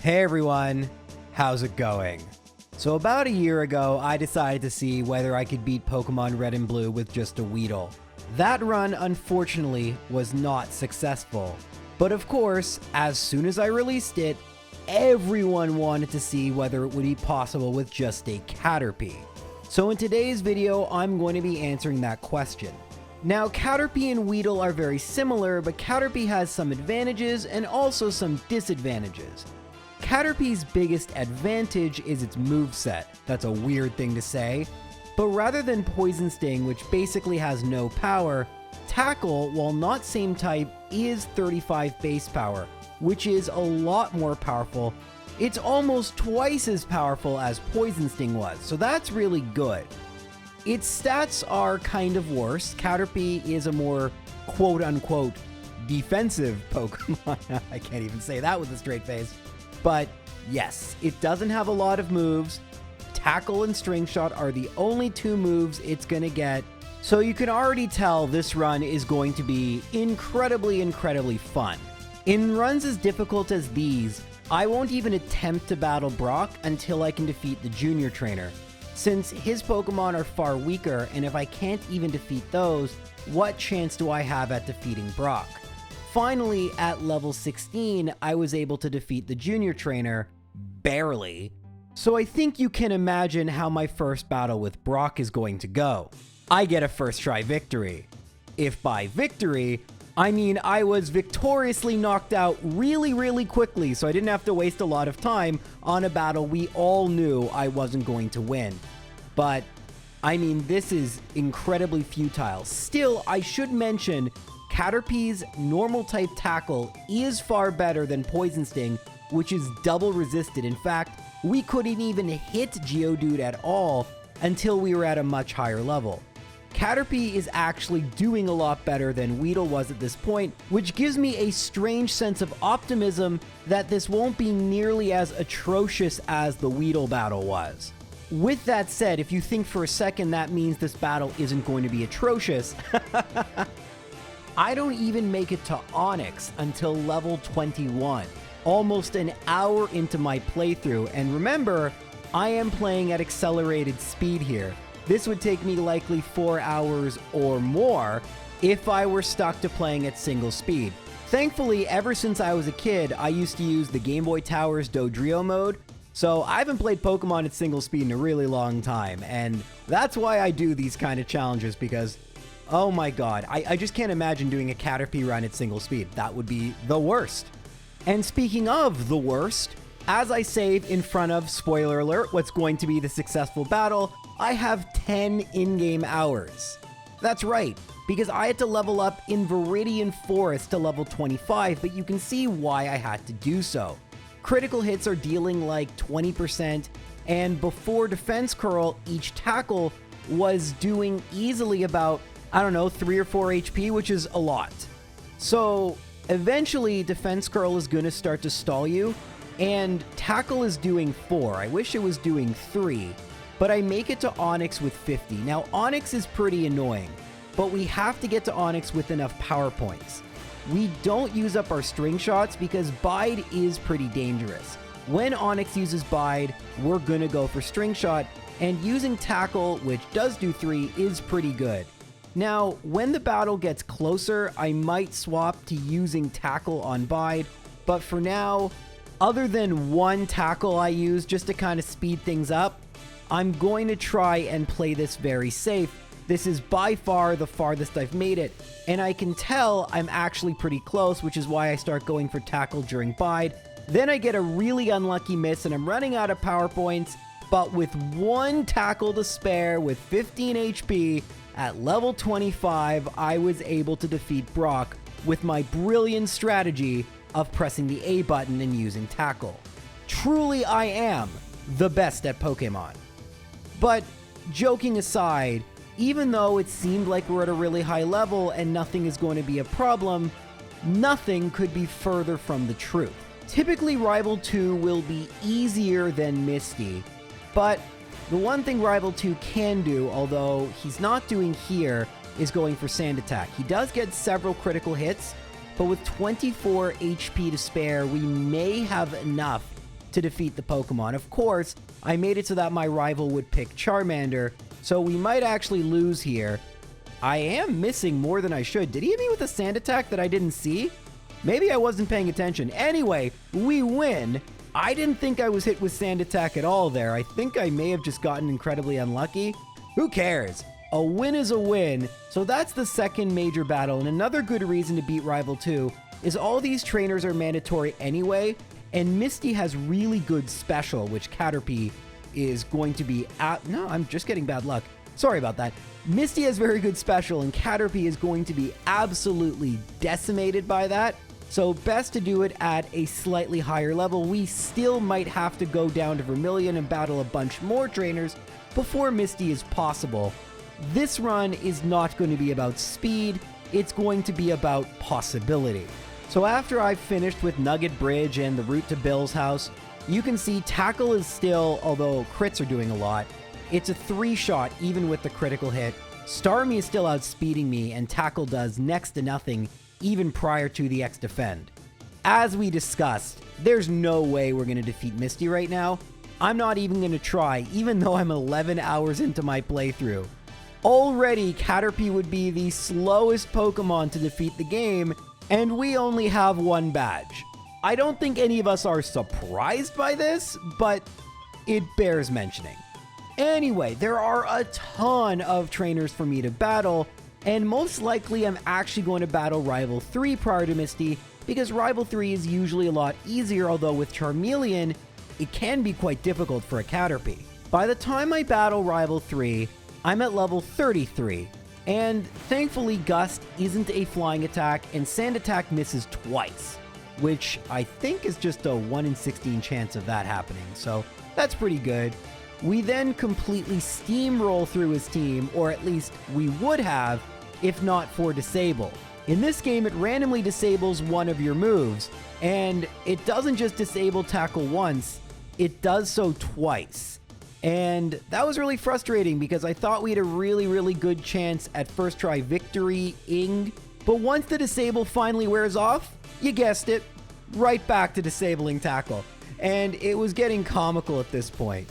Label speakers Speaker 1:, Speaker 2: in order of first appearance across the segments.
Speaker 1: Hey everyone, how's it going? So about a year ago, I decided to see whether I could beat Pokemon Red and Blue with just a Weedle. That run, unfortunately, was not successful. But of course, as soon as I released it, everyone wanted to see whether it would be possible with just a Caterpie. So in today's video, I'm going to be answering that question. Now, Caterpie and Weedle are very similar, but Caterpie has some advantages and also some disadvantages. Caterpie's biggest advantage is its moveset. That's a weird thing to say. But rather than Poison Sting, which basically has no power, Tackle, while not same type, is 35 base power, which is a lot more powerful. It's almost twice as powerful as Poison Sting was, so that's really good. Its stats are kind of worse. Caterpie is a more quote-unquote defensive Pokemon. I can't even say that with a straight face. But yes, it doesn't have a lot of moves. Tackle and String Shot are the only two moves it's going to get. So you can already tell this run is going to be incredibly fun. In runs as difficult as these, I won't even attempt to battle Brock until I can defeat the Junior Trainer, since his Pokemon are far weaker, and if I can't even defeat those, what chance do I have at defeating Brock? Finally, at level 16, I was able to defeat the Junior Trainer, barely. So I think you can imagine how my first battle with Brock is going to go. I get a first try victory. If by victory, I mean I was victoriously knocked out really quickly, so I didn't have to waste a lot of time on a battle we all knew I wasn't going to win. But, I mean, this is incredibly futile. Still, I should mention, Caterpie's normal type Tackle is far better than Poison Sting, which is double resisted. In fact, we couldn't even hit Geodude at all until we were at a much higher level. Caterpie is actually doing a lot better than Weedle was at this point, which gives me a strange sense of optimism that this won't be nearly as atrocious as the Weedle battle was. With that said, if you think for a second that means this battle isn't going to be atrocious, I don't even make it to Onyx until level 21, almost an hour into my playthrough, and remember, I am playing at accelerated speed here. This would take me likely 4 hours or more if I were stuck to playing at single speed. Thankfully, ever since I was a kid, I used to use the Game Boy Tower's Dodrio mode, so I haven't played Pokemon at single speed in a really long time, and that's why I do these kind of challenges, because oh my god, I just can't imagine doing a Caterpie run at single speed. That would be the worst. And speaking of the worst, as I save in front of, spoiler alert, what's going to be the successful battle, I have 10 in-game hours. That's right, because I had to level up in Viridian Forest to level 25, but you can see why I had to do so. Critical hits are dealing like 20%, and before Defense Curl, each Tackle was doing easily about, I don't know, 3 or 4 HP, which is a lot. So eventually Defense Curl is going to start to stall you, and Tackle is doing 4. I wish it was doing 3, but I make it to Onyx with 50. Now Onyx is pretty annoying, but we have to get to Onyx with enough power points. We don't use up our String Shots because Bide is pretty dangerous. When Onyx uses Bide, we're going to go for String Shot, and using Tackle, which does do 3, is pretty good. Now, when the battle gets closer, I might swap to using Tackle on Bide, but for now, other than one Tackle I use just to kind of speed things up, I'm going to try and play this very safe. This is by far the farthest I've made it, and I can tell I'm actually pretty close, which is why I start going for Tackle during Bide. Then I get a really unlucky miss and I'm running out of power points, but with one Tackle to spare with 15 HP, at level 25, I was able to defeat Brock with my brilliant strategy of pressing the A button and using Tackle. Truly, I am the best at Pokemon. But joking aside, even though it seemed like we're at a really high level and nothing is going to be a problem, nothing could be further from the truth. Typically, Rival 2 will be easier than Misty, but the one thing Rival 2 can do, although he's not doing here, is going for Sand Attack. He does get several critical hits, but with 24 HP to spare, we may have enough to defeat the Pokemon. Of course, I made it so that my rival would pick Charmander, so we might actually lose here. I am missing more than I should. Did he hit me with a sand attack that I didn't see? Maybe I wasn't paying attention. Anyway, we win. I didn't think I was hit with sand attack at all there. I think I may have just gotten incredibly unlucky. Who cares? A win is a win. So that's the second major battle. And another good reason to beat Rival 2 is all these trainers are mandatory anyway. And Misty has really good special, which Caterpie is going to be at. No, I'm just getting bad luck. Sorry about that. Misty has very good special, and Caterpie is going to be absolutely decimated by that. So best to do it at a slightly higher level. We still might have to go down to Vermilion and battle a bunch more trainers before Misty is possible. This run is not going to be about speed. It's going to be about possibility. So after I've finished with Nugget Bridge and the route to Bill's house, you can see Tackle is still, although crits are doing a lot, it's a 3-shot even with the critical hit. Starmie is still outspeeding me, and Tackle does next to nothing even prior to the X-Defend. As we discussed, there's no way we're going to defeat Misty right now. I'm not even going to try, even though I'm 11 hours into my playthrough. Already, Caterpie would be the slowest Pokemon to defeat the game, and we only have 1 badge. I don't think any of us are surprised by this, but it bears mentioning. Anyway, there are a ton of trainers for me to battle, and most likely I'm actually going to battle Rival 3 prior to Misty, because Rival 3 is usually a lot easier, although with Charmeleon, it can be quite difficult for a Caterpie. By the time I battle Rival 3, I'm at level 33, and thankfully Gust isn't a flying attack, and Sand Attack misses twice, which I think is just a 1 in 16 chance of that happening, so that's pretty good. We then completely steamroll through his team, or at least we would have, if not for Disable. In this game, it randomly disables one of your moves, and it doesn't just disable Tackle once, it does so twice. And that was really frustrating because I thought we had a really good chance at first try victory-ing, but once the disable finally wears off, you guessed it, right back to disabling Tackle. And it was getting comical at this point.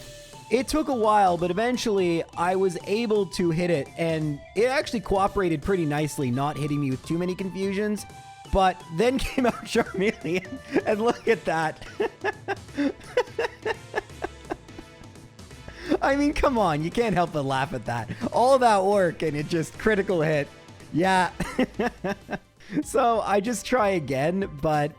Speaker 1: It took a while, but eventually I was able to hit it, and it actually cooperated pretty nicely, not hitting me with too many confusions. But then came out Charmeleon, and look at that. I mean, come on, you can't help but laugh at that. All that work, and it just critical hit. Yeah. So I just try again, but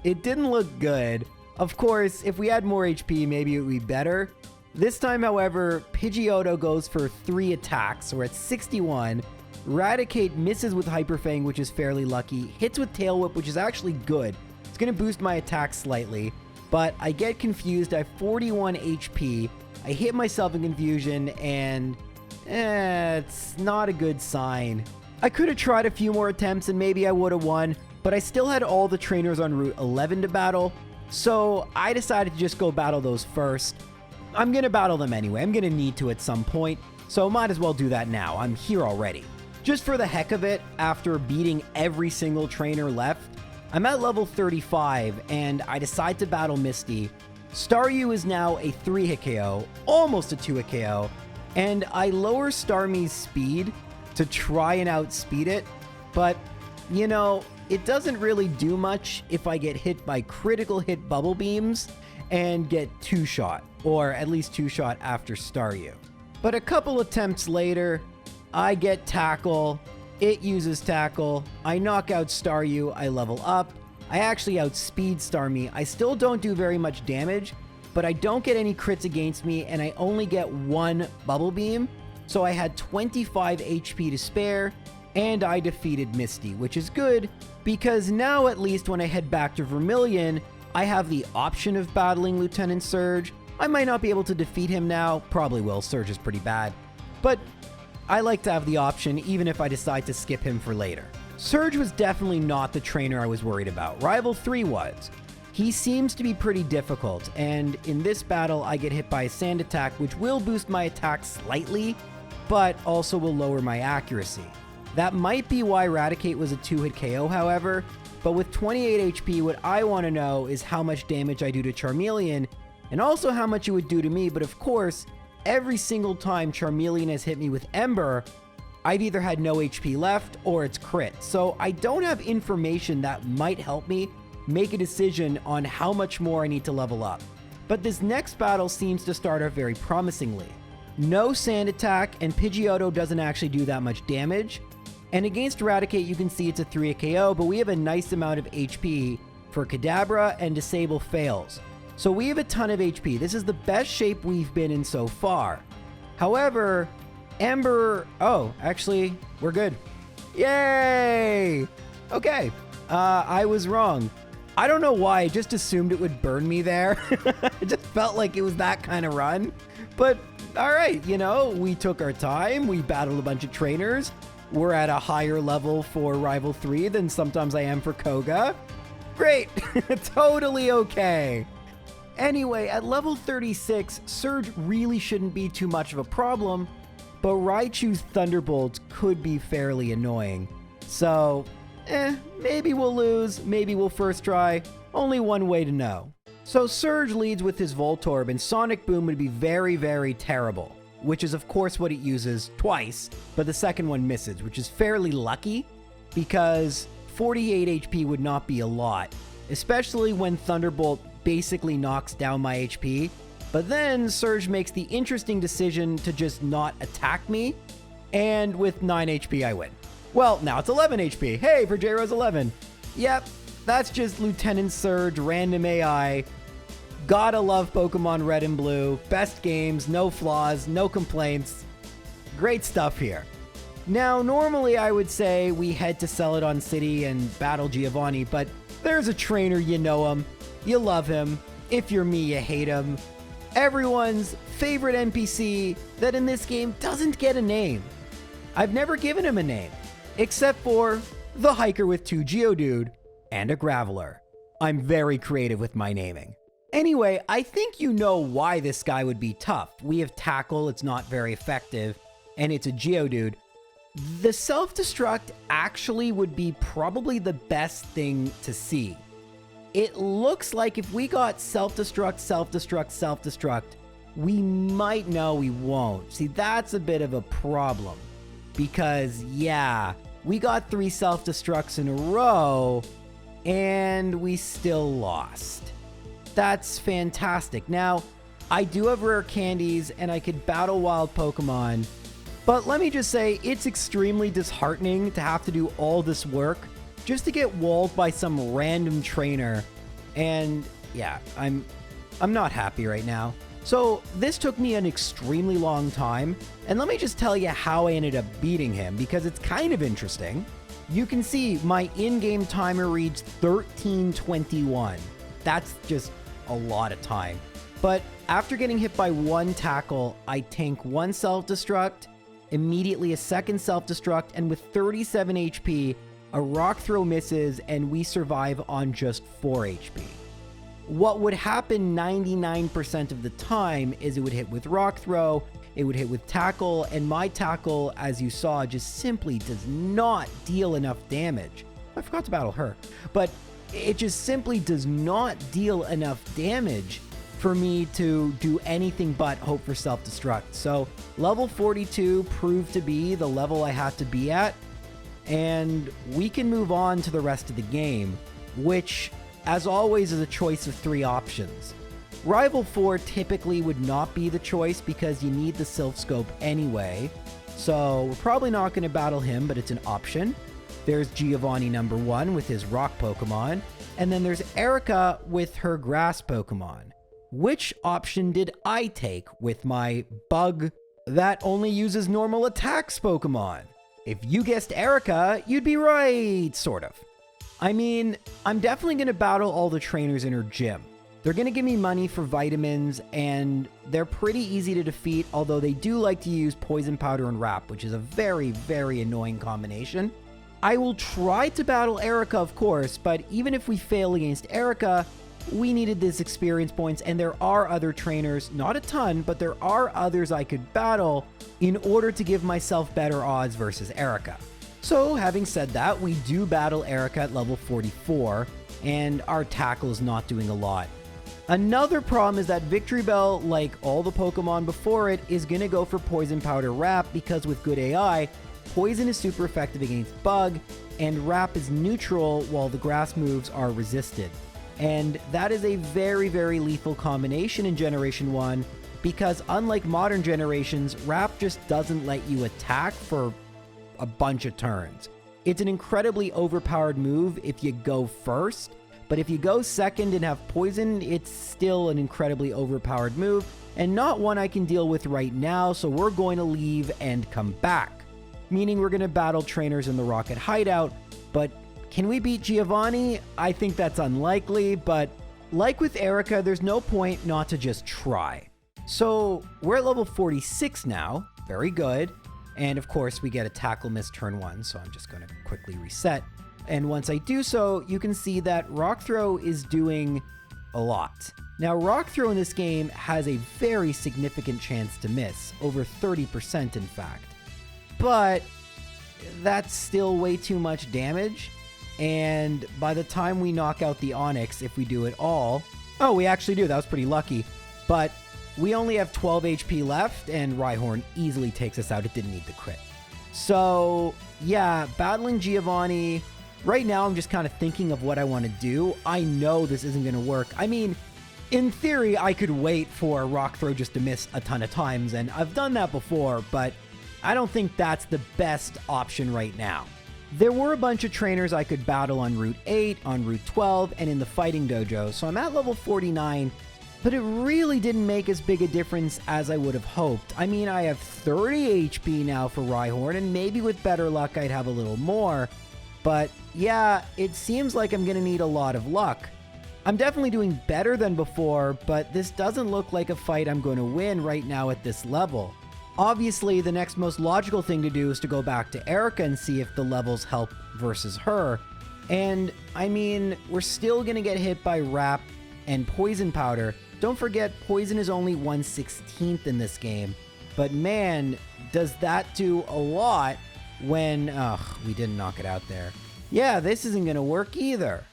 Speaker 1: it didn't look good. Of course, if we had more HP, maybe it would be better. This time, however, Pidgeotto goes for 3 attacks. We're at 61. Raticate misses with Hyper Fang, which is fairly lucky. Hits with Tail Whip, which is actually good. It's going to boost my attack slightly. But I get confused. I have 41 HP. I hit myself in confusion, and it's not a good sign. I could have tried a few more attempts, and maybe I would have won. But I still had all the trainers on Route 11 to battle. So I decided to just go battle those first. I'm going to battle them anyway. I'm going to need to at some point, so might as well do that now. I'm here already. Just for the heck of it, after beating every single trainer left, I'm at level 35, and I decide to battle Misty. Staryu is now a 3-hit KO, almost a 2-hit KO, and I lower Starmie's speed to try and outspeed it, but, you know, it doesn't really do much if I get hit by critical hit bubble beams and get 2-shot, or at least 2-shot after Staryu. But a couple attempts later, I get Tackle, it uses Tackle, I knock out Staryu, I level up, I actually outspeed Starmie. I still don't do very much damage, but I don't get any crits against me, and I only get 1 Bubble Beam, so I had 25 HP to spare, and I defeated Misty, which is good, because now at least when I head back to Vermilion, I have the option of battling Lieutenant Surge. I might not be able to defeat him now, probably will, Surge is pretty bad, but I like to have the option even if I decide to skip him for later. Surge was definitely not the trainer I was worried about. Rival 3 was. He seems to be pretty difficult, and in this battle I get hit by a Sand Attack, which will boost my attack slightly, but also will lower my accuracy. That might be why Raticate was a 2-hit KO, however, but with 28 HP, what I want to know is how much damage I do to Charmeleon and also how much it would do to me, but of course, every single time Charmeleon has hit me with Ember, I've either had no HP left or it's crit. So I don't have information that might help me make a decision on how much more I need to level up. But this next battle seems to start off very promisingly. No sand attack, and Pidgeotto doesn't actually do that much damage. And against Eradicate, you can see it's a 3 KO, but we have a nice amount of HP for Kadabra, and Disable fails. So we have a ton of HP. This is the best shape we've been in so far. However, Ember... Oh, actually, we're good. Yay! Okay, I was wrong. I don't know why, I just assumed it would burn me there. It just felt like it was that kind of run. But, alright, you know, we took our time, we battled a bunch of trainers. We're at a higher level for Rival 3 than sometimes I am for Koga. Great! Totally okay. Anyway, at level 36, Surge really shouldn't be too much of a problem, but Raichu's Thunderbolts could be fairly annoying. So, maybe we'll lose, maybe we'll first try. Only one way to know. So Surge leads with his Voltorb, and Sonic Boom would be very, very terrible, which is of course what it uses twice, but the second one misses, which is fairly lucky because 48 HP would not be a lot, especially when Thunderbolt basically knocks down my HP. But then Surge makes the interesting decision to just not attack me, and with 9 HP I win. Well, now it's 11 HP. Hey, for J-Rose 11. Yep, that's just Lieutenant Surge, random AI. Gotta love Pokemon Red and Blue. Best games, no flaws, no complaints. Great stuff here. Now, normally I would say we head to Celadon City and battle Giovanni, but there's a trainer, you know him, you love him. If you're me, you hate him. Everyone's favorite NPC that in this game doesn't get a name. I've never given him a name, except for the hiker with 2 Geodude and a Graveler. I'm very creative with my naming. Anyway, I think you know why this guy would be tough. We have Tackle, it's not very effective, and it's a Geodude. The self-destruct actually would be probably the best thing to see. It looks like if we got self-destruct, self-destruct, self-destruct, we might know we won't. See, that's a bit of a problem. Because, yeah, we got 3 self-destructs in a row, and we still lost. That's fantastic. Now, I do have rare candies, and I could battle wild Pokemon, but let me just say, it's extremely disheartening to have to do all this work just to get walled by some random trainer. And yeah, I'm not happy right now. So this took me an extremely long time, and let me just tell you how I ended up beating him, because it's kind of interesting. You can see my in-game timer reads 13:21. That's just a lot of time. But after getting hit by 1 tackle, I tank 1 self-destruct, immediately a second self-destruct, and with 37 HP, a rock throw misses, and we survive on just 4 HP. What would happen 99% of the time is it would hit with rock throw, it would hit with tackle, and my tackle, as you saw, just simply does not deal enough damage. I forgot to battle her, but it just simply does not deal enough damage for me to do anything but hope for self-destruct. So level 42 proved to be the level I had to be at, and we can move on to the rest of the game, which, as always, is a choice of 3 options. Rival 4 typically would not be the choice because you need the Sylph Scope anyway, so we're probably not going to battle him, but it's an option. There's Giovanni number 1 with his rock Pokemon, and then there's Erica with her grass Pokemon. Which option did I take with my bug that only uses normal attacks Pokemon? If you guessed Erica, you'd be right, sort of. I mean, I'm definitely going to battle all the trainers in her gym. They're going to give me money for vitamins, and they're pretty easy to defeat, although they do like to use Poison Powder and Wrap, which is a very, very annoying combination. I will try to battle Erica, of course, but even if we fail against Erica, we needed this experience points, and there are other trainers, not a ton, but there are others I could battle in order to give myself better odds versus Erica. So having said that, we do battle Erica at level 44, and our tackle is not doing a lot. Another problem is that Victory Bell, like all the Pokemon before it, is going to go for Poison Powder Wrap because with good AI, Poison is super effective against Bug, and Wrap is neutral while the grass moves are resisted. And that is a very, very lethal combination in Generation 1 because unlike modern generations, Wrap just doesn't let you attack for a bunch of turns. It's an incredibly overpowered move if you go first, but if you go second and have Poison, it's still an incredibly overpowered move and not one I can deal with right now, so we're going to leave and come back. Meaning we're going to battle trainers in the Rocket Hideout, but can we beat Giovanni? I think that's unlikely, but like with Erica, there's no point not to just try. So we're at level 46 now, very good, and of course we get a Tackle Miss turn 1, so I'm just going to quickly reset. And once I do so, you can see that Rock Throw is doing a lot. Now, Rock Throw in this game has a very significant chance to miss, over 30% in fact. But that's still way too much damage, and by the time we knock out the Onix, if we do it all... Oh, we actually do, that was pretty lucky. But we only have 12 HP left, and Rhyhorn easily takes us out. It didn't need the crit. So, yeah, battling Giovanni... Right now, I'm just kind of thinking of what I want to do. I know this isn't going to work. I mean, in theory, I could wait for Rock Throw just to miss a ton of times, and I've done that before, but I don't think that's the best option right now. There were a bunch of trainers I could battle on Route 8, on Route 12, and in the Fighting Dojo, so I'm at level 49, but it really didn't make as big a difference as I would have hoped. I mean, I have 30 HP now for Rhyhorn, and maybe with better luck I'd have a little more. But yeah, it seems like I'm going to need a lot of luck. I'm definitely doing better than before, but this doesn't look like a fight I'm going to win right now at this level. Obviously, the next most logical thing to do is to go back to Erica and see if the levels help versus her. And I mean, we're still going to get hit by Wrap and Poison Powder. Don't forget, Poison is only 1/16th in this game. But man, does that do a lot when... Ugh, we didn't knock it out there. Yeah, this isn't going to work either.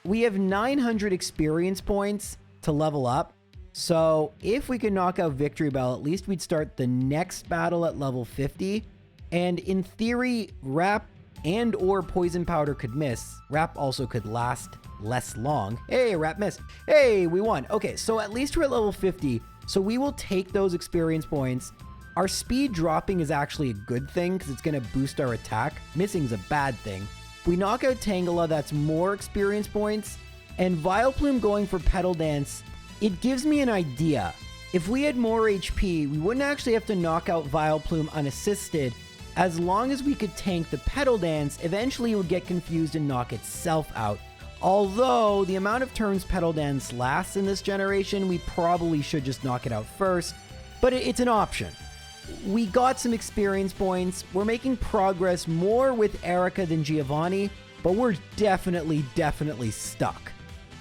Speaker 1: We have 900 experience points to level up. So if we could knock out Victory Bell, at least we'd start the next battle at level 50. And in theory, Wrap and or Poison Powder could miss. Wrap also could last less long. Hey, Wrap missed. Hey, we won. Okay, so at least we're at level 50. So we will take those experience points. Our speed dropping is actually a good thing because it's going to boost our attack. Missing is a bad thing. If we knock out Tangela, that's more experience points. And Vileplume going for Petal Dance, it gives me an idea. If we had more HP, we wouldn't actually have to knock out Vileplume unassisted. As long as we could tank the Petal Dance, eventually it would get confused and knock itself out. Although, the amount of turns Petal Dance lasts in this generation, we probably should just knock it out first. But it's an option. We got some experience points. We're making progress more with Erica than Giovanni, but we're definitely stuck.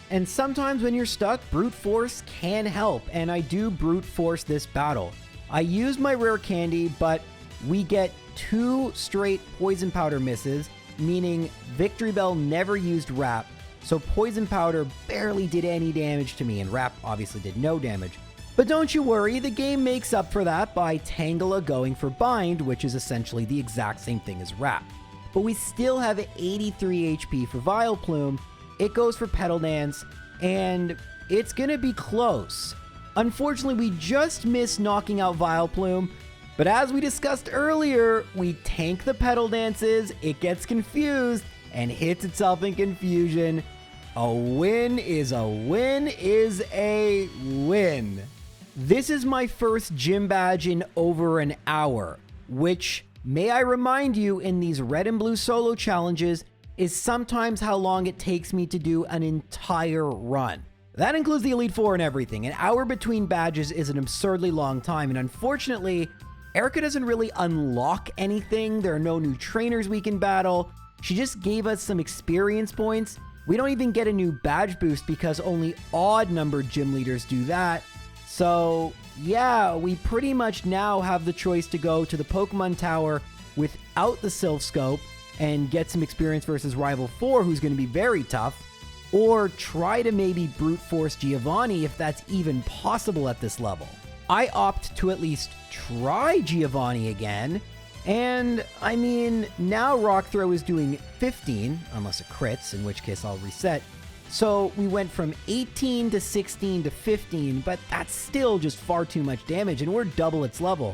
Speaker 1: And sometimes when you're stuck, brute force can help, and I do brute force this battle. I used my rare candy, but we get 2 straight Poison Powder misses, meaning Victory Bell never used Wrap, so Poison Powder barely did any damage to me, and Wrap obviously did no damage. But don't you worry, the game makes up for that by Tangela going for Bind, which is essentially the exact same thing as Wrap. But we still have 83 HP for Vileplume, it goes for Petal Dance, and it's gonna be close. Unfortunately, we just missed knocking out Vileplume, but as we discussed earlier, we tank the Petal Dances, it gets confused, and hits itself in confusion. A win is a win is a win. This is my first gym badge in over an hour, which, may I remind you, in these red and blue solo challenges, is sometimes how long it takes me to do an entire run. That includes the Elite Four and everything. An hour between badges is an absurdly long time, and unfortunately, Erica doesn't really unlock anything. There are no new trainers we can battle. She just gave us some experience points. We don't even get a new badge boost because only odd-numbered gym leaders do that. So, yeah, we pretty much now have the choice to go to the Pokemon Tower without the Sylph Scope and get some experience versus Rival 4, who's going to be very tough. or try to maybe brute force Giovanni if that's even possible at this level. I opt to at least try Giovanni again, and I mean, now Rock Throw is doing 15, unless it crits, in which case I'll reset. So we went from 18 to 16 to 15, but that's still just far too much damage, and we're double its level.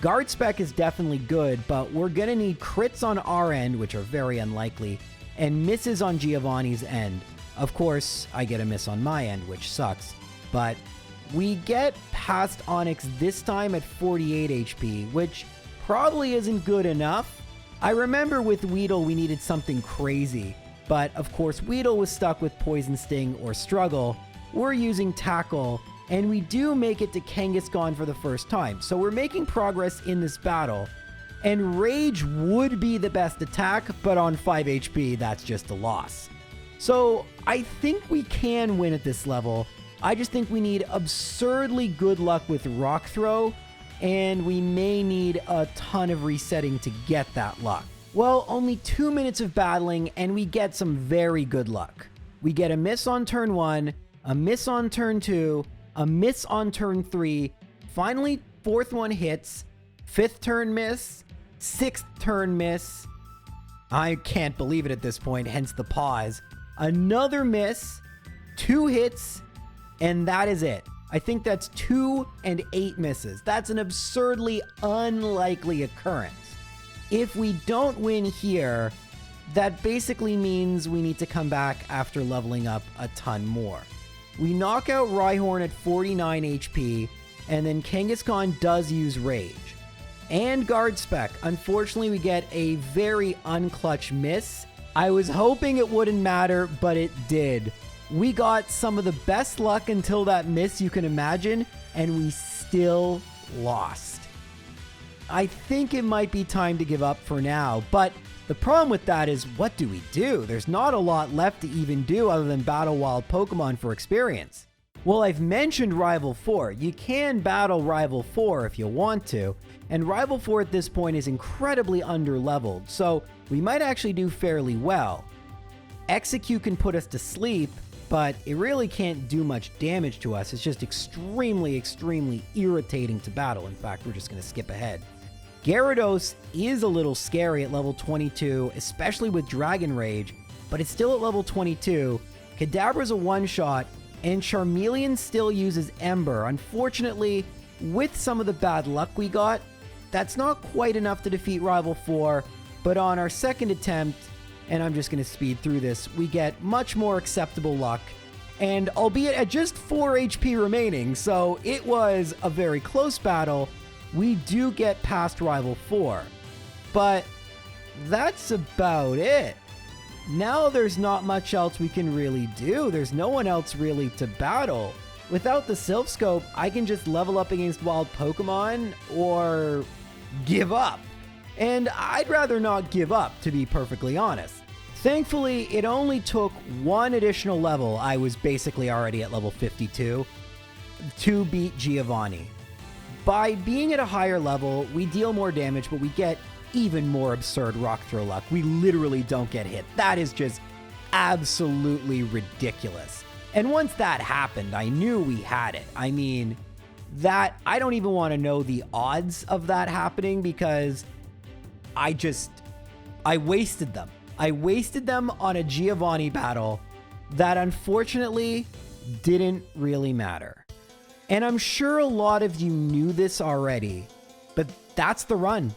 Speaker 1: Guard spec is definitely good, but we're gonna need crits on our end, which are very unlikely, and misses on Giovanni's end. Of course, I get a miss on my end, which sucks, but we get past Onyx this time at 48 HP, which probably isn't good enough. I remember with Weedle we needed something crazy, but of course Weedle was stuck with Poison Sting or Struggle. We're using Tackle, and we do make it to Kangaskhan for the first time, so we're making progress in this battle. And Rage would be the best attack, but on 5 HP, that's just a loss. So I think we can win at this level. I just think we need absurdly good luck with Rock Throw, and we may need a ton of resetting to get that luck. Well, only 2 minutes of battling, and we get some very good luck. We get a miss on turn 1, a miss on turn 2, a miss on turn 3, finally 4th one hits, 5th turn miss, 6th turn miss. I can't believe it at this point, hence the pause. Another miss, 2 hits, and that is it. I think that's 2 and 8 misses. That's an absurdly unlikely occurrence. If we don't win here, that basically means we need to come back after leveling up a ton more. We knock out Rhyhorn at 49 HP, and then Kangaskhan does use Rage. And Guard Spec. Unfortunately, we get a very unclutch miss. I was hoping it wouldn't matter, but it did. We got some of the best luck until that miss you can imagine, and we still lost. I think it might be time to give up for now, but the problem with that is, what do we do? There's not a lot left to even do other than battle wild Pokemon for experience. Well, I've mentioned Rival 4. You can battle Rival 4 if you want to, and Rival 4 at this point is incredibly underleveled, so we might actually do fairly well. Execute can put us to sleep, but it really can't do much damage to us. It's just extremely, extremely irritating to battle. In fact, we're just going to skip ahead. Gyarados is a little scary at level 22, especially with Dragon Rage, but it's still at level 22. Kadabra's a one-shot, and Charmeleon still uses Ember. Unfortunately, with some of the bad luck we got, that's not quite enough to defeat Rival 4, but on our second attempt, and I'm just going to speed through this, we get much more acceptable luck, and albeit at just 4 HP remaining, so it was a very close battle, we do get past Rival 4. But that's about it. Now there's not much else we can really do. There's no one else really to battle. Without the Silph Scope, I can just level up against wild Pokemon or give up. And I'd rather not give up, to be perfectly honest. Thankfully, it only took one additional level, I was basically already at level 52, to beat Giovanni. By being at a higher level, we deal more damage, but we get even more absurd Rock Throw luck. We literally don't get hit. That is just absolutely ridiculous. And once that happened, I knew we had it. I mean, that, I don't even want to know the odds of that happening because I wasted them. I wasted them on a Giovanni battle that unfortunately didn't really matter. And I'm sure a lot of you knew this already, but that's the run.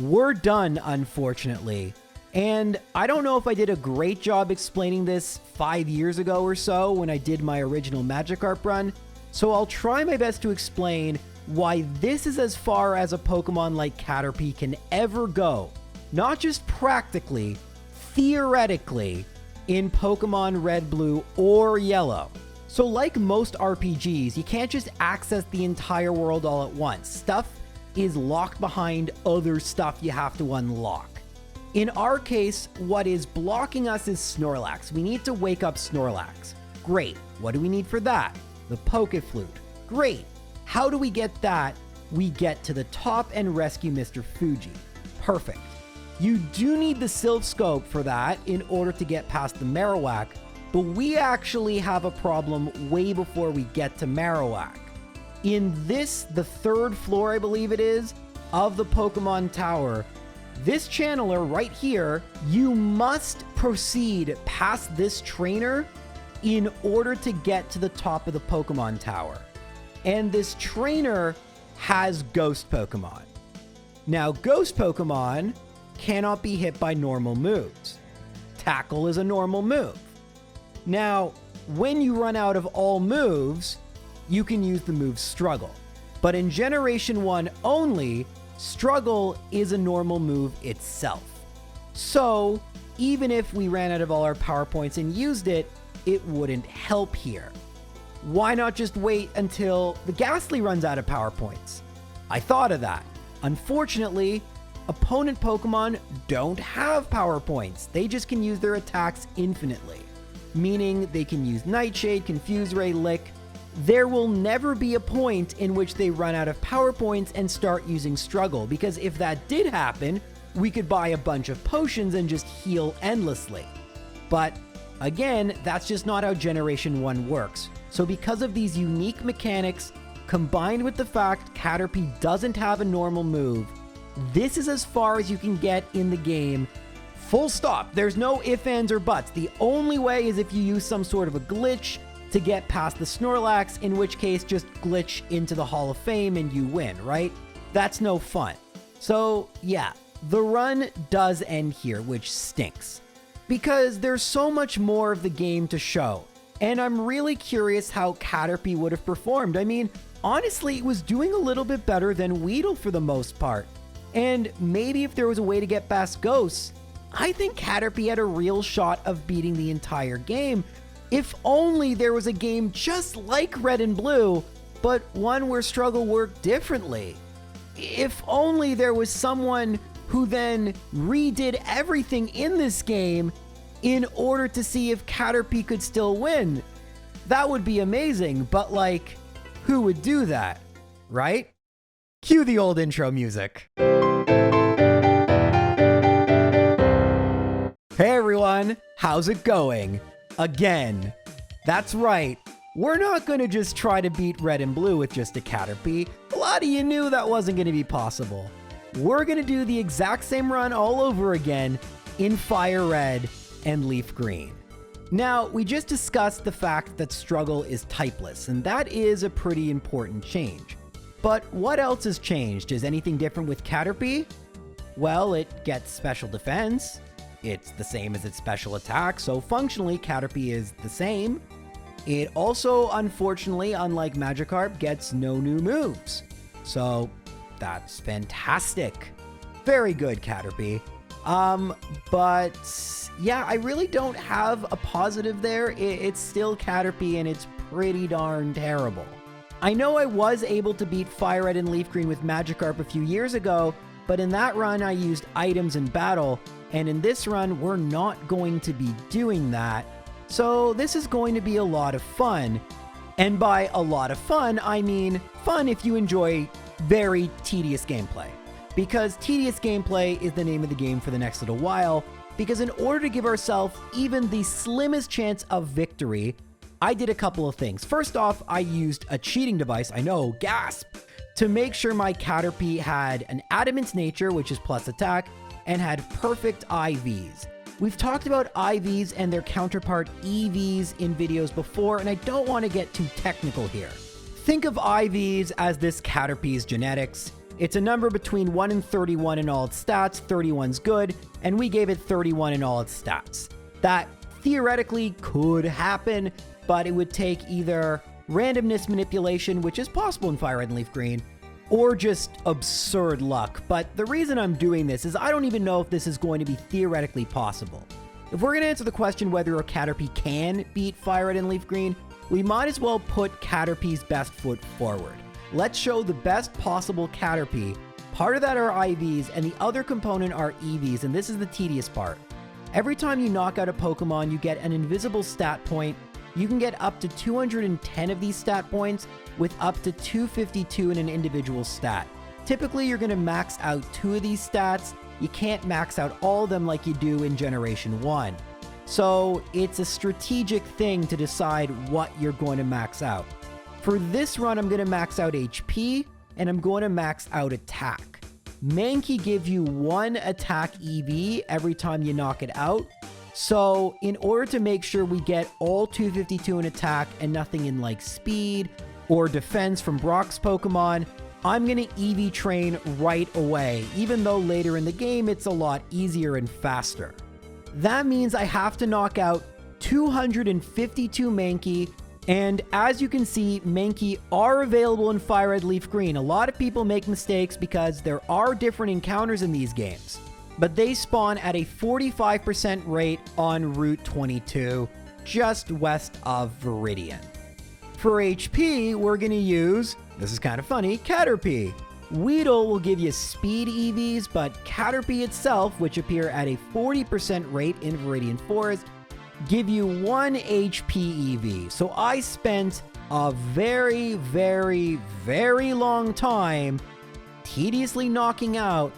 Speaker 1: We're done, unfortunately. And I don't know if I did a great job explaining this 5 years ago or so when I did my original Magikarp run, so I'll try my best to explain why this is as far as a Pokemon like Caterpie can ever go. Not just practically, theoretically, in Pokemon Red, Blue, or Yellow. So like most RPGs, you can't just access the entire world all at once. Stuff is locked behind other stuff you have to unlock. In our case, what is blocking us is Snorlax. We need to wake up Snorlax. Great. What do we need for that? The Pokeflute. Great. How do we get that? We get to the top and rescue Mr. Fuji. Perfect. You do need the Silph Scope for that in order to get past the Marowak, But we actually have a problem way before we get to Marowak. In this, the 3rd floor, I believe it is, of the Pokemon Tower, this channeler right here, you must proceed past this trainer in order to get to the top of the Pokemon Tower. And this trainer has ghost Pokemon. Now, ghost Pokemon cannot be hit by normal moves. Tackle is a normal move. Now, when you run out of all moves, you can use the move Struggle. But in Generation 1 only, Struggle is a normal move itself. So, even if we ran out of all our power points and used it, it wouldn't help here. Why not just wait until the Ghastly runs out of power points? I thought of that. Unfortunately, opponent Pokemon don't have power points. They just can use their attacks infinitely. Meaning they can use Nightshade, Confuse Ray, Lick. There will never be a point in which they run out of power points and start using Struggle, because if that did happen, we could buy a bunch of potions and just heal endlessly. But again, that's just not how Generation 1 works. So because of these unique mechanics, combined with the fact Caterpie doesn't have a normal move, this is as far as you can get in the game. Full stop. There's no ifs, ands, or buts. The only way is if you use some sort of a glitch to get past the Snorlax, in which case just glitch into the Hall of Fame and you win, right? That's no fun. So yeah, the run does end here, which stinks, because there's so much more of the game to show. And I'm really curious how Caterpie would have performed. I mean, honestly, it was doing a little bit better than Weedle for the most part. And maybe if there was a way to get past Ghosts, I think Caterpie had a real shot of beating the entire game. If only there was a game just like Red and Blue, but one where Struggle worked differently. If only there was someone who then redid everything in this game in order to see if Caterpie could still win. That would be amazing, but like, who would do that, right? Cue the old intro music. Hey everyone, how's it going? Again. That's right, we're not going to just try to beat Red and Blue with just a Caterpie. A lot of you knew that wasn't going to be possible. We're going to do the exact same run all over again in Fire Red and Leaf Green. Now, we just discussed the fact that Struggle is typeless, and that is a pretty important change. But what else has changed? Is anything different with Caterpie? Well, it gets special defense. It's the same as its special attack, so functionally Caterpie is the same. It also, unfortunately, unlike Magikarp, gets no new moves. So that's fantastic. Very good, Caterpie. But yeah, I really don't have a positive there. It's still Caterpie and it's pretty darn terrible. I know I was able to beat Fire Red and Leaf Green with Magikarp a few years ago, but in that run I used items in battle, and in this run we're not going to be doing that. So this is going to be a lot of fun. And by a lot of fun, I mean fun if you enjoy very tedious gameplay. Because tedious gameplay is the name of the game for the next little while, because in order to give ourselves even the slimmest chance of victory, I did a couple of things. First off, I used a cheating device, I know, gasp, to make sure my Caterpie had an Adamant's Nature, which is plus attack, and had perfect IVs. We've talked about IVs and their counterpart EVs in videos before, and I don't want to get too technical here. Think of IVs as this Caterpie's genetics. It's a number between 1 and 31 in all its stats, 31's good, and we gave it 31 in all its stats. That theoretically could happen, but it would take either randomness manipulation, which is possible in Fire Red and Leaf Green, or just absurd luck. But the reason I'm doing this is I don't even know if this is going to be theoretically possible. If we're going to answer the question whether a Caterpie can beat Fire Red and Leaf Green, we might as well put Caterpie's best foot forward. Let's show the best possible Caterpie. Part of that are IVs, and the other component are EVs, and this is the tedious part. Every time you knock out a Pokemon, you get an invisible stat point. You can get up to 210 of these stat points, with up to 252 in an individual stat. Typically, you're going to max out 2 of these stats. You can't max out all of them like you do in Generation 1. So it's a strategic thing to decide what you're going to max out. For this run, I'm going to max out HP and I'm going to max out attack. Mankey gives you 1 attack EV every time you knock it out. So in order to make sure we get all 252 in attack and nothing in like speed or defense from Brock's Pokemon, I'm going to EV train right away, even though later in the game it's a lot easier and faster. That means I have to knock out 252 Mankey, and as you can see, Mankey are available in FireRed Leaf Green. A lot of people make mistakes because there are different encounters in these games, but they spawn at a 45% rate on Route 22, just west of Viridian. For HP, we're going to use, this is kind of funny, Caterpie. Weedle will give you speed EVs, but Caterpie itself, which appear at a 40% rate in Viridian Forest, give you 1 HP EV. So I spent a very, very, very long time tediously knocking out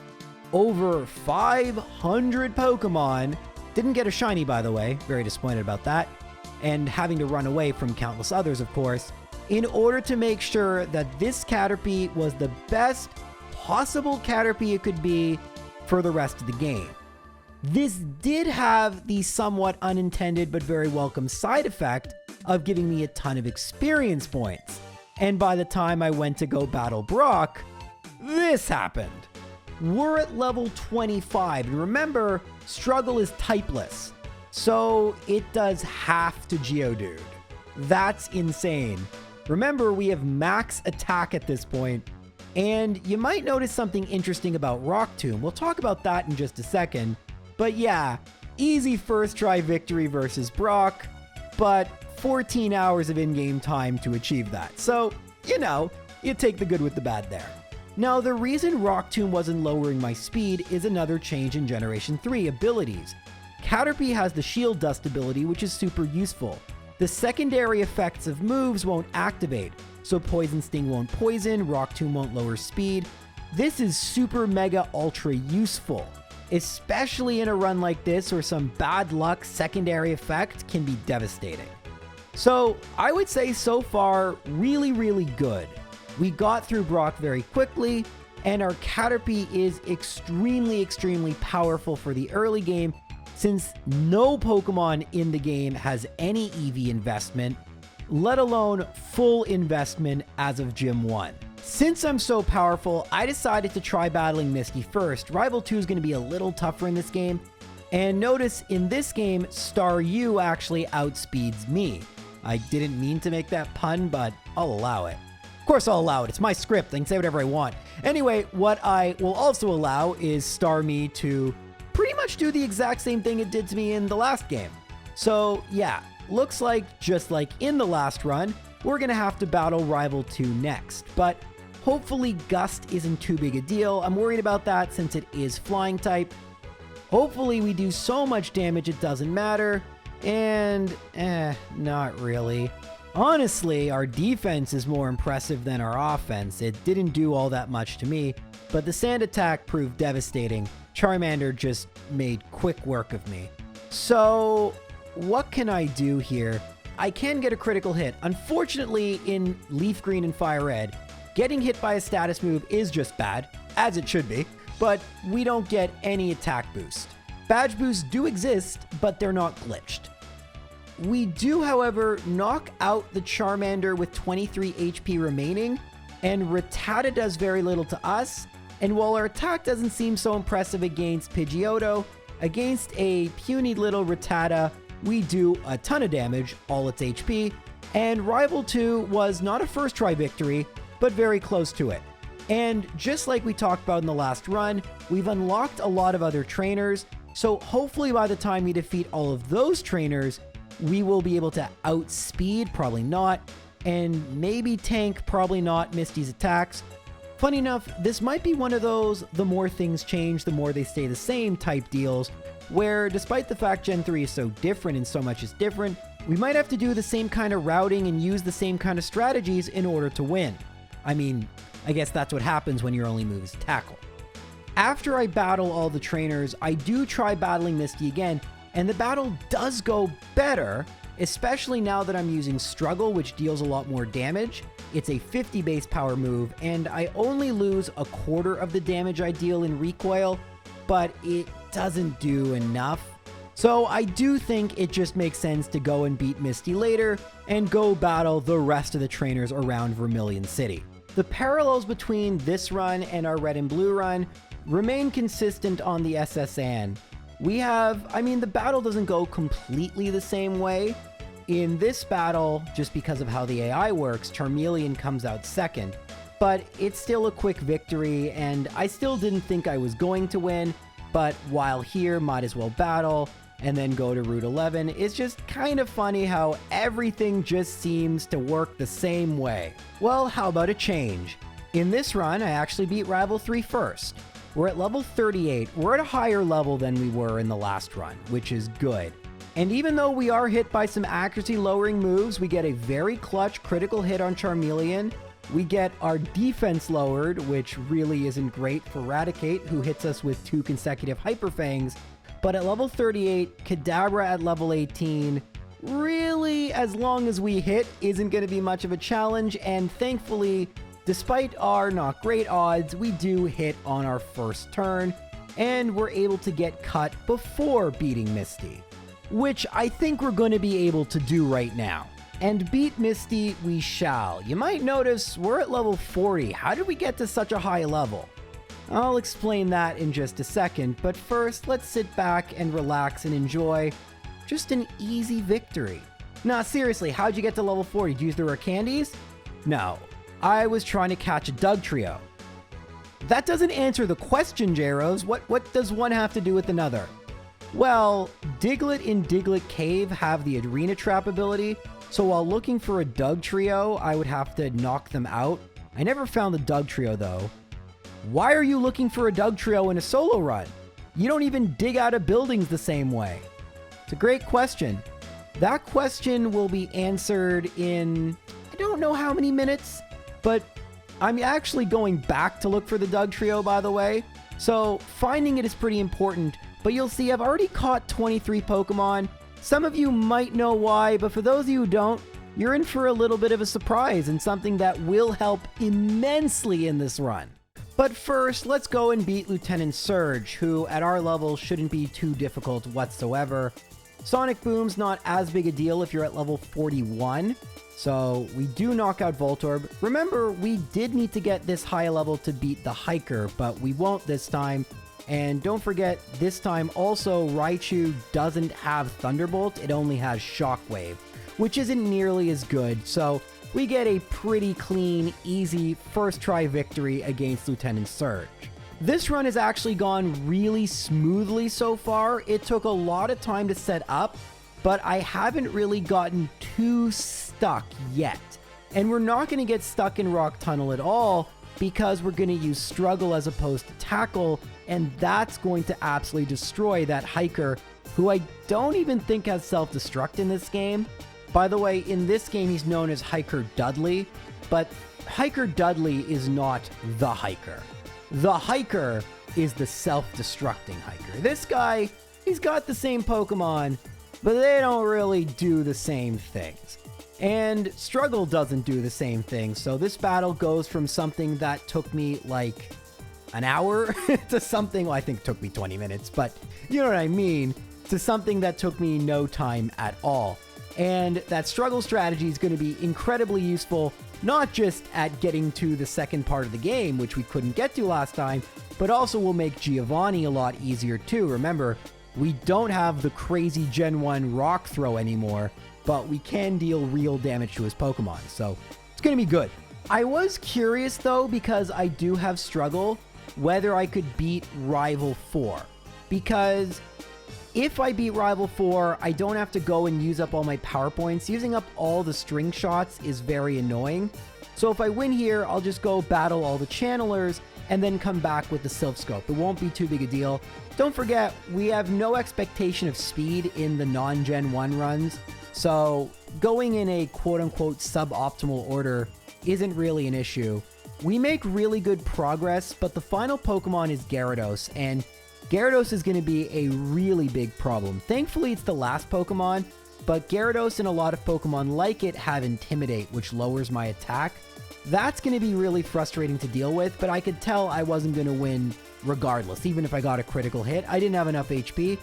Speaker 1: over 500 Pokemon. Didn't get a shiny, by the way. Very disappointed about that. And having to run away from countless others, of course, in order to make sure that this Caterpie was the best possible Caterpie it could be for the rest of the game. This did have the somewhat unintended but very welcome side effect of giving me a ton of experience points. And by the time I went to go battle Brock, this happened. We're at level 25, and remember, Struggle is typeless, so it does half to Geodude. That's insane. Remember, we have max attack at this point, and you might notice something interesting about Rock Tomb. We'll talk about that in just a second. But yeah, easy first try victory versus Brock, but 14 hours of in-game time to achieve that. So, you know, you take the good with the bad there. Now, the reason Rock Tomb wasn't lowering my speed is another change in Generation 3 abilities. Caterpie has the Shield Dust ability, which is super useful. The secondary effects of moves won't activate, so Poison Sting won't poison, Rock Tomb won't lower speed. This is super mega ultra useful, especially in a run like this where some bad luck secondary effect can be devastating. So I would say so far, really, really good. We got through Brock very quickly, and our Caterpie is extremely, extremely powerful for the early game, since no Pokemon in the game has any EV investment, let alone full investment as of Gym 1. Since I'm so powerful, I decided to try battling Misty first. Rival 2 is going to be a little tougher in this game, and notice in this game, Star U actually outspeeds me. I didn't mean to make that pun, but I'll allow it. Of course I'll allow it, it's my script, I can say whatever I want. Anyway, what I will also allow is Star Me to pretty much do the exact same thing it did to me in the last game. So yeah, looks like just like in the last run, we're gonna have to battle Rival 2 next, but hopefully Gust isn't too big a deal. I'm worried about that since it is flying type. Hopefully we do so much damage it doesn't matter, and not really. Honestly, our defense is more impressive than our offense. It didn't do all that much to me, but the sand attack proved devastating. Charmander just made quick work of me. So what can I do here? I can get a critical hit. Unfortunately, in Leaf Green and Fire Red, getting hit by a status move is just bad, as it should be, but we don't get any attack boost. Badge boosts do exist, but they're not glitched. We do, however, knock out the Charmander with 23 HP remaining, and Rattata does very little to us, and while our attack doesn't seem so impressive against Pidgeotto, against a puny little Rattata, we do a ton of damage, all its HP, and Rival 2 was not a first try victory, but very close to it. And just like we talked about in the last run, we've unlocked a lot of other trainers, so hopefully by the time we defeat all of those trainers, we will be able to outspeed, probably not, and maybe tank, probably not, Misty's attacks. Funny enough, this might be one of those the more things change, the more they stay the same type deals, where despite the fact Gen 3 is so different and so much is different, we might have to do the same kind of routing and use the same kind of strategies in order to win. I mean, I guess that's what happens when your only move is tackle. After I battle all the trainers, I do try battling Misty again, and the battle does go better, especially now that I'm using Struggle, which deals a lot more damage. It's a 50 base power move, and I only lose a quarter of the damage I deal in recoil, but it doesn't do enough. So I do think it just makes sense to go and beat Misty later and go battle the rest of the trainers around Vermilion City. The parallels between this run and our red and blue run remain consistent on the SSN. The battle doesn't go completely the same way. In this battle, just because of how the AI works, Charmeleon comes out second, but it's still a quick victory, and I still didn't think I was going to win, but while here, might as well battle, and then go to Route 11. It's just kind of funny how everything just seems to work the same way. Well, how about a change? In this run, I actually beat Rival 3 first. We're at level 38. We're at a higher level than we were in the last run, which is good. And even though we are hit by some accuracy lowering moves, we get a very clutch critical hit on Charmeleon. We get our defense lowered, which really isn't great for Raticate, who hits us with 2 consecutive Hyper Fangs. But at level 38, Kadabra at level 18, really, as long as we hit, isn't going to be much of a challenge. And thankfully, despite our not great odds, we do hit on our first turn, and we're able to get cut before beating Misty, which I think we're going to be able to do right now. And beat Misty we shall. You might notice we're at level 40. How did we get to such a high level? I'll explain that in just a second, but first, let's sit back and relax and enjoy just an easy victory. Nah, seriously, how'd you get to level 40? Did you use the rare candies? No, I was trying to catch a Dugtrio. That doesn't answer the question, Jaros. What does one have to do with another? Well, Diglett in Diglett Cave have the Arena Trap ability, so while looking for a Dugtrio, I would have to knock them out. I never found the Dugtrio though. Why are you looking for a Dugtrio in a solo run? You don't even dig out of buildings the same way. It's a great question. That question will be answered in, I don't know how many minutes, but I'm actually going back to look for the Dugtrio, by the way. So finding it is pretty important, but you'll see I've already caught 23 Pokemon. Some of you might know why, but for those of you who don't, you're in for a little bit of a surprise and something that will help immensely in this run. But first, let's go and beat Lieutenant Surge, who at our level shouldn't be too difficult whatsoever. Sonic Boom's not as big a deal if you're at level 41, so we do knock out Voltorb. Remember, we did need to get this high level to beat the Hiker, but we won't this time. And don't forget, this time also Raichu doesn't have Thunderbolt, it only has Shockwave, which isn't nearly as good, so we get a pretty clean, easy first try victory against Lieutenant Surge. This run has actually gone really smoothly so far. It took a lot of time to set up, but I haven't really gotten too stuck yet. And we're not going to get stuck in Rock Tunnel at all because we're going to use Struggle as opposed to Tackle, and that's going to absolutely destroy that Hiker, who I don't even think has self-destruct in this game. By the way, in this game, he's known as Hiker Dudley, but Hiker Dudley is not the Hiker. The Hiker is the self-destructing Hiker. This guy, he's got the same Pokemon, but they don't really do the same things. And Struggle doesn't do the same thing, so this battle goes from something that took me like an hour to something, well, I think it took me 20 minutes, but you know what I mean, to something that took me no time at all. And that Struggle strategy is going to be incredibly useful, not just at getting to the second part of the game, which we couldn't get to last time, but also will make Giovanni a lot easier too. Remember, we don't have the crazy Gen 1 Rock Throw anymore, but we can deal real damage to his Pokemon, so it's going to be good. I was curious though, because I do have Struggle, whether I could beat Rival 4, because if I beat Rival 4, I don't have to go and use up all my power points. Using up all the string shots is very annoying. So if I win here, I'll just go battle all the channelers and then come back with the Silph Scope. It won't be too big a deal. Don't forget, we have no expectation of speed in the non-Gen 1 runs, so going in a quote-unquote suboptimal order isn't really an issue. We make really good progress, but the final Pokemon is Gyarados, and Gyarados is going to be a really big problem. Thankfully, it's the last Pokemon, but Gyarados and a lot of Pokemon like it have Intimidate, which lowers my attack. That's going to be really frustrating to deal with, but I could tell I wasn't going to win regardless, even if I got a critical hit. I didn't have enough HP.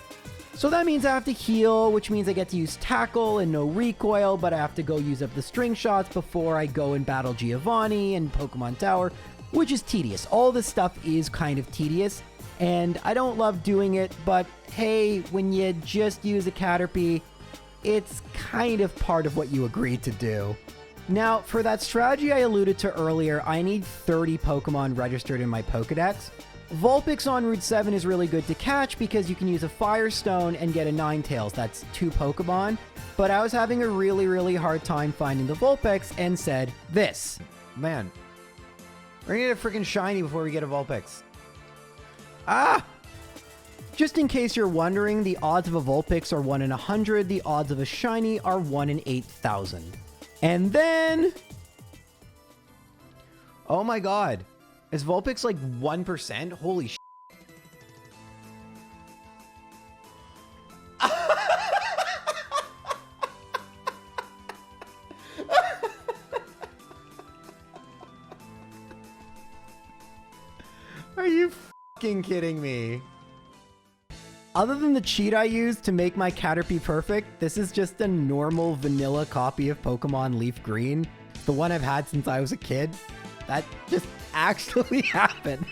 Speaker 1: So that means I have to heal, which means I get to use Tackle and no recoil, but I have to go use up the string shots before I go and battle Giovanni and Pokemon Tower, which is tedious. All this stuff is kind of tedious, and I don't love doing it, but hey, when you just use a Caterpie, it's kind of part of what you agreed to do. Now, for that strategy I alluded to earlier, I need 30 Pokemon registered in my Pokedex. Vulpix on Route 7 is really good to catch because you can use a Firestone and get a Ninetales. That's 2 Pokemon. But I was having a really hard time finding the Vulpix and said this. Man, we're gonna get a freaking shiny before we get a Vulpix. Ah! Just in case you're wondering, the odds of a Vulpix are 1 in 100. The odds of a shiny are 1 in 8,000. And then... oh my god. Is Vulpix like 1%? Holy shit. Are you fucking kidding me? Other than the cheat I used to make my Caterpie perfect, this is just a normal vanilla copy of Pokemon Leaf Green. The one I've had since I was a kid. That just actually happened.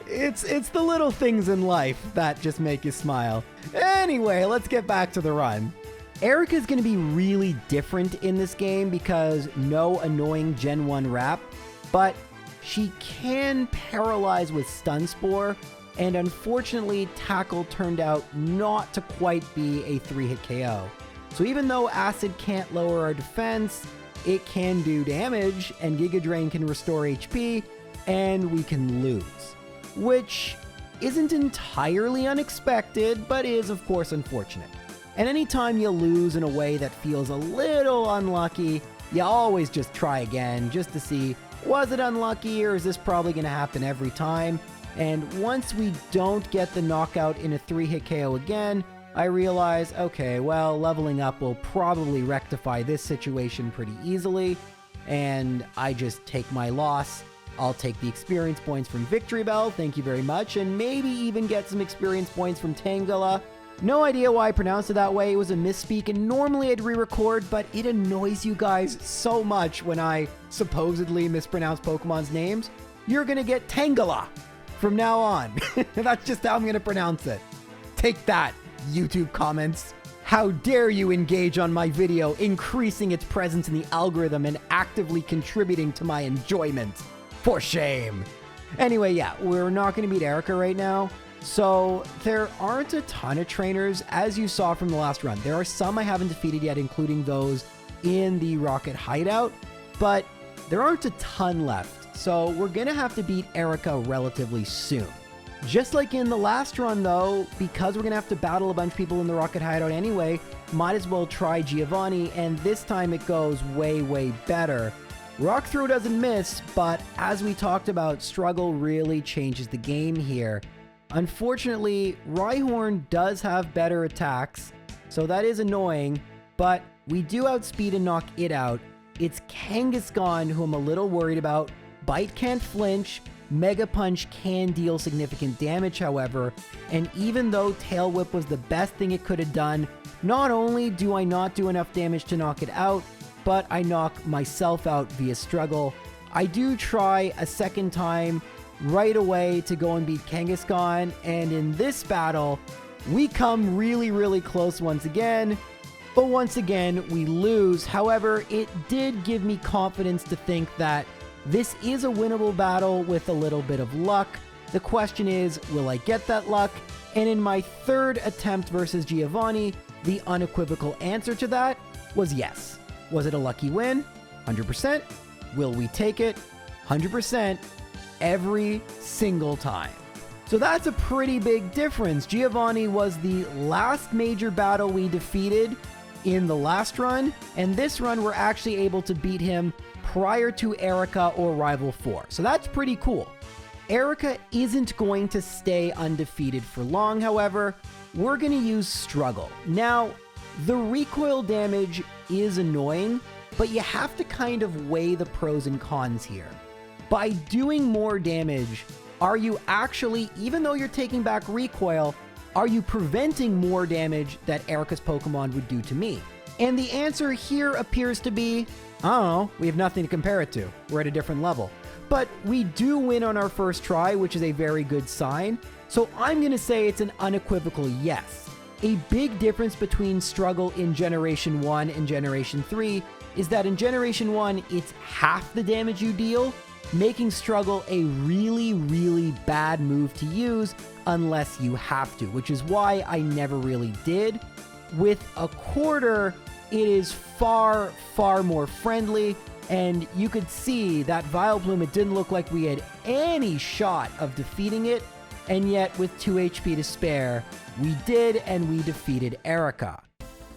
Speaker 1: It's the little things in life that just make you smile. Anyway, let's get back to the run. Erica's going to be really different in this game because no annoying Gen 1 wrap, but she can paralyze with Stun Spore, and unfortunately Tackle turned out not to quite be a 3-hit KO. So even though Acid can't lower our defense, it can do damage, and Giga Drain can restore HP, and we can lose. Which isn't entirely unexpected, but is of course unfortunate. And anytime you lose in a way that feels a little unlucky, you always just try again, just to see, was it unlucky, or is this probably going to happen every time? And once we don't get the knockout in a 3-hit KO again, I realize, okay, well, leveling up will probably rectify this situation pretty easily, and I just take my loss. I'll take the experience points from Victory Bell, thank you very much, and maybe even get some experience points from Tangela. No idea why I pronounced it that way, it was a misspeak, and normally I'd re-record, but it annoys you guys so much when I supposedly mispronounce Pokemon's names. You're gonna get Tangela from now on. That's just how I'm gonna pronounce it. Take that, YouTube comments. How dare you engage on my video, increasing its presence in the algorithm and actively contributing to my enjoyment. For shame. Anyway, yeah, we're not going to beat Erica right now. So there aren't a ton of trainers, as you saw from the last run. There are some I haven't defeated yet, including those in the Rocket Hideout, but there aren't a ton left. So we're going to have to beat Erica relatively soon. Just like in the last run, though, because we're going to have to battle a bunch of people in the Rocket Hideout anyway, might as well try Giovanni, and this time it goes way better. Rock Throw doesn't miss, but as we talked about, Struggle really changes the game here. Unfortunately, Rhyhorn does have better attacks, so that is annoying, but we do outspeed and knock it out. It's Kangaskhan who I'm a little worried about. Bite can't flinch, Mega Punch can deal significant damage, however, and even though Tail Whip was the best thing it could have done, not only do I not do enough damage to knock it out, but I knock myself out via Struggle. I do try a second time right away to go and beat Kangaskhan, and in this battle, we come really close once again, but once again, we lose. However, it did give me confidence to think that this is a winnable battle with a little bit of luck. The question is, will I get that luck? And in my third attempt versus Giovanni, the unequivocal answer to that was yes. Was it a lucky win? 100%. Will we take it? 100% every single time. So that's a pretty big difference. Giovanni was the last major battle we defeated in the last run, and this run we're actually able to beat him prior to Erica or Rival 4. So that's pretty cool. Erica isn't going to stay undefeated for long, however. We're going to use Struggle. Now, the recoil damage is annoying, but you have to kind of weigh the pros and cons here. By doing more damage, are you actually, even though you're taking back recoil, are you preventing more damage that Erica's Pokemon would do to me? And the answer here appears to be, I don't know, we have nothing to compare it to. We're at a different level. But we do win on our first try, which is a very good sign. So I'm going to say it's an unequivocal yes. A big difference between Struggle in Generation 1 and Generation 3 is that in Generation 1, it's half the damage you deal, making Struggle a really, really bad move to use unless you have to, which is why I never really did. With a quarter, it is far, far more friendly, and you could see that Vileplume, it didn't look like we had any shot of defeating it, and yet with 2 HP to spare, we did, and we defeated Erica.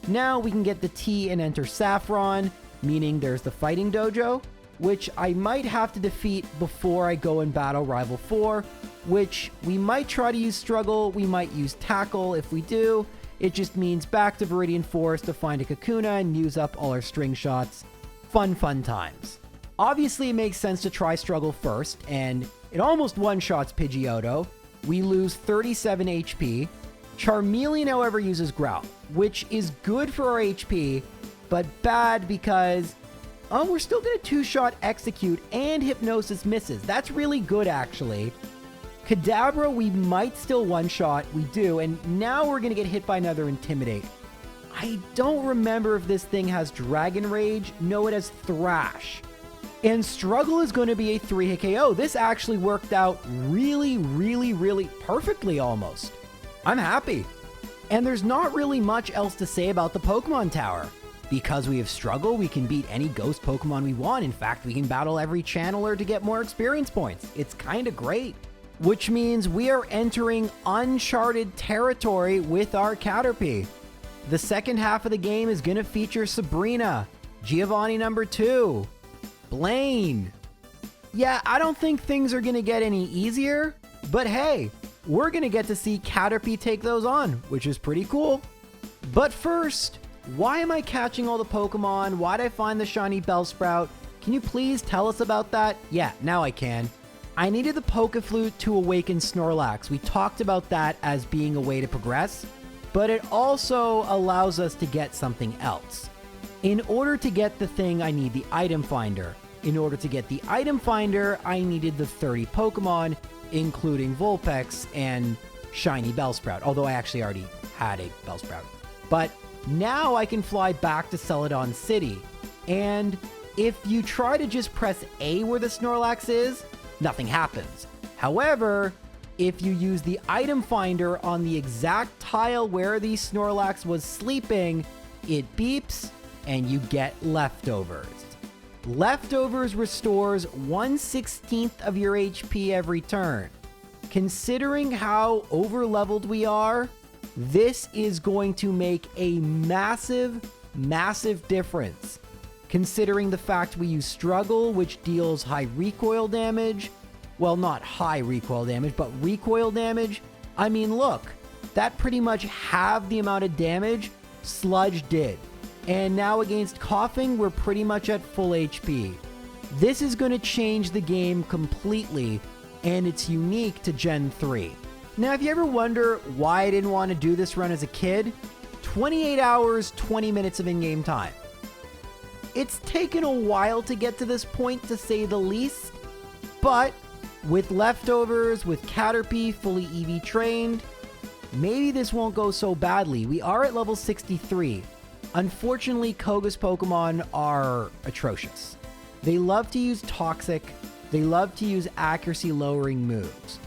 Speaker 1: Now we can get the T and enter Saffron, meaning there's the Fighting Dojo, which I might have to defeat before I go and battle Rival 4, which we might try to use Struggle, we might use Tackle. If we do, it just means back to Viridian Forest to find a Kakuna and use up all our string shots. Fun, fun times. Obviously, it makes sense to try Struggle first, and it almost one-shots Pidgeotto. We lose 37 HP. Charmeleon, however, uses Growl, which is good for our HP, but bad because, we're still going to two-shot Execute and Hypnosis misses. That's really good, actually. Kadabra, we might still one-shot. We do, and now we're going to get hit by another Intimidate. I don't remember if this thing has Dragon Rage. No, it has Thrash. And Struggle is going to be a 3-hit KO. This actually worked out really, really, really perfectly almost. I'm happy. And there's not really much else to say about the Pokemon Tower. Because we have Struggle, we can beat any ghost Pokemon we want. In fact, we can battle every channeler to get more experience points. It's kind of great. Which means we are entering uncharted territory with our Caterpie. The second half of the game is going to feature Sabrina, Giovanni number 2, Blaine. Yeah, I don't think things are going to get any easier, but hey, we're going to get to see Caterpie take those on, which is pretty cool. But first, why am I catching all the Pokemon? Why'd I find the shiny Bellsprout? Can you please tell us about that? Yeah, now I can. I needed the Pokeflute to awaken Snorlax. We talked about that as being a way to progress, but it also allows us to get something else. In order to get the thing, I need the item finder. In order to get the item finder, I needed the 30 Pokemon, including Vulpix and shiny Bellsprout, although I actually already had a Bellsprout. But now I can fly back to Celadon City, and if you try to just press A where the Snorlax is, nothing happens. However, if you use the item finder on the exact tile where the Snorlax was sleeping, it beeps and you get leftovers. Leftovers restores 1/16 of your HP every turn. Considering how over-leveled we are, this is going to make a massive, massive difference. Considering the fact we use Struggle, which deals high recoil damage. Well, not high recoil damage, but recoil damage. I mean, look, that pretty much halved the amount of damage Sludge did. And now against Coughing, we're pretty much at full HP. This is going to change the game completely, and it's unique to Gen 3. Now, if you ever wonder why I didn't want to do this run as a kid, 28 hours, 20 minutes of in-game time. It's taken a while to get to this point, to say the least, but with leftovers, with Caterpie fully EV trained, maybe this won't go so badly. We are at level 63. Unfortunately, Koga's Pokemon are atrocious. They love to use Toxic, they love to use accuracy lowering moves.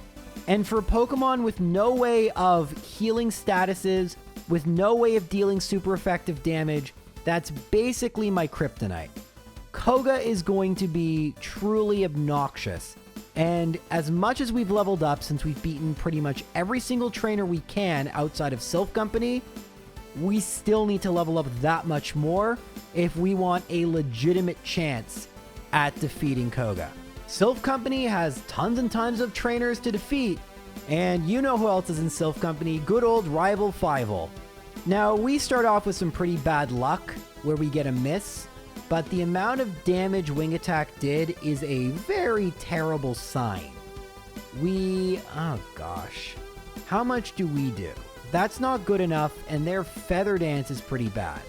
Speaker 1: And for Pokemon with no way of healing statuses, with no way of dealing super effective damage, that's basically my kryptonite. Koga is going to be truly obnoxious. And as much as we've leveled up since we've beaten pretty much every single trainer we can outside of Silph Company, we still need to level up that much more if we want a legitimate chance at defeating Koga. Sylph Company has tons and tons of trainers to defeat, and you know who else is in Sylph Company, good old Rival Fival. Now, we start off with some pretty bad luck, where we get a miss, but the amount of damage Wing Attack did is a very terrible sign. Oh gosh, how much do we do? That's not good enough, and their Feather Dance is pretty bad.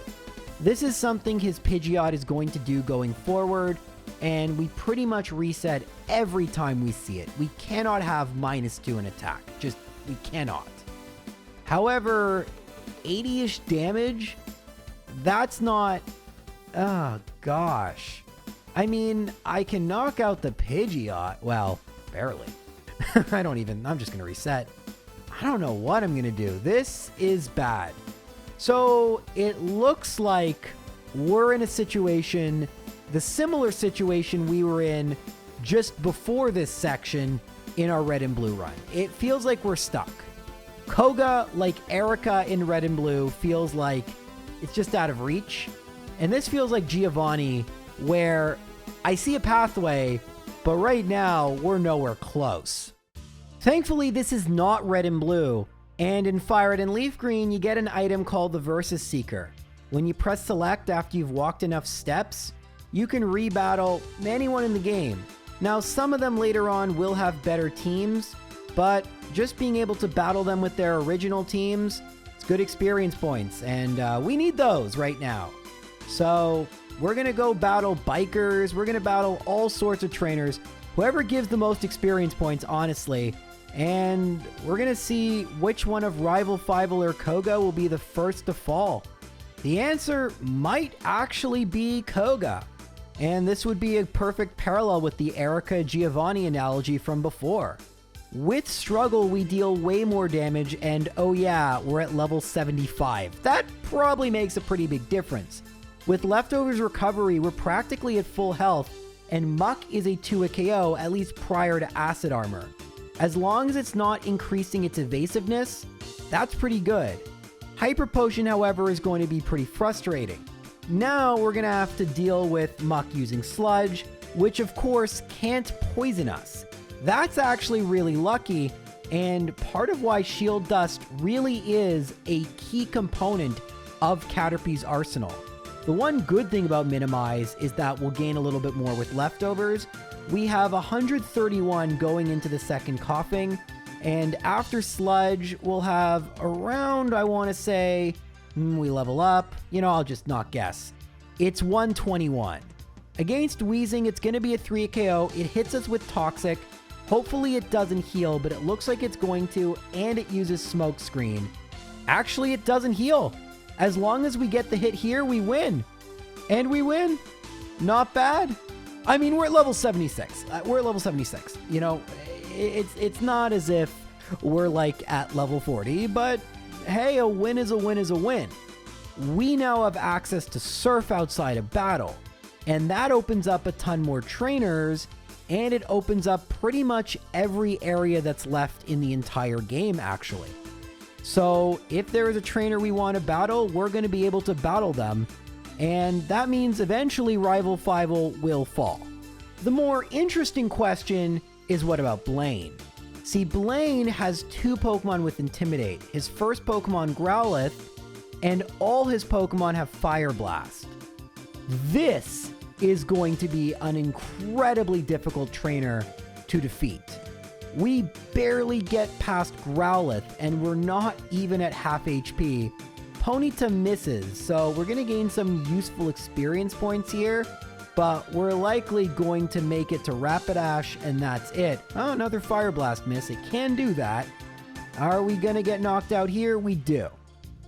Speaker 1: This is something his Pidgeot is going to do going forward, and we pretty much reset every time we see it. We cannot have -2 in attack. We cannot. However, 80-ish damage? That's not... Oh, gosh. I mean, I can knock out the Pidgeot. Well, barely. I'm just going to reset. I don't know what I'm going to do. This is bad. So, it looks like we're in a situation, the similar situation we were in just before this section in our Red and Blue run. It feels like we're stuck. Koga, like Erica in Red and Blue, feels like it's just out of reach. And this feels like Giovanni, where I see a pathway, but right now we're nowhere close. Thankfully, this is not Red and Blue, and in FireRed and Leaf Green, you get an item called the Versus Seeker. When you press select after you've walked enough steps, you can rebattle anyone in the game. Now, some of them later on will have better teams, but just being able to battle them with their original teams, it's good experience points, and we need those right now. So we're going to go battle bikers, we're going to battle all sorts of trainers, whoever gives the most experience points, honestly, and we're going to see which one of Rival Fival or Koga will be the first to fall. The answer might actually be Koga, and this would be a perfect parallel with the Erica Giovanni analogy from before. With struggle, we deal way more damage, and oh yeah, we're at level 75. That probably makes a pretty big difference. With Leftovers Recovery, we're practically at full health, and Muck is a 2 KO, at least prior to Acid Armor. As long as it's not increasing its evasiveness, that's pretty good. Hyper Potion, however, is going to be pretty frustrating. Now we're going to have to deal with Muck using Sludge, which of course can't poison us. That's actually really lucky, and part of why Shield Dust really is a key component of Caterpie's arsenal. The one good thing about Minimize is that we'll gain a little bit more with Leftovers. We have 131 going into the second Coughing, and after Sludge, we'll have around, I want to say, we level up. I'll just not guess. It's 121. Against Wheezing, it's going to be a 3 KO. It hits us with Toxic. Hopefully it doesn't heal, but it looks like it's going to, and it uses Smoke Screen. Actually, it doesn't heal. As long as we get the hit here, we win. And we win. Not bad. I mean, we're at level 76. We're at level 76. It's not as if we're like at level 40, but hey, a win is a win is a win. We now have access to Surf outside of battle, and that opens up a ton more trainers, and it opens up pretty much every area that's left in the entire game, actually. So if there is a trainer we want to battle, we're going to be able to battle them, and that means eventually Rival Fival will fall. The more interesting question is, what about Blaine? See, Blaine has 2 Pokemon with Intimidate. His first Pokemon, Growlithe, and all his Pokemon have Fire Blast. This is going to be an incredibly difficult trainer to defeat. We barely get past Growlithe, and we're not even at half HP. Ponyta misses, so we're going to gain some useful experience points here, but we're likely going to make it to Rapidash, and that's it. Oh, another Fire Blast miss. It can do that. Are we going to get knocked out here? We do.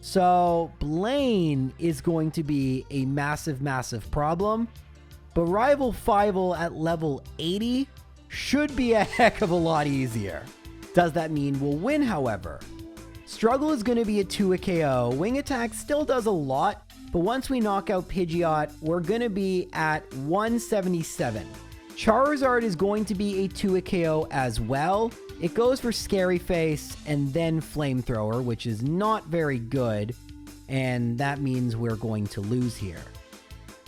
Speaker 1: So Blaine is going to be a massive, massive problem, but Rival Fival at level 80 should be a heck of a lot easier. Does that mean we'll win, however? Struggle is going to be a 2 KO. Wing Attack still does a lot, but once we knock out Pidgeot, we're going to be at 177. Charizard is going to be a 2 KO as well. It goes for Scary Face and then Flamethrower, which is not very good, and that means we're going to lose here.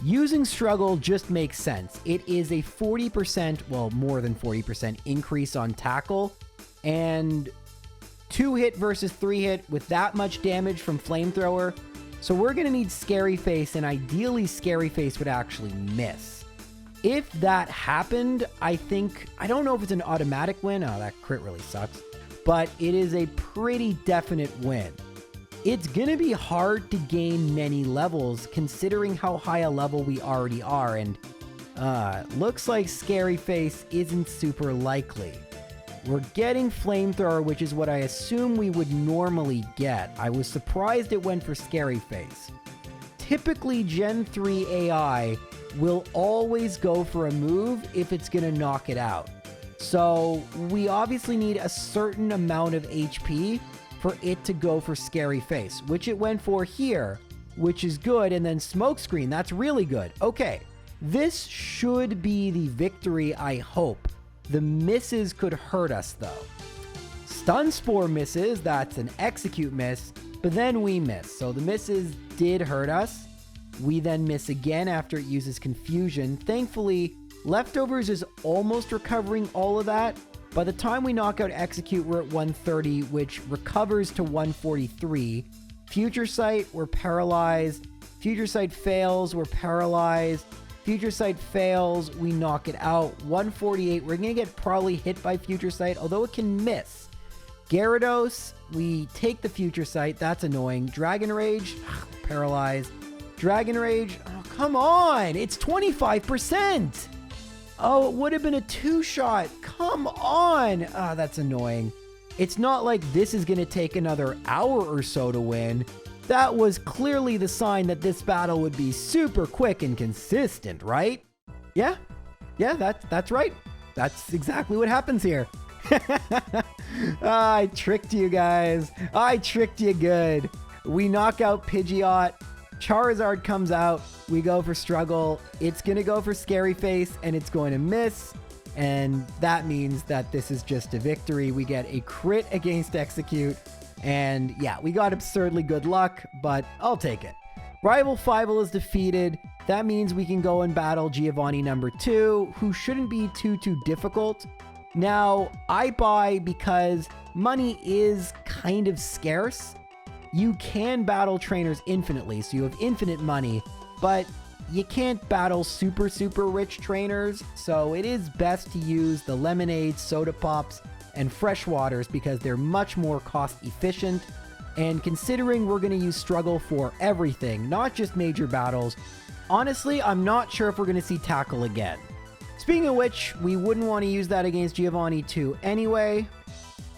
Speaker 1: Using Struggle just makes sense. It is a 40%, well, more than 40% increase on tackle, and 2-hit versus 3-hit with that much damage from Flamethrower. So we're going to need Scary Face, and ideally Scary Face would actually miss. If that happened, I don't know if it's an automatic win. Oh, that crit really sucks. But it is a pretty definite win. It's going to be hard to gain many levels considering how high a level we already are, and looks like Scary Face isn't super likely. We're getting Flamethrower, which is what I assume we would normally get. I was surprised it went for Scary Face. Typically, Gen 3 AI will always go for a move if it's going to knock it out. So we obviously need a certain amount of HP for it to go for Scary Face, which it went for here, which is good. And then Smokescreen, that's really good. Okay, this should be the victory, I hope. The misses could hurt us though. Stun Spore misses, that's an execute miss, but then we miss. So the misses did hurt us. We then miss again after it uses Confusion. Thankfully, Leftovers is almost recovering all of that. By the time we knock out Execute, we're at 130, which recovers to 143. Future Sight, we're paralyzed. Future Sight fails, we're paralyzed. Future Sight fails, we knock it out. 148, we're going to get probably hit by Future Sight, although it can miss. Gyarados, we take the Future Sight, that's annoying. Dragon Rage, paralyzed. Dragon Rage, oh, come on, it's 25%. Oh, it would have been a 2-shot. Come on. Ah, that's annoying. It's not like this is going to take another hour or so to win. That was clearly the sign that this battle would be super quick and consistent, right? Yeah, that's right. That's exactly what happens here. I tricked you guys. I tricked you good. We knock out Pidgeot. Charizard comes out, we go for Struggle, it's going to go for Scary Face, and it's going to miss, and that means that this is just a victory. We get a crit against Execute, and yeah, we got absurdly good luck, but I'll take it. Rival Fievel is defeated. That means we can go and battle Giovanni number 2, who shouldn't be too difficult. Now, I buy because money is kind of scarce. You can battle trainers infinitely, so you have infinite money, but you can't battle super rich trainers, so it is best to use the lemonades, soda pops, and fresh waters because they're much more cost efficient. And considering we're going to use Struggle for everything, not just major battles, honestly, I'm not sure if we're going to see Tackle again. Speaking of which, we wouldn't want to use that against Giovanni 2 anyway.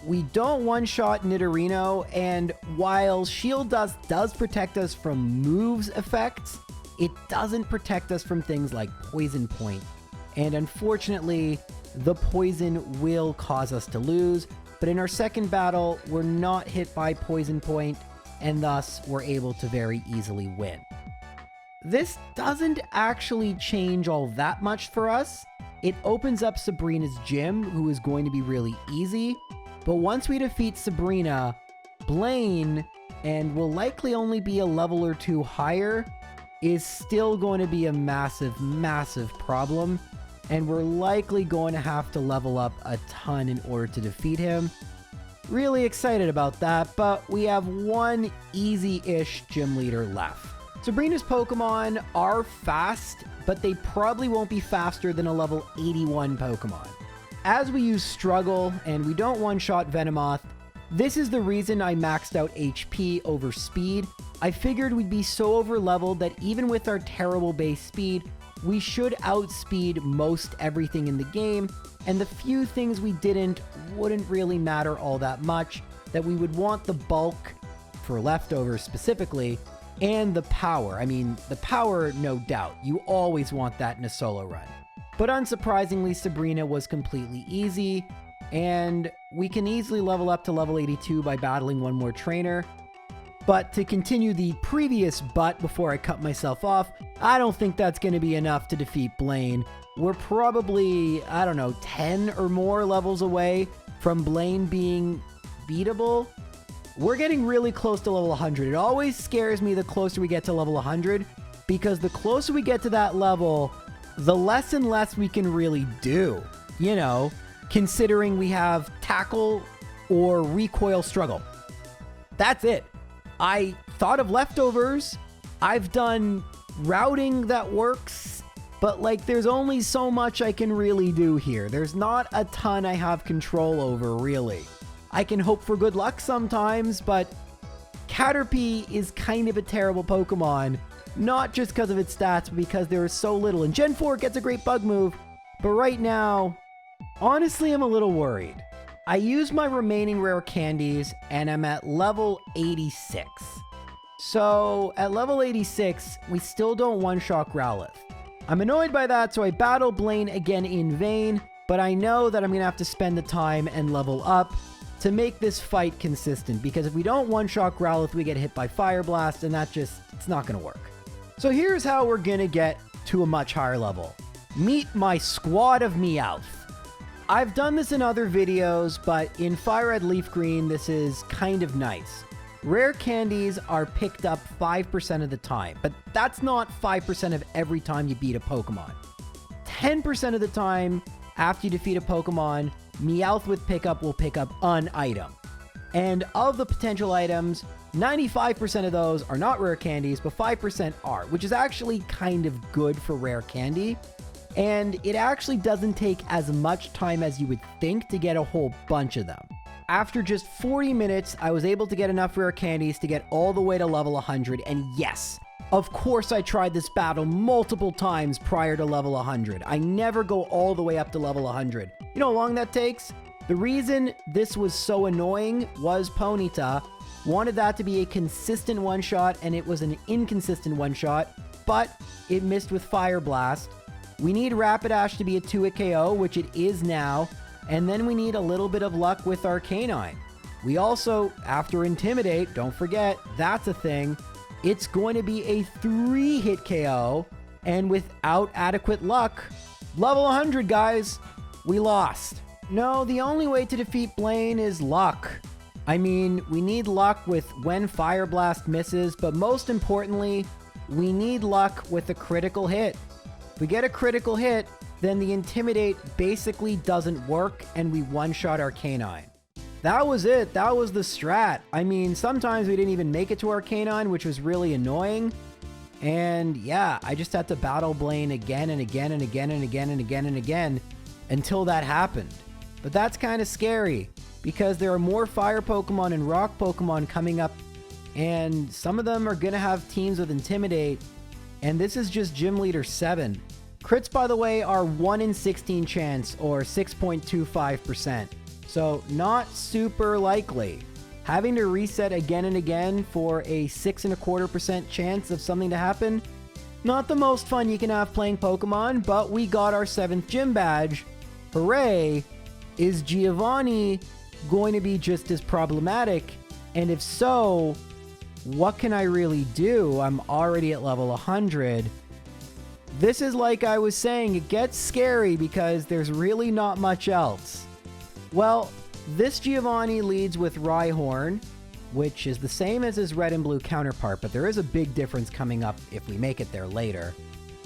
Speaker 1: We don't one-shot Nidorino, and while Shield Dust does protect us from moves effects, it doesn't protect us from things like Poison Point. And unfortunately, the poison will cause us to lose, but in our second battle, we're not hit by Poison Point, and thus we're able to very easily win. This doesn't actually change all that much for us. It opens up Sabrina's gym, who is going to be really easy. But once we defeat Sabrina, Blaine, and will likely only be a level or 2 higher, is still going to be a massive problem. And we're likely going to have to level up a ton in order to defeat him. Really excited about that, but we have one easy-ish gym leader left. Sabrina's Pokemon are fast, but they probably won't be faster than a level 81 Pokemon. As we use Struggle and we don't one-shot Venomoth, this is the reason I maxed out HP over speed. I figured we'd be so over-leveled that even with our terrible base speed, we should outspeed most everything in the game, and the few things we didn't wouldn't really matter all that much, that we would want the bulk, for Leftovers specifically, and the power. I mean, the power, no doubt. You always want that in a solo run. But unsurprisingly, Sabrina was completely easy, and we can easily level up to level 82 by battling one more trainer. But to continue the previous but before I cut myself off, I don't think that's going to be enough to defeat Blaine. We're probably, 10 or more levels away from Blaine being beatable. We're getting really close to level 100. It always scares me the closer we get to level 100, because the closer we get to that level, the less and less we can really do, you know, considering we have tackle or recoil struggle. That's it. I thought of leftovers. I've done routing that works, but like there's only so much I can really do here. There's not a ton I have control over, really. I can hope for good luck sometimes, but Caterpie is kind of a terrible Pokemon, not just because of its stats, but because there is so little. And Gen 4 gets a great bug move, but right now, honestly, I'm a little worried. I used my remaining rare candies, and I'm at level 86. So, at level 86, we still don't one-shot Growlithe. I'm annoyed by that, so I battle Blaine again in vain, but I know that I'm going to have to spend the time and level up to make this fight consistent, because if we don't one-shot Growlithe, we get hit by Fire Blast, and it's not going to work. So here's how we're going to get to a much higher level. Meet my squad of Meowth. I've done this in other videos, but in FireRed Leaf Green, this is kind of nice. Rare candies are picked up 5% of the time, but that's not 5% of every time you beat a Pokemon. 10% of the time after you defeat a Pokemon, Meowth with pickup will pick up an item. And of the potential items, 95% of those are not rare candies, but 5% are, which is actually kind of good for rare candy. And it actually doesn't take as much time as you would think to get a whole bunch of them. After just 40 minutes, I was able to get enough rare candies to get all the way to level 100. And yes, of course I tried this battle multiple times prior to level 100. I never go all the way up to level 100. You know how long that takes? The reason this was so annoying was Ponyta wanted that to be a consistent one-shot, and it was an inconsistent one-shot, but it missed with Fire Blast. We need Rapidash to be a 2-hit KO, which it is now, and then we need a little bit of luck with Arcanine. We also, after Intimidate, don't forget, that's a thing, it's going to be a 3-hit KO, and without adequate luck, level 100, guys, we lost. No, the only way to defeat Blaine is luck. I mean, we need luck with when Fire Blast misses, but most importantly, we need luck with a critical hit. If we get a critical hit, then the Intimidate basically doesn't work, and we one-shot Arcanine. That was it. That was the strat. I mean, sometimes we didn't even make it to Arcanine, which was really annoying. And yeah, I just had to battle Blaine again and again and again and again and again and again until that happened. But that's kind of scary, because there are more fire Pokemon and rock Pokemon coming up, and some of them are going to have teams with Intimidate, and this is just Gym Leader 7. Crits, by the way, are 1 in 16 chance, or 6.25%, so not super likely. Having to reset again and again for a 6.25% chance of something to happen, not the most fun you can have playing Pokemon, but we got our 7th gym badge. Hooray! Is Giovanni going to be just as problematic? And if so, what can I really do? I'm already at level 100. This is like I was saying, it gets scary because there's really not much else. Well, this Giovanni leads with Rhyhorn, which is the same as his red and blue counterpart, but there is a big difference coming up if we make it there later.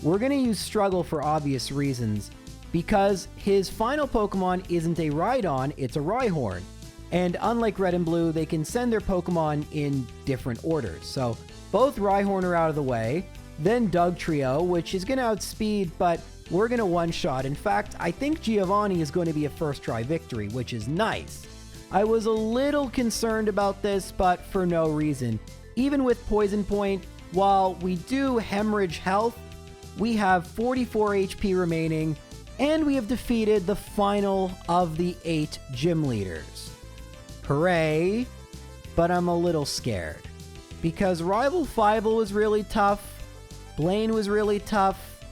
Speaker 1: We're going to use Struggle for obvious reasons, because his final Pokemon isn't a Rhydon, it's a Rhyhorn. And unlike Red and Blue, they can send their Pokemon in different orders. So both Rhyhorn are out of the way, then Dugtrio, which is going to outspeed, but we're going to one-shot. In fact, I think Giovanni is going to be a first-try victory, which is nice. I was a little concerned about this, but for no reason. Even with Poison Point, while we do hemorrhage health, we have 44 HP remaining, and we have defeated the final of the 8 gym leaders. Hooray! But I'm a little scared, because Rival Fivel was really tough, Blaine was really tough,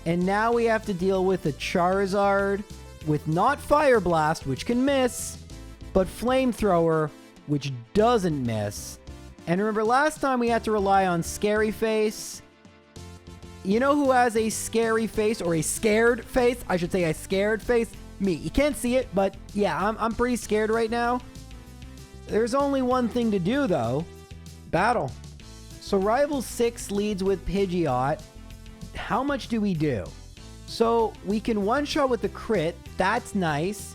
Speaker 1: and now we have to deal with a Charizard with not Fire Blast, which can miss, but Flamethrower, which doesn't miss. And remember last time we had to rely on Scary Face? You know who has a scary face, or a scared face? I should say a scared face. Me. You can't see it, but yeah, I'm pretty scared right now. There's only one thing to do, though. Battle. So Rival 6 leads with Pidgeot. How much do we do? So we can one-shot with the crit. That's nice.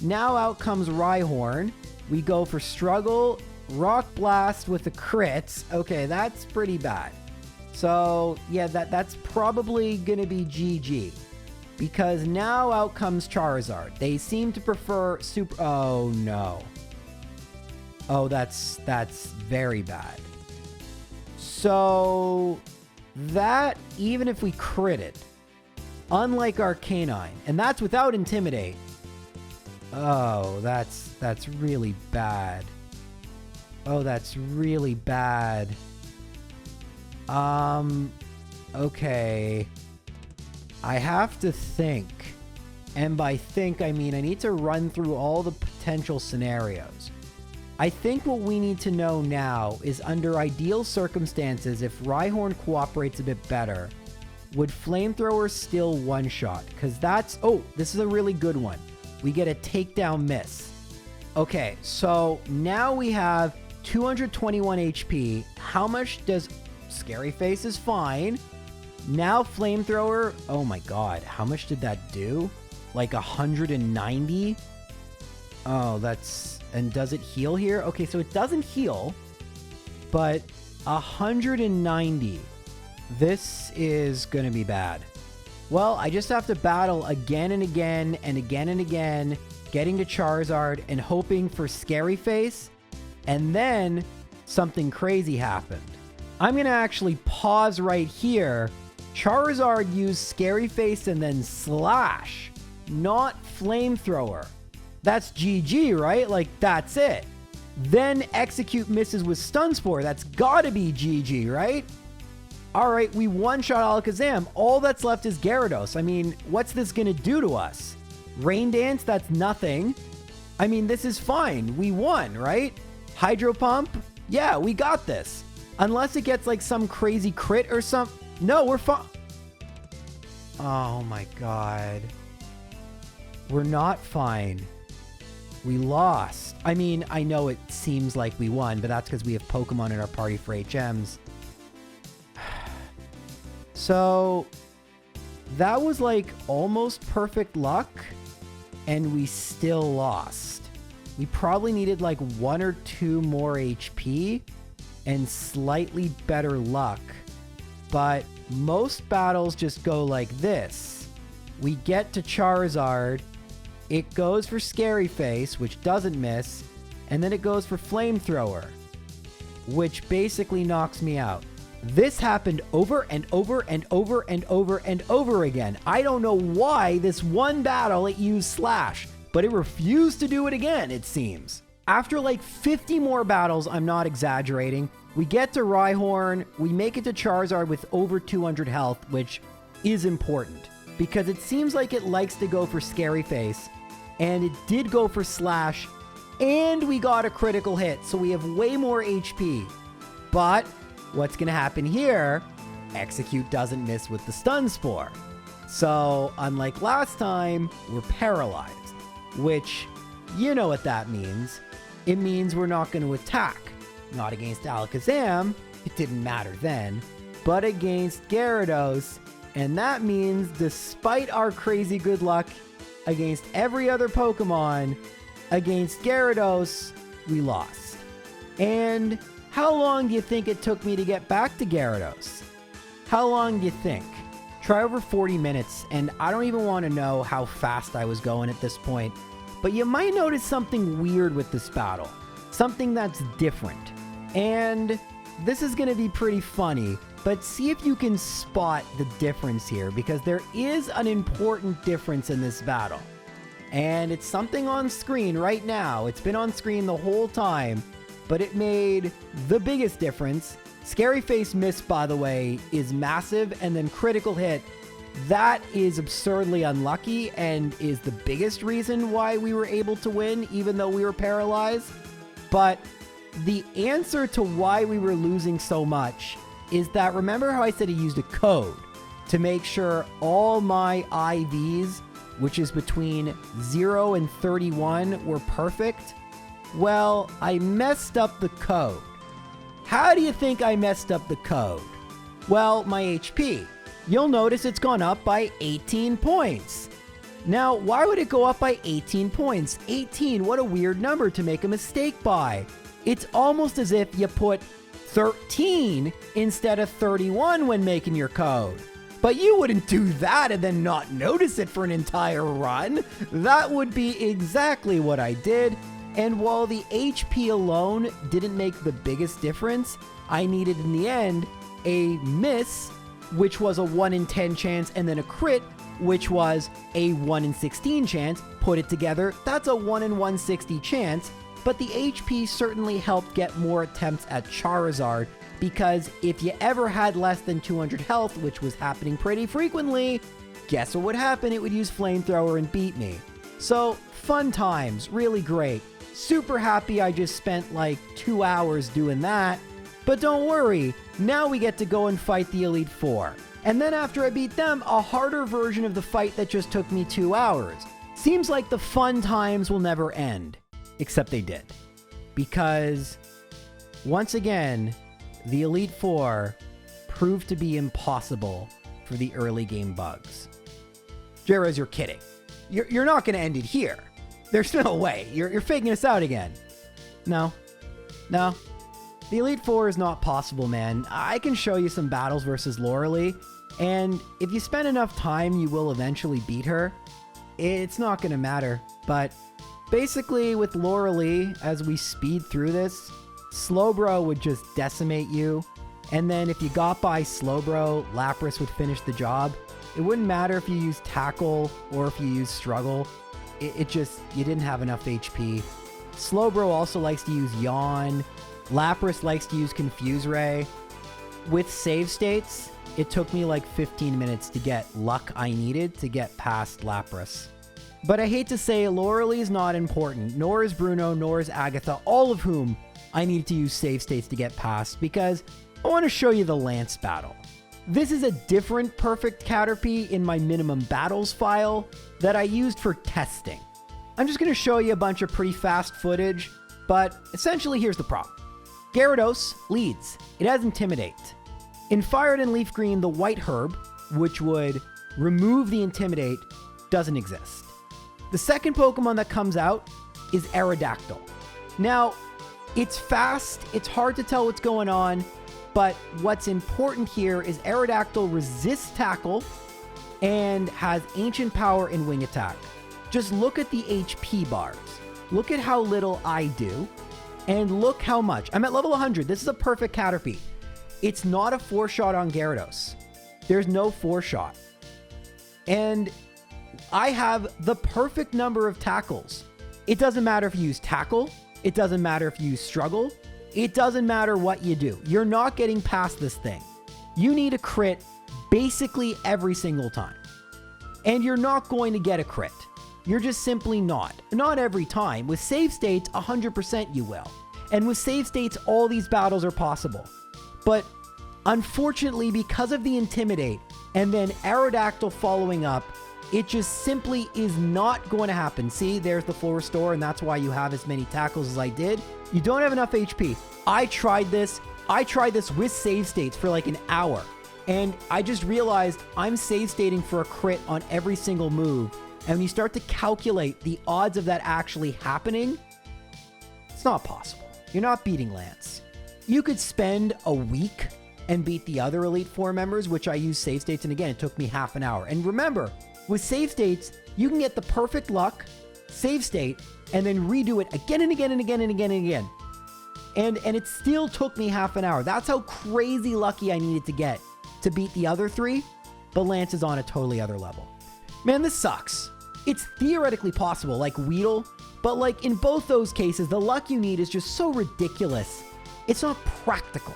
Speaker 1: Now out comes Rhyhorn. We go for Struggle, Rock Blast with the crits. Okay, that's pretty bad. So yeah, that's probably gonna be GG. Because now out comes Charizard. They seem to prefer super... Oh no. Oh, that's very bad. So that, even if we crit it, unlike Arcanine, and that's without Intimidate. Oh, that's really bad. Oh, that's really bad. Okay. I have to think. And by think, I mean I need to run through all the potential scenarios. I think what we need to know now is under ideal circumstances, if Rhyhorn cooperates a bit better, would Flamethrower still one-shot? Because that's... Oh, this is a really good one. We get a takedown miss. Okay, so now we have 221 HP. How much does... Scary Face is fine. Now Flamethrower... Oh my god, how much did that do? Like 190? Oh, that's... And does it heal here? Okay, so it doesn't heal, but 190. This is going to be bad. Well, I just have to battle again and again and again and again, getting to Charizard and hoping for Scary Face, and then something crazy happened. I'm going to actually pause right here. Charizard used Scary Face and then Slash, not Flamethrower. That's GG, right? Like, that's it. Then Execute misses with Stun Spore. That's gotta be GG, right? Alright, we one-shot Alakazam. All that's left is Gyarados. I mean, what's this gonna do to us? Rain Dance? That's nothing. I mean, this is fine. We won, right? Hydro Pump? Yeah, we got this. Unless it gets, like, some crazy crit or some... No, we're fine. Oh, my God. We're not fine. We lost. I mean, I know it seems like we won, but that's because we have Pokemon in our party for 8 gems. So, that was like almost perfect luck, and we still lost. We probably needed like 1 or 2 more HP and slightly better luck. But most battles just go like this. We get to Charizard. It goes for Scary Face, which doesn't miss, and then it goes for Flamethrower, which basically knocks me out. This happened over and over and over and over and over again. I don't know why this one battle it used Slash, but it refused to do it again, it seems. After like 50 more battles, I'm not exaggerating, we get to Rhyhorn, we make it to Charizard with over 200 health, which is important, because it seems like it likes to go for Scary Face, and it did go for Slash, and we got a critical hit, so we have way more HP. But what's going to happen here? Execute doesn't miss with the Stun Spore. So, unlike last time, we're paralyzed, which, you know what that means. It means we're not going to attack. Not against Alakazam, it didn't matter then, but against Gyarados, and that means despite our crazy good luck against every other Pokemon, against Gyarados, we lost. And how long do you think it took me to get back to Gyarados? How long do you think? Try over 40 minutes, and I don't even want to know how fast I was going at this point, but you might notice something weird with this battle. Something that's different. And this is going to be pretty funny, but see if you can spot the difference here, because there is an important difference in this battle. And it's something on screen right now. It's been on screen the whole time, but it made the biggest difference. Scary Face miss, by the way, is massive, and then critical hit. That is absurdly unlucky and is the biggest reason why we were able to win, even though we were paralyzed. But the answer to why we were losing so much is that, remember how I said he used a code to make sure all my IVs, which is between 0 and 31, were perfect? Well, I messed up the code. How do you think I messed up the code? Well, my HP. You'll notice it's gone up by 18 points. Now, why would it go up by 18 points? 18, what a weird number to make a mistake by. It's almost as if you put 13 instead of 31 when making your code. But you wouldn't do that and then not notice it for an entire run. That would be exactly what I did. And while the HP alone didn't make the biggest difference, I needed in the end a miss, which was a 1 in 10 chance, and then a crit, which was a 1 in 16 chance. Put it together, that's a 1 in 160 chance. But the HP certainly helped get more attempts at Charizard, because if you ever had less than 200 health, which was happening pretty frequently, guess what would happen? It would use Flamethrower and beat me. So, fun times, really great. Super happy I just spent like 2 hours doing that. But don't worry, now we get to go and fight the Elite Four. And then after I beat them, a harder version of the fight that just took me 2 hours. Seems like the fun times will never end. Except they did. Because, once again, the Elite Four proved to be impossible for the early game bugs. Jairez, you're kidding. You're not going to end it here. There's no way. You're faking us out again. No. The Elite Four is not possible, man. I can show you some battles versus Loralee, and if you spend enough time, you will eventually beat her. It's not going to matter, but basically with Loralee, as we speed through this, Slowbro would just decimate you, and then if you got by Slowbro, Lapras would finish the job. It wouldn't matter if you used Tackle or if you used Struggle. It just, you didn't have enough HP. Slowbro also likes to use Yawn. Lapras likes to use Confuse Ray. With save states, it took me like 15 minutes to get luck I needed to get past Lapras. But I hate to say, Loralee is not important, nor is Bruno, nor is Agatha, all of whom I needed to use save states to get past, because I want to show you the Lance battle. This is a different perfect Caterpie in my minimum battles file that I used for testing. I'm just going to show you a bunch of pretty fast footage, but essentially here's the problem. Gyarados leads. It has Intimidate. In Fired and Leaf Green, the White Herb, which would remove the Intimidate, doesn't exist. The second Pokemon that comes out is Aerodactyl. Now, it's fast, it's hard to tell what's going on, but what's important here is Aerodactyl resists Tackle and has Ancient Power and Wing Attack. Just look at the HP bars. Look at how little I do, and look how much. I'm at level 100. This is a perfect Caterpie. It's not a 4-shot on Gyarados. There's no 4-shot. And I have the perfect number of tackles. It doesn't matter if you use Tackle. It doesn't matter if you use Struggle. It doesn't matter what you do. You're not getting past this thing. You need a crit basically every single time. And you're not going to get a crit. You're just simply not. Not every time. With save states, 100% you will. And with save states, all these battles are possible. But unfortunately, because of the Intimidate and then Aerodactyl following up, it just simply is not going to happen. See, there's the full restore, and that's why you have as many tackles as I did. You don't have enough HP. I tried this with save states for like an hour, and I just realized I'm save stating for a crit on every single move. And when you start to calculate the odds of that actually happening, it's not possible. You're not beating Lance. You could spend a week and beat the other Elite Four members, which I used save states, and again, it took me half an hour. And remember, with save states, you can get the perfect luck, save state, and then redo it again and again and again and again and again. And it still took me half an hour. That's how crazy lucky I needed to get to beat the other three, but Lance is on a totally other level. Man, this sucks. It's theoretically possible, like Weedle, but like in both those cases, the luck you need is just so ridiculous. It's not practical,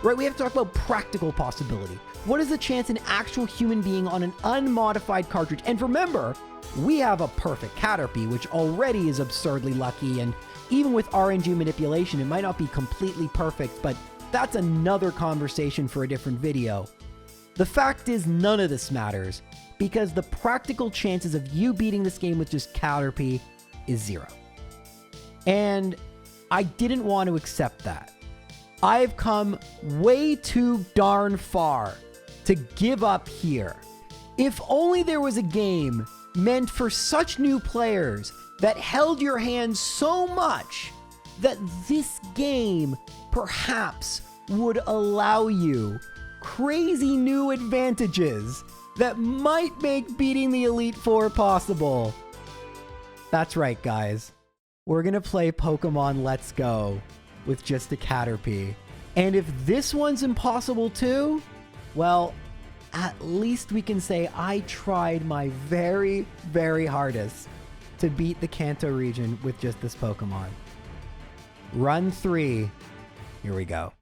Speaker 1: right? We have to talk about practical possibility. What is the chance an actual human being on an unmodified cartridge? And remember, we have a perfect Caterpie, which already is absurdly lucky, and even with RNG manipulation, it might not be completely perfect, but that's another conversation for a different video. The fact is, none of this matters, because the practical chances of you beating this game with just Caterpie is 0. And I didn't want to accept that. I've come way too darn far to give up here. If only there was a game meant for such new players that held your hand so much that this game perhaps would allow you crazy new advantages that might make beating the Elite Four possible. That's right, guys. We're gonna play Pokemon Let's Go with just a Caterpie. And if this one's impossible too, well, at least we can say I tried my very, very hardest to beat the Kanto region with just this Pokemon. Run 3. Here we go.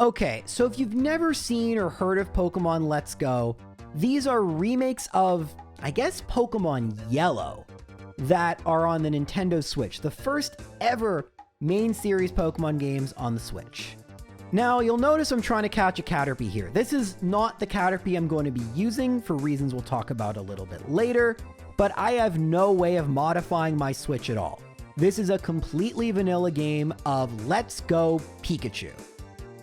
Speaker 1: Okay, so if you've never seen or heard of Pokemon Let's Go, these are remakes of, I guess, Pokemon Yellow that are on the Nintendo Switch, the first ever main series Pokemon games on the Switch. Now, you'll notice I'm trying to catch a Caterpie here. This is not the Caterpie I'm going to be using for reasons we'll talk about a little bit later, but I have no way of modifying my Switch at all. This is a completely vanilla game of Let's Go Pikachu.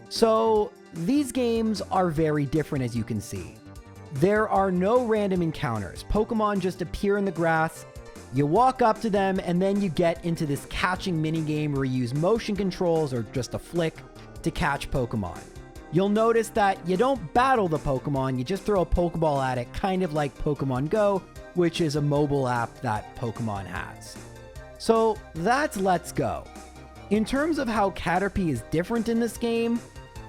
Speaker 1: So, these games are very different, as you can see. There are no random encounters. Pokemon just appear in the grass, you walk up to them, and then you get into this catching minigame where you use motion controls or just a flick to catch Pokemon. You'll notice that you don't battle the Pokemon, you just throw a Pokeball at it, kind of like Pokemon Go, which is a mobile app that Pokemon has. So that's Let's Go. In terms of how Caterpie is different in this game,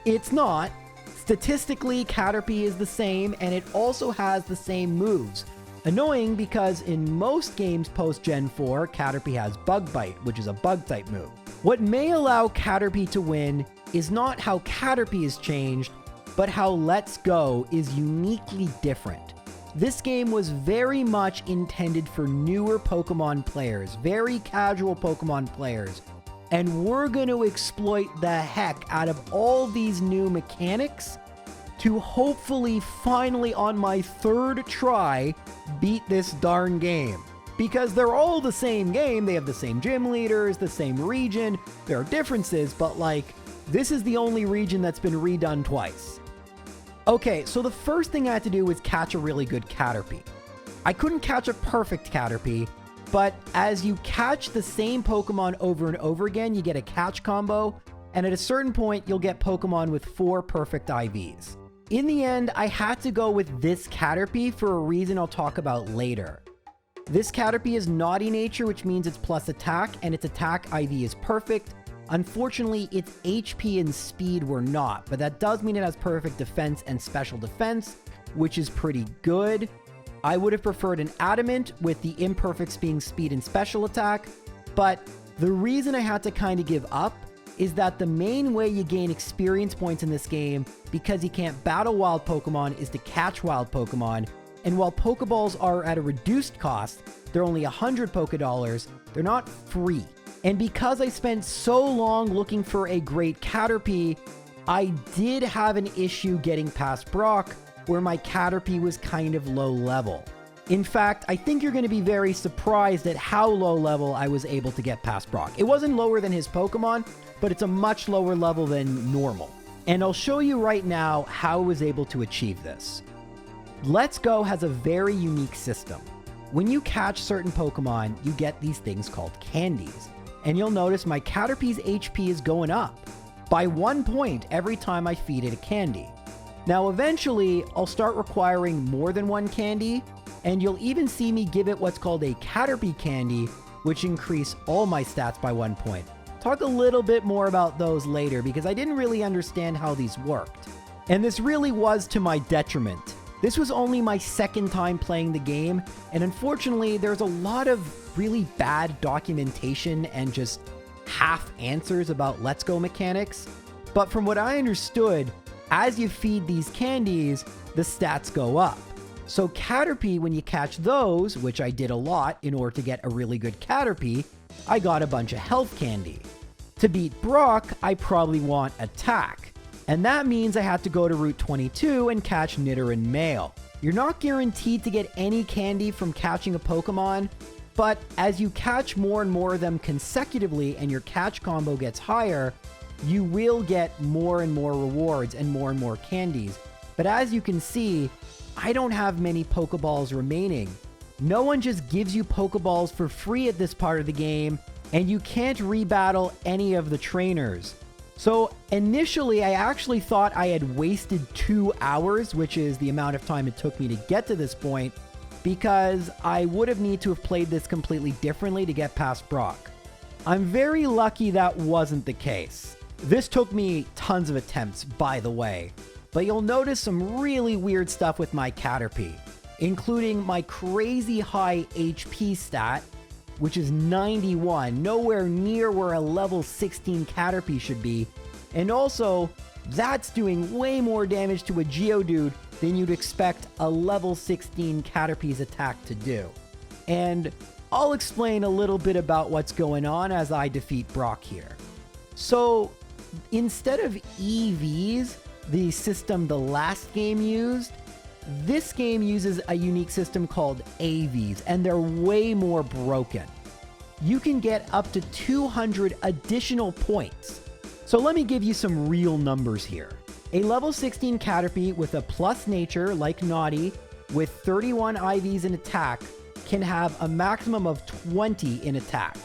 Speaker 1: it's not. Statistically, Caterpie is the same, and it also has the same moves. Annoying because in most games post-Gen 4, Caterpie has Bug Bite, which is a bug-type move. What may allow Caterpie to win is not how Caterpie is changed, but how Let's Go is uniquely different. This game was very much intended for newer Pokemon players, very casual Pokemon players, and we're going to exploit the heck out of all these new mechanics to hopefully finally on my third try beat this darn game. Because they're all the same game, they have the same gym leaders, the same region, there are differences, but like, this is the only region that's been redone twice. Okay, so the first thing I had to do was catch a really good Caterpie. I couldn't catch a perfect Caterpie, but as you catch the same Pokemon over and over again, you get a catch combo, and at a certain point, you'll get Pokemon with 4 perfect IVs. In the end, I had to go with this Caterpie for a reason I'll talk about later. This Caterpie is Naughty Nature, which means it's plus attack, and its attack IV is perfect. Unfortunately, its HP and speed were not, but that does mean it has perfect defense and special defense, which is pretty good. I would have preferred an Adamant with the imperfects being speed and special attack, but the reason I had to kind of give up is that the main way you gain experience points in this game, because you can't battle wild Pokemon, is to catch wild Pokemon. And while Pokeballs are at a reduced cost, they're only 100 Pokedollars, they're not free. And because I spent so long looking for a great Caterpie, I did have an issue getting past Brock, where my Caterpie was kind of low level. In fact, I think you're going to be very surprised at how low level I was able to get past Brock. It wasn't lower than his Pokemon, but it's a much lower level than normal. And I'll show you right now how I was able to achieve this. Let's Go has a very unique system. When you catch certain Pokemon, you get these things called candies. And you'll notice my Caterpie's HP is going up by 1 point every time I feed it a candy. Now eventually, I'll start requiring more than 1 candy, and you'll even see me give it what's called a Caterpie candy, which increase all my stats by 1 point. Talk a little bit more about those later because I didn't really understand how these worked. And this really was to my detriment. This was only my second time playing the game, and unfortunately, there's a lot of really bad documentation and just half answers about Let's Go mechanics. But from what I understood, as you feed these candies, the stats go up. So Caterpie, when you catch those, which I did a lot in order to get a really good Caterpie, I got a bunch of health candy. To beat Brock, I probably want attack. And that means I had to go to Route 22 and catch Nidoran Male. You're not guaranteed to get any candy from catching a Pokemon, But as you catch more and more of them consecutively and your catch combo gets higher, you will get more and more rewards and more candies. But as you can see, I don't have many Pokeballs remaining. No one just gives you Pokeballs for free at this part of the game, and you can't rebattle any of the trainers. So initially, I actually thought I had wasted 2 hours, which is the amount of time it took me to get to this point, because I would have needed to have played this completely differently to get past Brock. I'm very lucky that wasn't the case. This took me tons of attempts, by the way, but you'll notice some really weird stuff with my Caterpie, including my crazy high HP stat, which is 91, nowhere near where a level 16 Caterpie should be, and also, that's doing way more damage to a Geodude than you'd expect a level 16 Caterpie's attack to do. And I'll explain a little bit about what's going on as I defeat Brock here. So, instead of EVs, the system the last game used, this game uses a unique system called AVs, and they're way more broken. You can get up to 200 additional points. So let me give you some real numbers here. A level 16 Caterpie with a plus nature, like Naughty, with 31 IVs in attack, can have a maximum of 20 in attack.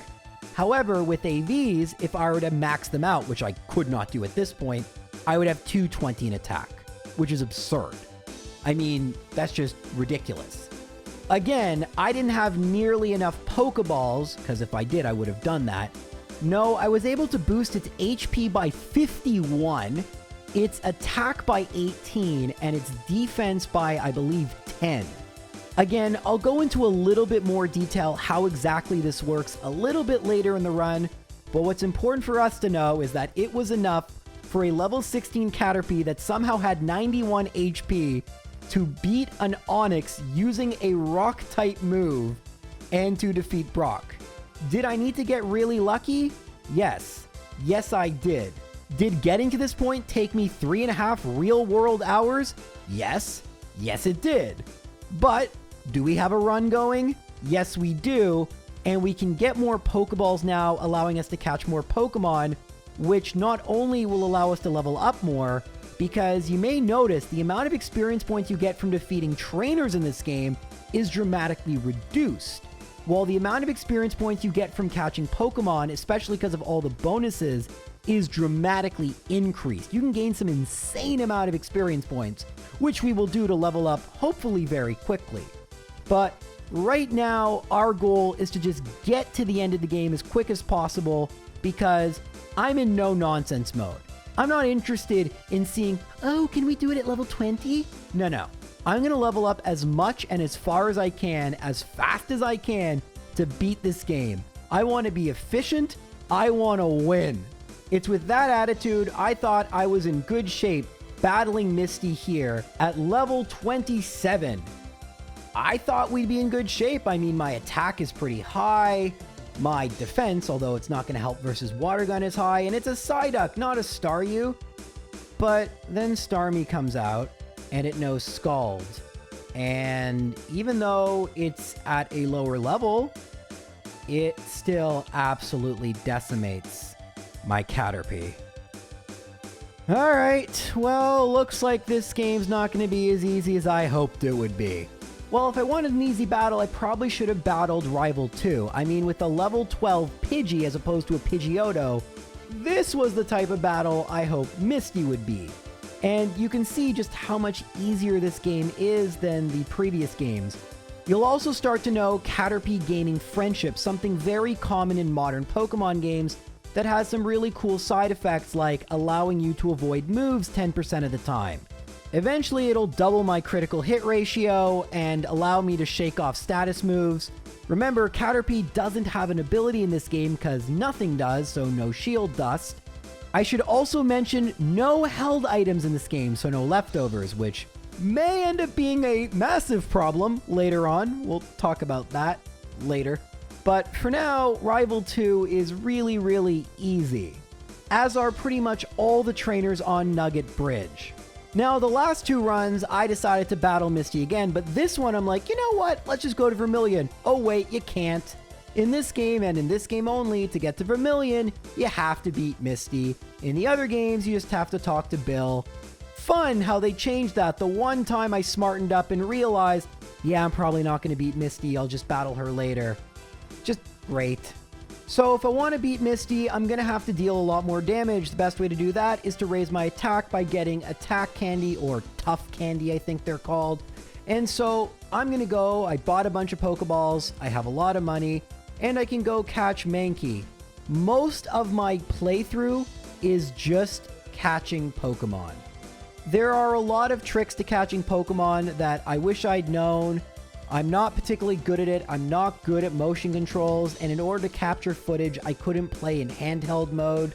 Speaker 1: However, with AVs, if I were to max them out, which I could not do at this point, I would have 220 in attack, which is absurd. I mean, that's just ridiculous. Again, I didn't have nearly enough Pokeballs, because if I did, I would have done that. No, I was able to boost its HP by 51, its attack by 18, and its defense by, I believe, 10. Again, I'll go into a little bit more detail how exactly this works a little bit later in the run, but what's important for us to know is that it was enough for a level 16 Caterpie that somehow had 91 HP to beat an Onix using a Rock-type move and to defeat Brock. Did I need to get really lucky? Yes. Yes, I did. Did getting to this point take me 3.5 real-world hours? Yes. Yes, it did. But do we have a run going? Yes, we do. And we can get more Pokeballs now, allowing us to catch more Pokemon, which not only will allow us to level up more, because you may notice the amount of experience points you get from defeating trainers in this game is dramatically reduced, while the amount of experience points you get from catching Pokemon, especially because of all the bonuses, is dramatically increased. You can gain some insane amount of experience points, which we will do to level up hopefully very quickly. But right now, our goal is to just get to the end of the game as quick as possible, because I'm in no nonsense mode. I'm not interested in seeing, oh, can we do it at level 20? No. I'm going to level up as much and as far as I can, as fast as I can, to beat this game. I want to be efficient. I want to win. It's with that attitude I thought I was in good shape battling Misty here at level 27. I thought we'd be in good shape. I mean, my attack is pretty high. My defense, although it's not going to help versus Water Gun, is high, and it's a Psyduck, not a Staryu. But then Starmie comes out, and it knows Scald. And even though it's at a lower level, it still absolutely decimates my Caterpie. Alright, well, looks like this game's not going to be as easy as I hoped it would be. Well, if I wanted an easy battle, I probably should have battled Rival 2. I mean, with a level 12 Pidgey as opposed to a Pidgeotto, this was the type of battle I hoped Misty would be. And you can see just how much easier this game is than the previous games. You'll also start to know Caterpie gaining friendship, something very common in modern Pokemon games that has some really cool side effects like allowing you to avoid moves 10% of the time. Eventually, it'll double my critical hit ratio and allow me to shake off status moves. Remember, Caterpie doesn't have an ability in this game because nothing does, so no shield dust. I should also mention no held items in this game, so no leftovers, which may end up being a massive problem later on. We'll talk about that later. But for now, Rival 2 is really, really easy, as are pretty much all the trainers on Nugget Bridge. Now, the last 2 runs, I decided to battle Misty again, but this one I'm like, you know what? Let's just go to Vermilion. Oh wait, you can't. In this game, and in this game only, to get to Vermilion, you have to beat Misty. In the other games, you just have to talk to Bill. Fun how they changed that. The one time I smartened up and realized, yeah, I'm probably not going to beat Misty. I'll just battle her later. Just great. So if I want to beat Misty, I'm going to have to deal a lot more damage. The best way to do that is to raise my attack by getting attack candy, or tough candy, I think they're called. And so I'm going to go, I bought a bunch of Pokeballs, I have a lot of money, and I can go catch Mankey. Most of my playthrough is just catching Pokemon. There are a lot of tricks to catching Pokemon that I wish I'd known. I'm not particularly good at it. I'm not good at motion controls, and in order to capture footage, I couldn't play in handheld mode.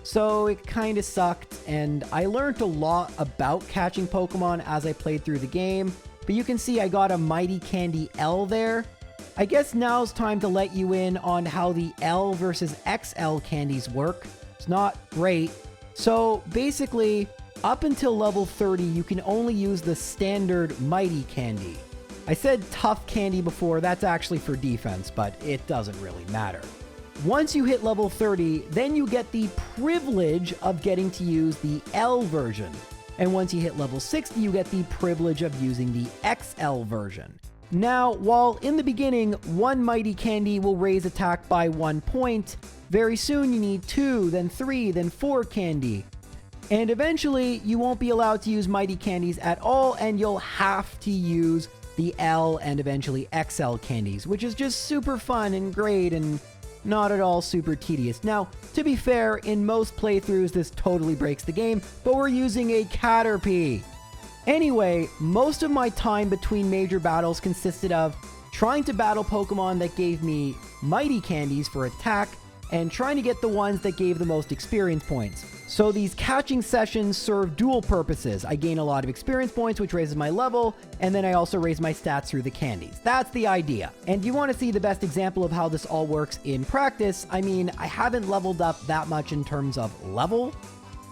Speaker 1: So it kind of sucked, and I learned a lot about catching Pokemon as I played through the game. But you can see I got a Mighty Candy L there. I guess now's time to let you in on how the L versus XL candies work. It's not great. So basically, up until level 30, you can only use the standard Mighty Candy. I said tough candy before, that's actually for defense, but it doesn't really matter. Once you hit level 30, then you get the privilege of getting to use the L version. And once you hit level 60, you get the privilege of using the XL version. Now, while in the beginning, 1 Mighty Candy will raise attack by 1 point, very soon you need 2, then 3, then 4 candy. And eventually, you won't be allowed to use Mighty Candies at all, and you'll have to use the L and eventually XL candies, which is just super fun and great and not at all super tedious. Now, to be fair, in most playthroughs, this totally breaks the game, but we're using a Caterpie. Anyway, most of my time between major battles consisted of trying to battle Pokemon that gave me Mighty Candies for attack, and trying to get the ones that gave the most experience points. So these catching sessions serve dual purposes. I gain a lot of experience points, which raises my level, and then I also raise my stats through the candies. That's the idea. And you want to see the best example of how this all works in practice, I mean, I haven't leveled up that much in terms of level,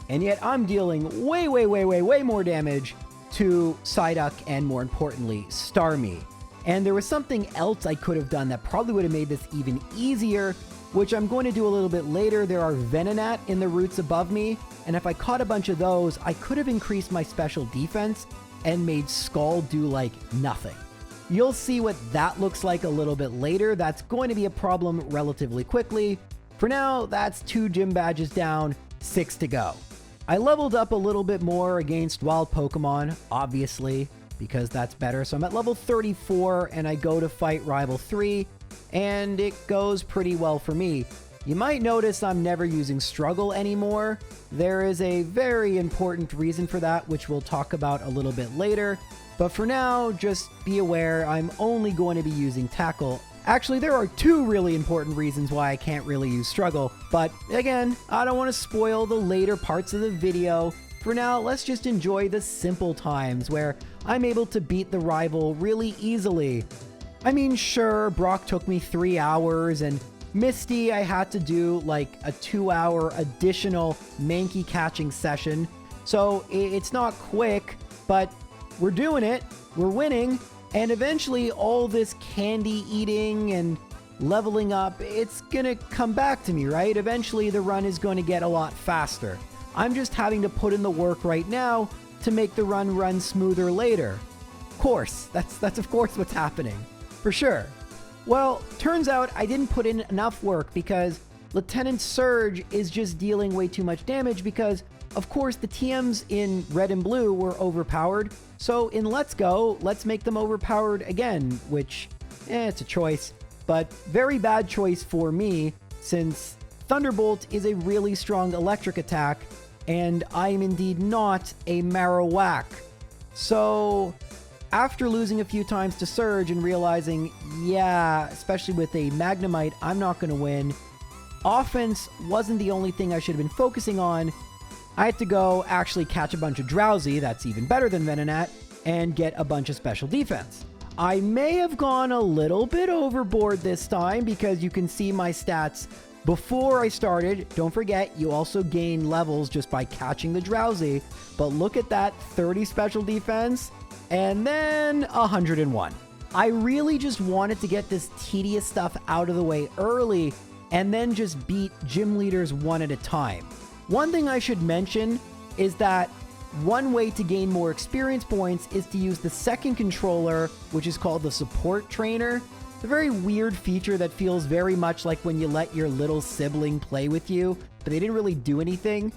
Speaker 1: and yet I'm dealing way more damage to Psyduck and, more importantly, Starmie. And there was something else I could have done that probably would have made this even easier, which I'm going to do a little bit later. There are Venonat in the roots above me, and if I caught a bunch of those, I could have increased my special defense and made Skull do like nothing. You'll see what that looks like a little bit later. That's going to be a problem relatively quickly. For now, that's 2 gym badges down, 6 to go. I leveled up a little bit more against wild Pokemon, obviously, because that's better. So I'm at level 34, and I go to fight Rival 3, and it goes pretty well for me. You might notice I'm never using Struggle anymore. There is a very important reason for that, which we'll talk about a little bit later. But for now, just be aware I'm only going to be using Tackle. Actually, there are 2 really important reasons why I can't really use Struggle. But again, I don't want to spoil the later parts of the video. For now, let's just enjoy the simple times where I'm able to beat the rival really easily. I mean, sure, Brock took me 3 hours, and Misty I had to do like a 2-hour additional Mankey catching session. So it's not quick, but we're doing it, we're winning, and eventually all this candy eating and leveling up, it's gonna come back to me, right? Eventually the run is going to get a lot faster. I'm just having to put in the work right now to make the run smoother later. Of course, that's of course what's happening. For sure. Well, turns out I didn't put in enough work because Lieutenant Surge is just dealing way too much damage because, of course, the TMs in Red and Blue were overpowered. So in Let's Go, let's make them overpowered again, which, it's a choice, but very bad choice for me since Thunderbolt is a really strong electric attack and I am indeed not a Marowak. So after losing a few times to Surge and realizing, yeah, especially with a Magnemite, I'm not going to win, offense wasn't the only thing I should have been focusing on. I had to go actually catch a bunch of Drowsy, that's even better than Venonat, and get a bunch of special defense. I may have gone a little bit overboard this time because you can see my stats Before I started, don't forget, you also gain levels just by catching the Drowsy, but look at that, 30 special defense, and then 101. I really just wanted to get this tedious stuff out of the way early, and then just beat gym leaders one at a time. One thing I should mention is that one way to gain more experience points is to use the second controller, which is called the support trainer. It's a very weird feature that feels very much like when you let your little sibling play with you, but they didn't really do anything.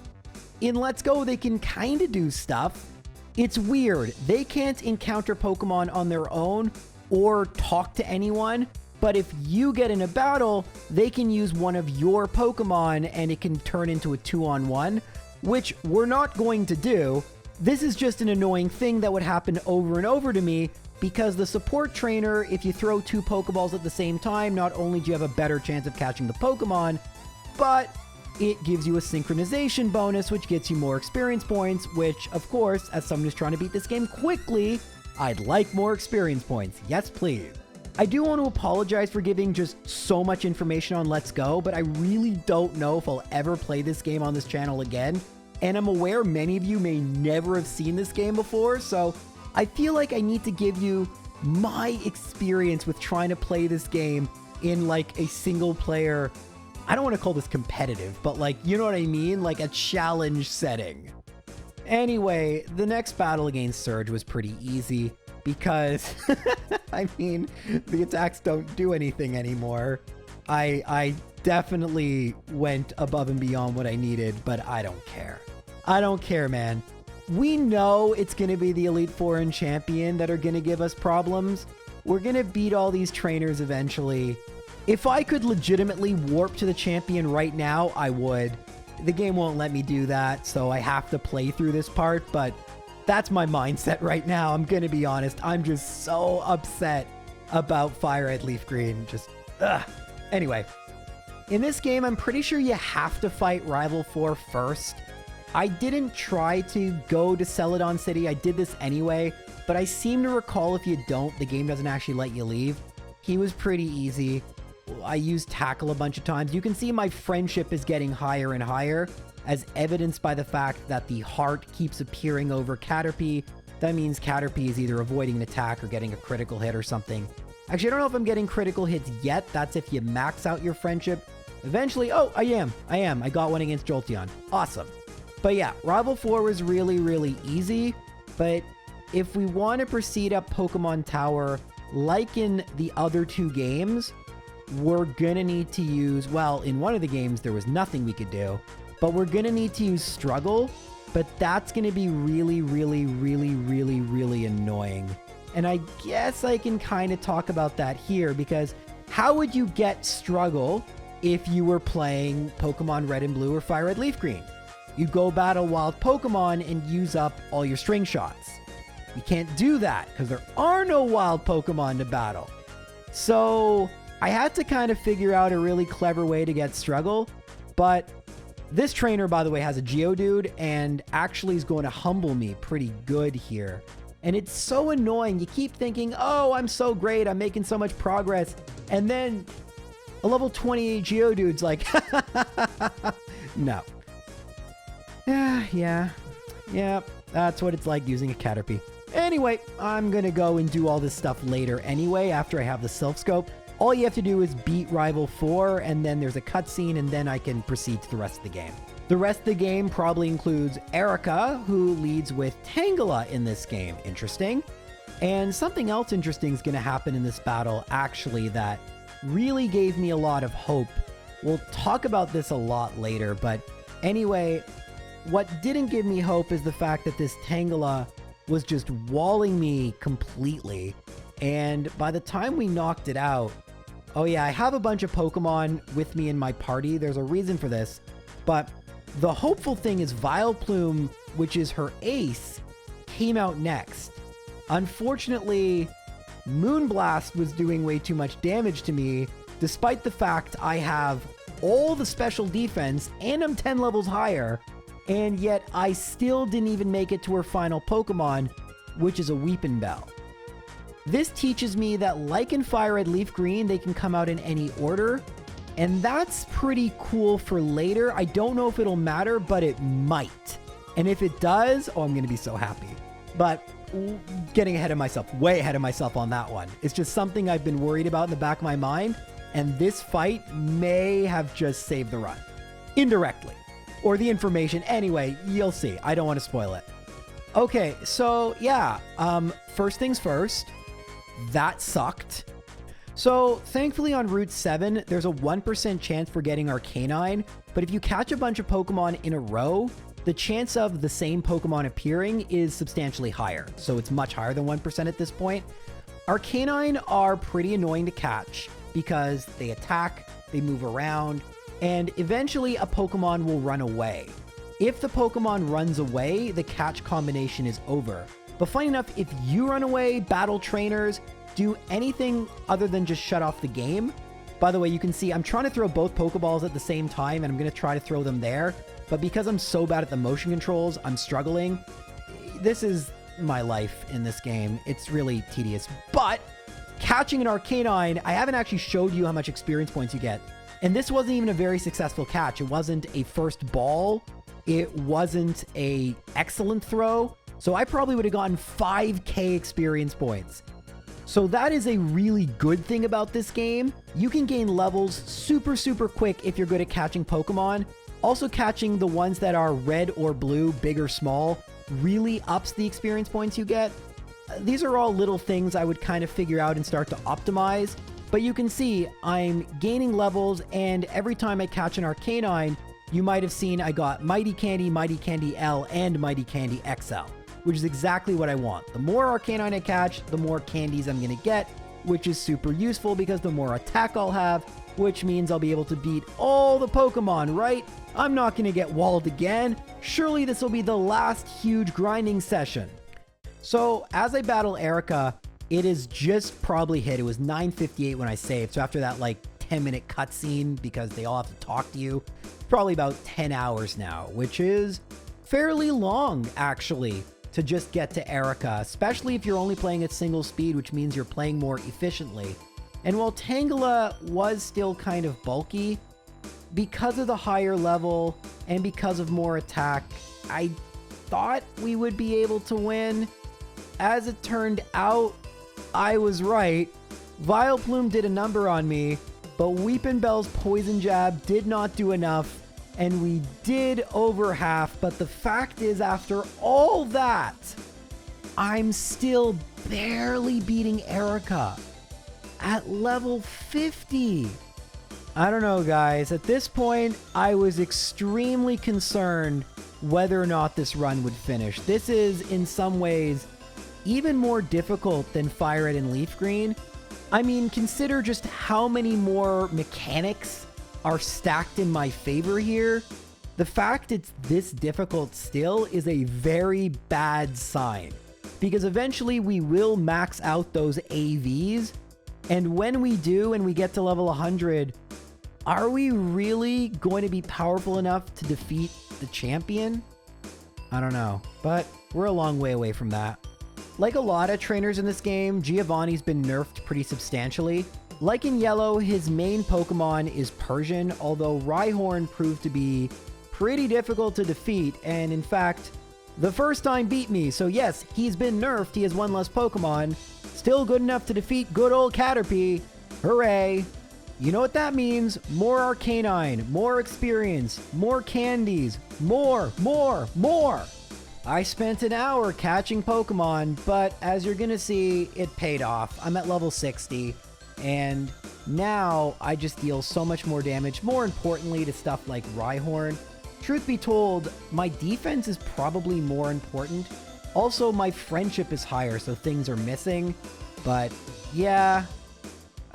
Speaker 1: In Let's Go, they can kind of do stuff. It's weird. They can't encounter Pokemon on their own or talk to anyone, but if you get in a battle, they can use one of your Pokemon and it can turn into a 2-on-1, which we're not going to do. This is just an annoying thing that would happen over and over to me because the support trainer, if you throw 2 Pokeballs at the same time, not only do you have a better chance of catching the Pokemon, but it gives you a synchronization bonus, which gets you more experience points, which, of course, as someone who's trying to beat this game quickly, I'd like more experience points. Yes, please. I do want to apologize for giving just so much information on Let's Go, but I really don't know if I'll ever play this game on this channel again. And I'm aware many of you may never have seen this game before, so I feel like I need to give you my experience with trying to play this game in like a single player, I don't want to call this competitive, but like, you know what I mean? Like a challenge setting. Anyway, the next battle against Surge was pretty easy because, I mean, the attacks don't do anything anymore. I definitely went above and beyond what I needed, but I don't care. I don't care, man. We know it's going to be the Elite Four and Champion that are going to give us problems. We're going to beat all these trainers eventually. If I could legitimately warp to the Champion right now, I would. The game won't let me do that, so I have to play through this part, but that's my mindset right now. I'm going to be honest. I'm just so upset about FireRed Leaf Green. Just, ugh. Anyway, in this game, I'm pretty sure you have to fight Rival 4 first. I didn't try to go to Celadon City. I did this anyway, but I seem to recall if you don't, the game doesn't actually let you leave. He was pretty easy. I used Tackle a bunch of times. You can see my friendship is getting higher and higher, as evidenced by the fact that the heart keeps appearing over Caterpie. That means Caterpie is either avoiding an attack or getting a critical hit or something. Actually, I don't know if I'm getting critical hits yet. That's if you max out your friendship. Eventually, oh, I am. I got one against Jolteon. Awesome. But yeah, Rival 4 was really, really easy. But if we want to proceed up Pokemon Tower, like in the other 2 games, we're gonna need to use, well, in one of the games, there was nothing we could do, but we're gonna need to use Struggle, but that's gonna be really, really, really, really, really annoying. And I guess I can kind of talk about that here, because how would you get Struggle if you were playing Pokemon Red and Blue or FireRed Leaf Green? You go battle wild Pokemon and use up all your string shots. You can't do that because there are no wild Pokemon to battle. So I had to kind of figure out a really clever way to get Struggle, but this trainer, by the way, has a Geodude and actually is going to humble me pretty good here. And it's so annoying. You keep thinking, oh, I'm so great, I'm making so much progress. And then a level 28 Geodude's like, no. Yeah, that's what it's like using a Caterpie. Anyway, I'm gonna go and do all this stuff later anyway, after I have the Silph Scope. All you have to do is beat Rival 4, and then there's a cutscene, and then I can proceed to the rest of the game. The rest of the game probably includes Erica, who leads with Tangela in this game. Interesting. And something else interesting is going to happen in this battle, actually, that really gave me a lot of hope. We'll talk about this a lot later, but anyway, what didn't give me hope is the fact that this Tangela was just walling me completely. And by the time we knocked it out, oh yeah, I have a bunch of Pokemon with me in my party. There's a reason for this, but the hopeful thing is Vileplume, which is her ace, came out next. Unfortunately, Moonblast was doing way too much damage to me, despite the fact I have all the special defense and I'm 10 levels higher, and yet I still didn't even make it to her final Pokemon, which is a Weepinbell. This teaches me that, like in FireRed Leaf Green, they can come out in any order. And that's pretty cool for later. I don't know if it'll matter, but it might. And if it does, oh, I'm going to be so happy. But getting ahead of myself, way ahead of myself on that one. It's just something I've been worried about in the back of my mind. And this fight may have just saved the run. Indirectly. Or the information. Anyway, you'll see. I don't want to spoil it. Okay, so yeah. First things first. That sucked. So, thankfully on Route 7, there's a 1% chance for getting Arcanine, but if you catch a bunch of Pokemon in a row, the chance of the same Pokemon appearing is substantially higher, so it's much higher than 1% at this point. Arcanine are pretty annoying to catch because they attack, they move around, and eventually a Pokemon will run away. If the Pokemon runs away, the catch combination is over. But funny enough, if you run away, battle trainers do anything other than just shut off the game. By the way, you can see I'm trying to throw both Pokeballs at the same time, and I'm going to try to throw them there. But because I'm so bad at the motion controls, I'm struggling. This is my life in this game. It's really tedious. But catching an Arcanine, I haven't actually showed you how much experience points you get. And this wasn't even a very successful catch. It wasn't a first ball. It wasn't a excellent throw. So I probably would have gotten 5k experience points. So that is a really good thing about this game. You can gain levels super quick if you're good at catching Pokemon. Also catching the ones that are red or blue, big or small, really ups the experience points you get. These are all little things I would kind of figure out and start to optimize. But you can see I'm gaining levels, and every time I catch an Arcanine, you might have seen I got Mighty Candy L, and Mighty Candy XL. Which is exactly what I want. The more Arcanine I catch, the more candies I'm going to get, which is super useful because the more attack I'll have, which means I'll be able to beat all the Pokemon, right? I'm not going to get walled again. Surely this will be the last huge grinding session. So as I battle Erica, it is just probably hit. It was 9:58 when I saved. So after that like 10-minute cutscene, because they all have to talk to you, probably about 10 hours now, which is fairly long actually. To just get to Erica, especially if you're only playing at single speed, which means you're playing more efficiently. And while Tangela was still kind of bulky, because of the higher level and because of more attack, I thought we would be able to win. As it turned out, I was right. Vileplume did a number on me, but Weepinbell's Poison Jab did not do enough. And we did over half, but the fact is, after all that, I'm still barely beating Erica at level 50. I don't know, guys. At this point, I was extremely concerned whether or not this run would finish. This is, in some ways, even more difficult than FireRed and Leaf Green. I mean, consider just how many more mechanics are stacked in my favor here. The fact it's this difficult still is a very bad sign, because eventually we will max out those AVs, and when we do and we get to level 100, are we really going to be powerful enough to defeat the champion? I don't know, but we're a long way away from that. Like a lot of trainers in this game, Giovanni's been nerfed pretty substantially. Like in Yellow, his main Pokemon is Persian, although Rhyhorn proved to be pretty difficult to defeat, and in fact, the first time beat me. So yes, he's been nerfed, he has one less Pokemon. Still good enough to defeat good old Caterpie. Hooray! You know what that means? More Arcanine, more experience, more candies, more! I spent an hour catching Pokemon, but as you're gonna see, it paid off. I'm at level 60. And now I just deal so much more damage, more importantly to stuff like Rhyhorn. Truth be told, my defense is probably more important. Also, my friendship is higher, so things are missing. But yeah,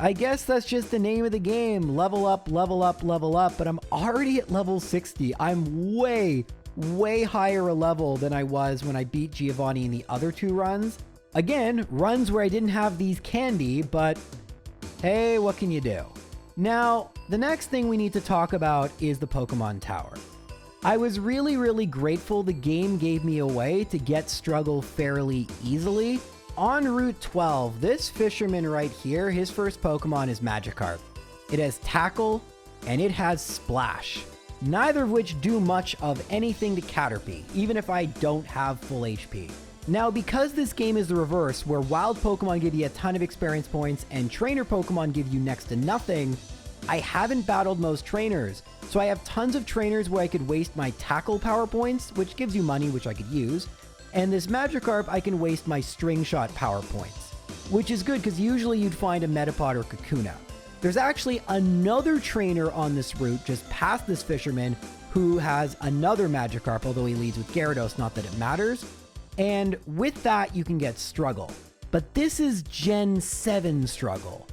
Speaker 1: I guess that's just the name of the game. Level up, but I'm already at level 60. I'm way higher a level than I was when I beat Giovanni in the other two runs. Again, runs where I didn't have these candy, but hey, what can you do? Now, the next thing we need to talk about is the Pokemon Tower. I was really grateful the game gave me a way to get Struggle fairly easily. On Route 12, this fisherman right here, his first Pokemon is Magikarp. It has Tackle, and it has Splash. Neither of which do much of anything to Caterpie, even if I don't have full HP. Now, because this game is the reverse, where wild Pokemon give you a ton of experience points and trainer Pokemon give you next to nothing, I haven't battled most trainers, so I have tons of trainers where I could waste my tackle power points, which gives you money, which I could use, and this Magikarp I can waste my string shot power points, which is good because usually you'd find a Metapod or Kakuna. There's actually another trainer on this route just past this fisherman who has another Magikarp, although he leads with Gyarados, not that it matters. And with that, you can get Struggle. But this is Gen 7 Struggle,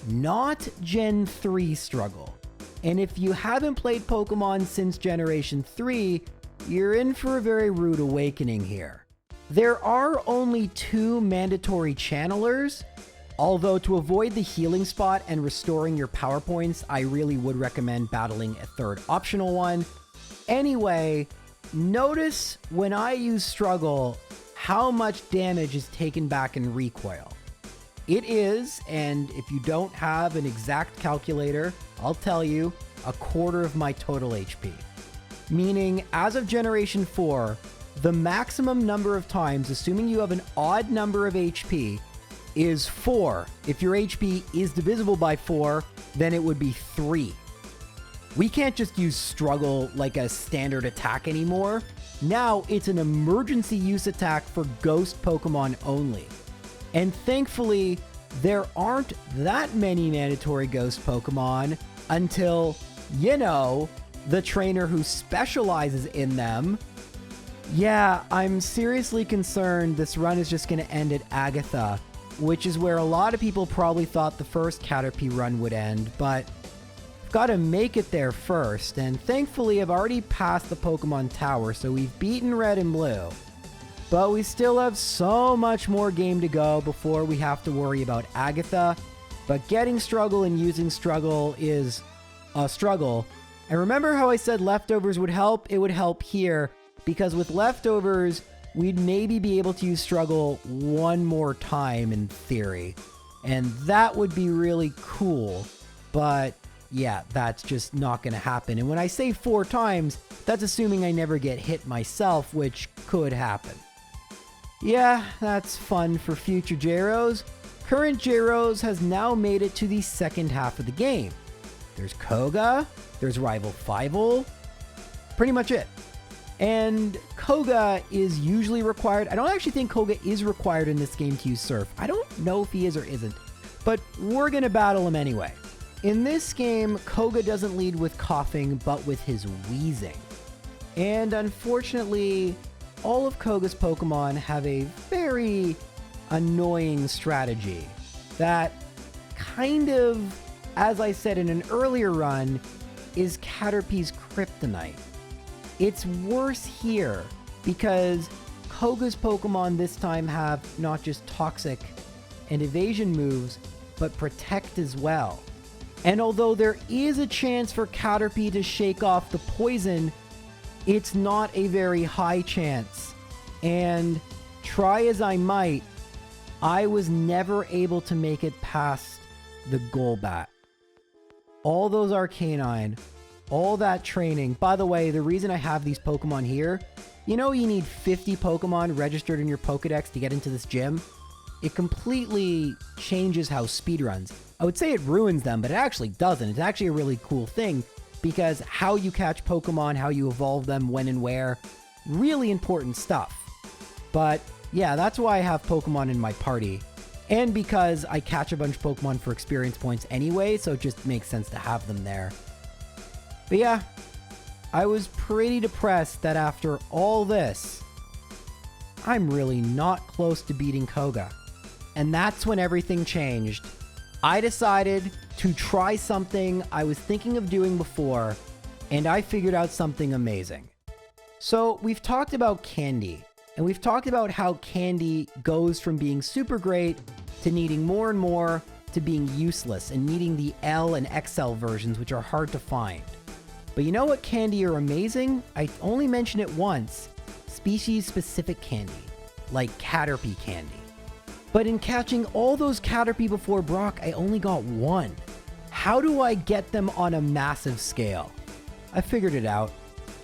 Speaker 1: not Gen 3 Struggle. And if you haven't played Pokemon since Generation 3, you're in for a very rude awakening here. There are only 2 mandatory channelers, although to avoid the healing spot and restoring your power points, I really would recommend battling a third optional one. Anyway, notice when I use Struggle, how much damage is taken back in recoil. It is, and if you don't have an exact calculator, I'll tell you, a quarter of my total HP. Meaning, as of Generation 4, the maximum number of times, assuming you have an odd number of HP, is 4. If your HP is divisible by 4, then it would be 3. We can't just use Struggle like a standard attack anymore. Now it's an emergency use attack for ghost Pokemon only. And thankfully, there aren't that many mandatory ghost Pokemon until, you know, the trainer who specializes in them. Yeah, I'm seriously concerned this run is just going to end at Agatha, which is where a lot of people probably thought the first Caterpie run would end, but I've got to make it there first, and thankfully I've already passed the Pokemon Tower, so we've beaten Red and Blue. But we still have so much more game to go before we have to worry about Agatha, but getting Struggle and using Struggle is a struggle. And remember how I said Leftovers would help? It would help here, because with Leftovers, we'd maybe be able to use Struggle one more time in theory. And that would be really cool. But yeah, that's just not going to happen. And when I say 4 times, that's assuming I never get hit myself, which could happen. Yeah, that's fun for future Gyros. Current Gyros has now made it to the second half of the game. There's Koga, there's Rival Fivel, pretty much it. And Koga is usually required. I don't actually think Koga is required in this game to use Surf. I don't know if he is or isn't, but we're going to battle him anyway. In this game, Koga doesn't lead with coughing, but with his wheezing. And unfortunately, all of Koga's Pokemon have a very annoying strategy that kind of, as I said in an earlier run, is Caterpie's kryptonite. It's worse here because Koga's Pokemon this time have not just toxic and evasion moves, but protect as well. And although there is a chance for Caterpie to shake off the poison, it's not a very high chance. And try as I might, I was never able to make it past the Golbat. All those Arcanine, all that training. By the way, the reason I have these Pokemon here, you know you need 50 Pokemon registered in your Pokedex to get into this gym? It completely changes how speedruns. I would say it ruins them, but it actually doesn't. It's actually a really cool thing because how you catch Pokemon, how you evolve them, when and where, really important stuff. But yeah, that's why I have Pokemon in my party. And because I catch a bunch of Pokemon for experience points anyway, so it just makes sense to have them there. But yeah, I was pretty depressed that after all this, I'm really not close to beating Koga. And that's when everything changed. I decided to try something I was thinking of doing before, and I figured out something amazing. So we've talked about Candy, and we've talked about how Candy goes from being super great to needing more and more to being useless and needing the L and XL versions, which are hard to find. But you know what candy are amazing? I only mention it once. Species-specific candy, like Caterpie candy. But in catching all those Caterpie before Brock, I only got one. how do I get them on a massive scale? I figured it out.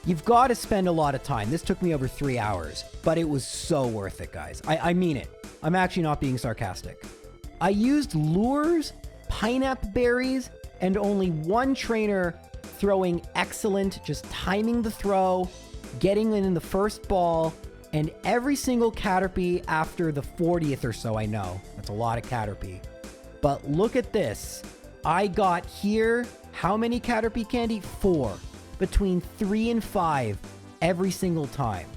Speaker 1: You've got to spend a lot of time. This took me over 3 hours, but it was so worth it, guys. I mean it. I'm actually not being sarcastic. I used lures, pineapple berries, and only one trainer throwing excellent, just timing the throw, getting in the first ball, and every single Caterpie after the 40th or so. I know, that's a lot of Caterpie. But look at this. I got here, how many Caterpie candy? 4. Between 3 and 5 every single time.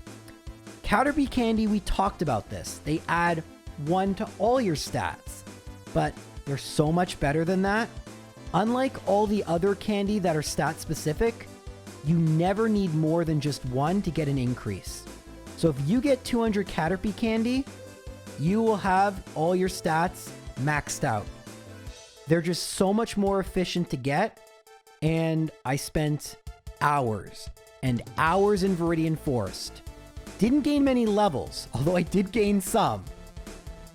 Speaker 1: Caterpie candy, we talked about this. They add 1 to all your stats, but they're so much better than that. Unlike all the other candy that are stat specific, you never need more than just 1 to get an increase. So if you get 200 Caterpie candy, you will have all your stats maxed out. They're just so much more efficient to get, and I spent hours and hours in Viridian Forest. Didn't gain many levels, although I did gain some.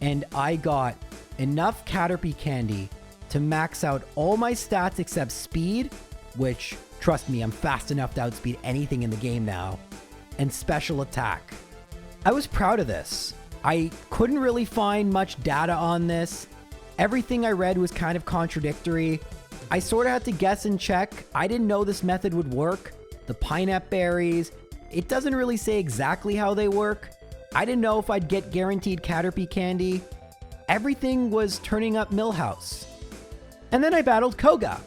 Speaker 1: And I got enough Caterpie candy to max out all my stats except speed, which, trust me, I'm fast enough to outspeed anything in the game now, and special attack. I was proud of this. I couldn't really find much data on this. Everything I read was kind of contradictory. I sort of had to guess and check. I didn't know this method would work. The pineapple berries, it doesn't really say exactly how they work. I didn't know if I'd get guaranteed Caterpie candy. Everything was turning up Millhouse. And then I battled Koga.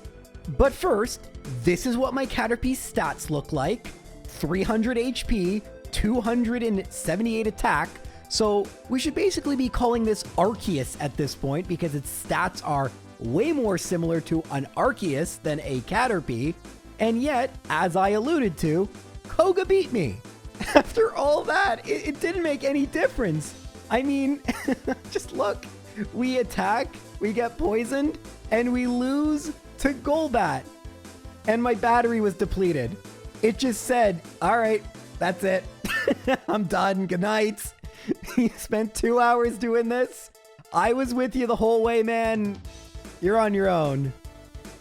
Speaker 1: But first, this is what my Caterpie stats look like. 300 HP, 278 attack. So we should basically be calling this Arceus at this point because its stats are way more similar to an Arceus than a Caterpie. And yet, as I alluded to, Koga beat me. After all that, it didn't make any difference. I mean, just look. We attack, we get poisoned, and we lose to Golbat. And my battery was depleted. It just said, all right, that's it. I'm done. Good night. You spent 2 hours doing this. I was with you the whole way, man. You're on your own.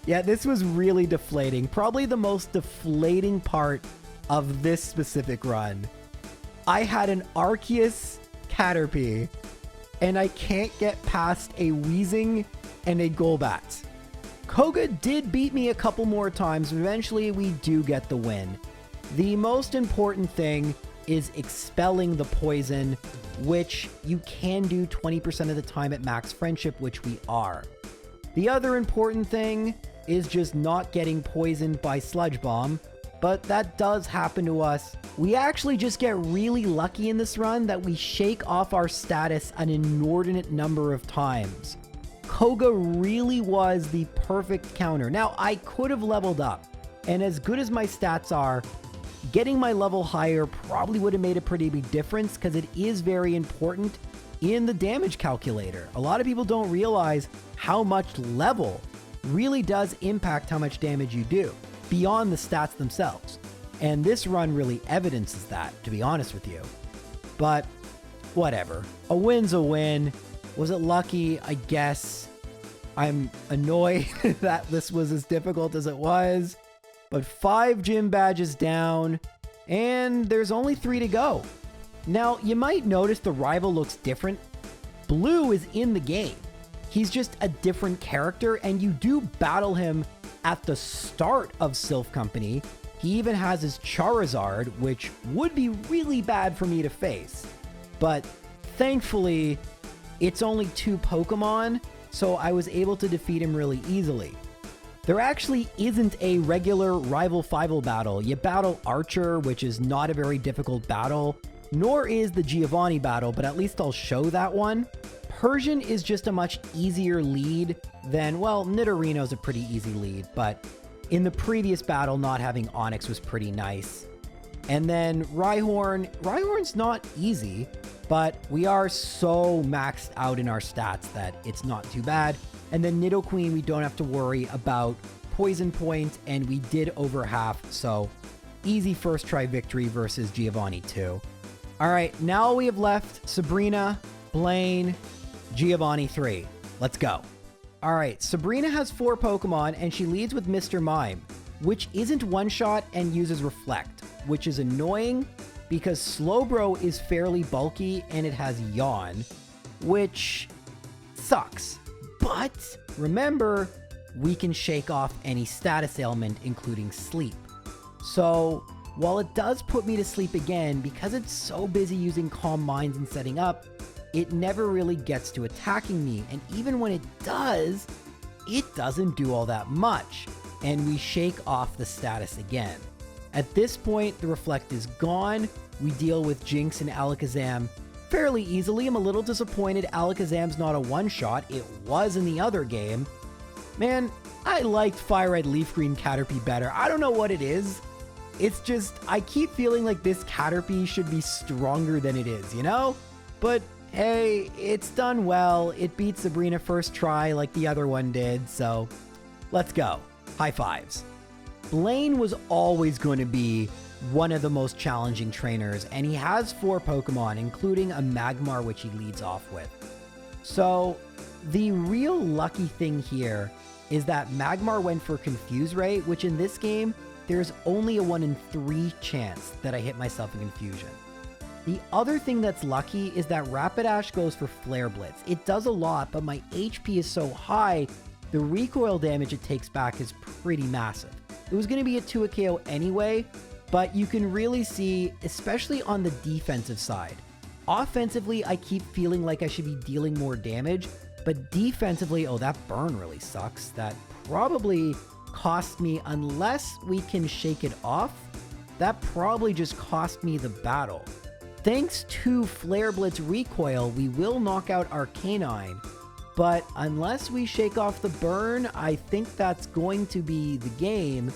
Speaker 1: Yeah, this was really deflating. Probably the most deflating part of this specific run. I had an Arceus Caterpie, and I can't get past a Weezing and a Golbat. Koga did beat me a couple more times, but eventually we do get the win. The most important thing is expelling the poison, which you can do 20% of the time at max friendship, which we are. The other important thing is just not getting poisoned by Sludge Bomb, but that does happen to us. We actually just get really lucky in this run that we shake off our status an inordinate number of times. Koga really was the perfect counter. Now, I could have leveled up, and as good as my stats are, getting my level higher probably would have made a pretty big difference because it is very important in the damage calculator. A lot of people don't realize how much level really does impact how much damage you do beyond the stats themselves. And this run really evidences that, to be honest with you. But whatever. A win's a win. Was it lucky? I guess. I'm annoyed that this was as difficult as it was. But 5 gym badges down, and there's only 3 to go. Now, you might notice the rival looks different. Blue is in the game. He's just a different character, and you do battle him at the start of Sylph Company. He even has his Charizard, which would be really bad for me to face. But thankfully, it's only 2 Pokemon, so I was able to defeat him really easily. There actually isn't a regular rival-fival battle. You battle Archer, which is not a very difficult battle, nor is the Giovanni battle, but at least I'll show that one. Persian is just a much easier lead than, well, Nidorino's a pretty easy lead, but in the previous battle, not having Onix was pretty nice. And then Rhyhorn's not easy, but we are so maxed out in our stats that it's not too bad. And then Nidoqueen, we don't have to worry about poison point, and we did over half, so easy first try victory versus Giovanni 2. All right, now we have left Sabrina, Blaine, Giovanni 3. Let's go. Alright, Sabrina has 4 Pokemon and she leads with Mr. Mime, which isn't one-shot and uses Reflect, which is annoying because Slowbro is fairly bulky and it has Yawn, which sucks. But remember, we can shake off any status ailment, including sleep. So while it does put me to sleep again, because it's so busy using Calm Minds and setting up, it never really gets to attacking me, and even when it does, it doesn't do all that much, and we shake off the status again. At this point, the Reflect is gone. We deal with Jinx and Alakazam fairly easily. I'm a little disappointed Alakazam's not a one-shot. It was in the other game. Man, I liked FireRed Leaf Green Caterpie better. I don't know what it is. It's just, I keep feeling like this Caterpie should be stronger than it is, you know? But hey, it's done well. It beat Sabrina first try like the other one did, so let's go. High fives. Blaine was always going to be one of the most challenging trainers, and he has 4 Pokemon, including a Magmar, which he leads off with. So the real lucky thing here is that Magmar went for Confuse Ray, which in this game, there's only a 1 in 3 chance that I hit myself in Confusion. The other thing that's lucky is that Rapidash goes for Flare Blitz. It does a lot, but my HP is so high, the recoil damage it takes back is pretty massive. It was going to be a 2 KO anyway, but you can really see, especially on the defensive side. Offensively, I keep feeling like I should be dealing more damage, but defensively, oh, that burn really sucks. That probably cost me, unless we can shake it off, that probably just cost me the battle. Thanks to Flare Blitz recoil, we will knock out Arcanine, but unless we shake off the burn, I think that's going to be the game.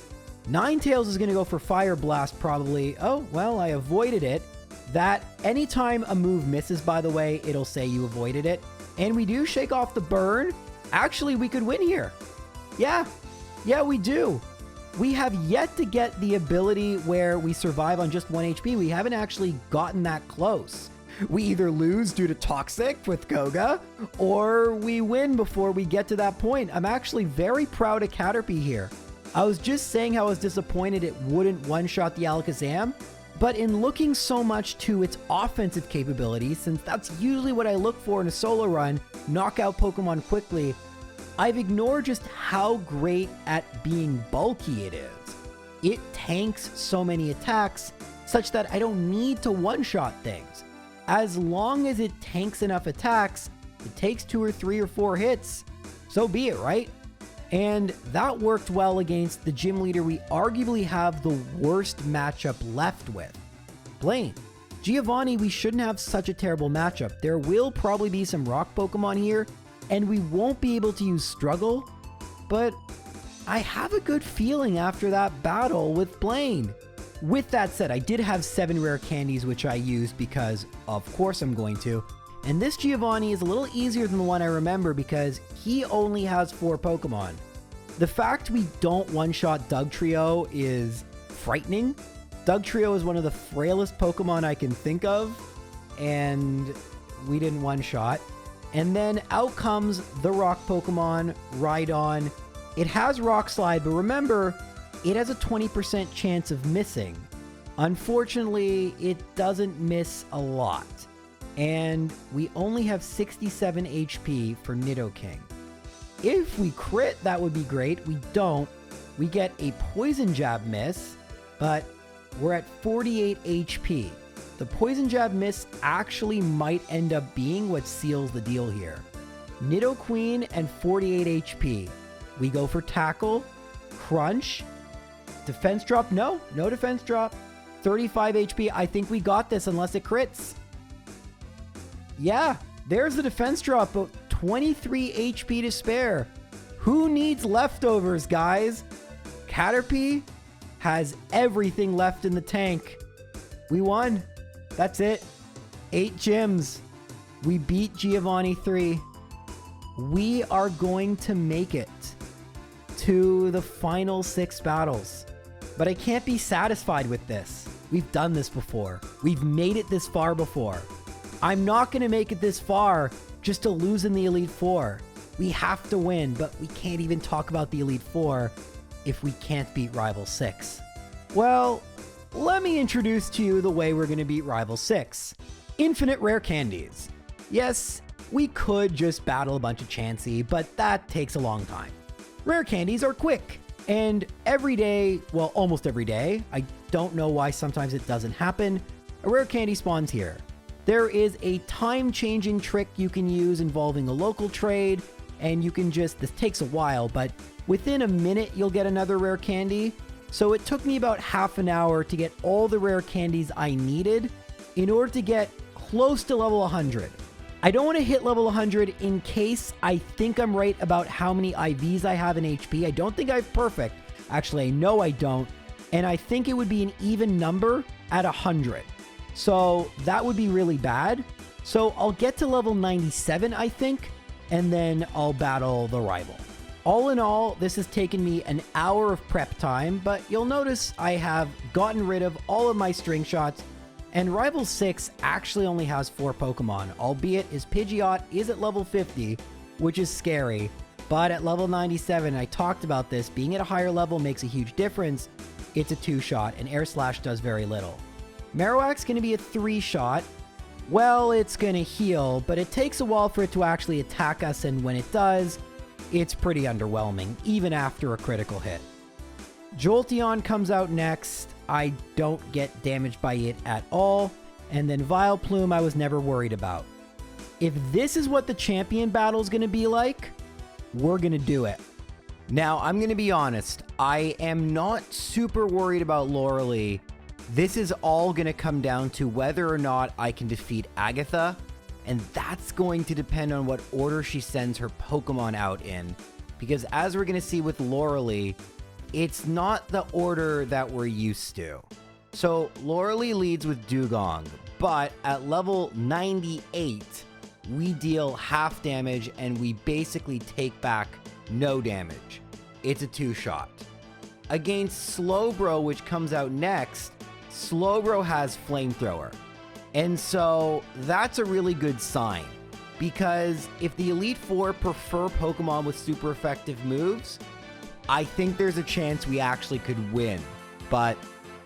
Speaker 1: Ninetales is going to go for Fire Blast probably. Oh, well, I avoided it. That, anytime a move misses, by the way, it'll say you avoided it. And we do shake off the burn. Actually, we could win here. Yeah, we do. We have yet to get the ability where we survive on just 1 HP. We haven't actually gotten that close. We either lose due to Toxic with Koga, or we win before we get to that point. I'm actually very proud of Caterpie here. I was just saying how I was disappointed it wouldn't one-shot the Alakazam, but in looking so much to its offensive capabilities, since that's usually what I look for in a solo run, knock out Pokemon quickly, I've ignored just how great at being bulky it is. It tanks so many attacks such that I don't need to one-shot things. As long as it tanks enough attacks, it takes 2 or 3 or 4 hits, so be it, right? And that worked well against the gym leader we arguably have the worst matchup left with, Blaine. Giovanni, we shouldn't have such a terrible matchup. There will probably be some rock Pokemon here, and we won't be able to use Struggle, but I have a good feeling after that battle with Blaine. With that said, I did have 7 rare candies, which I used because, of course, I'm going to. And this Giovanni is a little easier than the one I remember because he only has 4 Pokemon. The fact we don't one-shot Dugtrio is frightening. Dugtrio is one of the frailest Pokemon I can think of, and we didn't one-shot. And then out comes the rock Pokemon, Rhydon. It has Rock Slide, but remember, it has a 20% chance of missing. Unfortunately, it doesn't miss a lot. And we only have 67 HP for Nidoking. If we crit, that would be great. We don't. We get a Poison Jab miss, but we're at 48 HP. The Poison Jab miss actually might end up being what seals the deal here. Nidoqueen and 48 HP. We go for Tackle, Crunch, Defense Drop. No Defense Drop. 35 HP. I think we got this unless it crits. Yeah, there's the Defense Drop, but 23 HP to spare. Who needs leftovers, guys? Caterpie has everything left in the tank. We won. That's it. 8 gyms. We beat Giovanni 3. We are going to make it to the final 6 battles. But I can't be satisfied with this. We've done this before. We've made it this far before. I'm not going to make it this far just to lose in the Elite Four. We have to win, but we can't even talk about the Elite Four if we can't beat Rival 6. Well, let me introduce to you the way we're going to beat Rival 6. Infinite rare candies. Yes, we could just battle a bunch of Chansey, but that takes a long time. Rare candies are quick, and every day, well, almost every day, I don't know why sometimes it doesn't happen, a rare candy spawns here. There is a time-changing trick you can use involving a local trade, and you can just, this takes a while, but within a minute you'll get another rare candy. So it took me about half an hour to get all the rare candies I needed in order to get close to level 100. I don't want to hit level 100 in case I think I'm right about how many IVs I have in HP. I don't think I have perfect. Actually, I know I don't. And I think it would be an even number at 100. So that would be really bad. So I'll get to level 97, I think, and then I'll battle the rival. All in all, this has taken me an hour of prep time, but you'll notice I have gotten rid of all of my string shots, and Rival 6 actually only has 4 Pokemon, albeit his Pidgeot is at level 50, which is scary, but at level 97, I talked about this, being at a higher level makes a huge difference. It's a 2-shot, and Air Slash does very little. Marowak's going to be a 3-shot. Well, it's going to heal, but it takes a while for it to actually attack us, and when it does, it's pretty underwhelming, even after a critical hit. Jolteon comes out next. I don't get damaged by it at all. And then Vileplume I was never worried about. If this is what the champion battle is going to be like, we're going to do it. Now, I'm going to be honest. I am not super worried about Lorelee. This is all going to come down to whether or not I can defeat Agatha. And that's going to depend on what order she sends her Pokemon out in. Because as we're going to see with Lorelee, it's not the order that we're used to. So Lorelee leads with Dugong, but at level 98, we deal half damage and we basically take back no damage. It's a 2-shot. Against Slowbro, which comes out next, Slowbro has Flamethrower. And so that's a really good sign, because if the Elite Four prefer Pokemon with super effective moves, I think there's a chance we actually could win. But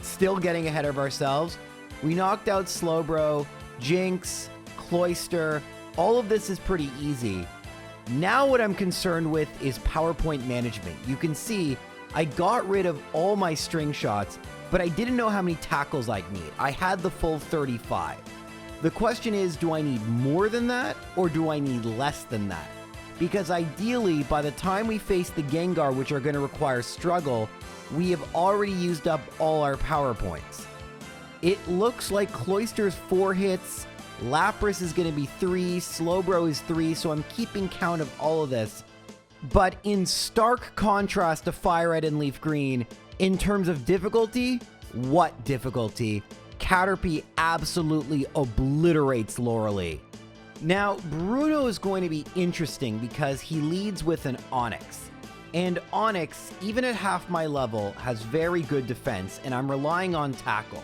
Speaker 1: still getting ahead of ourselves, we knocked out Slowbro, Jinx, Cloyster. All of this is pretty easy. Now what I'm concerned with is PowerPoint management. You can see I got rid of all my string shots, but I didn't know how many tackles I'd need. I had the full 35. The question is, do I need more than that, or do I need less than that? Because ideally, by the time we face the Gengar, which are going to require struggle, we have already used up all our power points. It looks like Cloyster's 4 hits, Lapras is going to be 3, Slowbro is 3, so I'm keeping count of all of this. But in stark contrast to FireRed and Leaf Green, in terms of difficulty, what difficulty? Caterpie absolutely obliterates Lorelee. Now, Bruno is going to be interesting because he leads with an Onix. And Onix, even at half my level, has very good defense, and I'm relying on Tackle.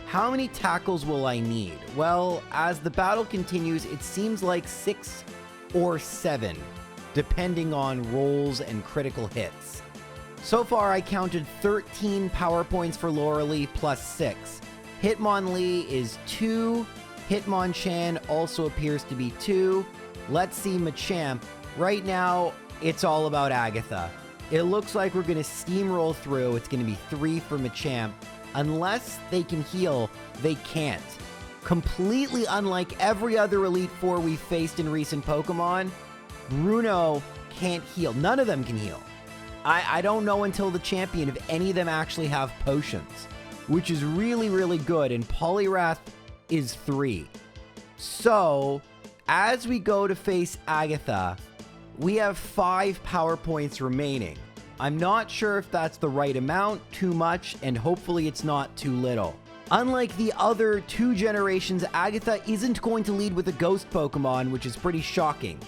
Speaker 1: How many tackles will I need? Well, as the battle continues, it seems like 6 or 7, depending on rolls and critical hits. So far, I counted 13 power points for Lorelee plus 6. Hitmonlee is 2. Hitmonchan also appears to be 2. Let's see Machamp. Right now, it's all about Agatha. It looks like we're going to steamroll through. It's going to be 3 for Machamp. Unless they can heal, they can't. Completely unlike every other Elite Four we've faced in recent Pokemon, Bruno can't heal. None of them can heal. I don't know until the champion if any of them actually have potions, which is really, really good. And Poliwrath is 3. So, as we go to face Agatha, we have 5 power points remaining. I'm not sure if that's the right amount, too much, and hopefully it's not too little. Unlike the other 2 generations, Agatha isn't going to lead with a ghost Pokemon, which is pretty shocking.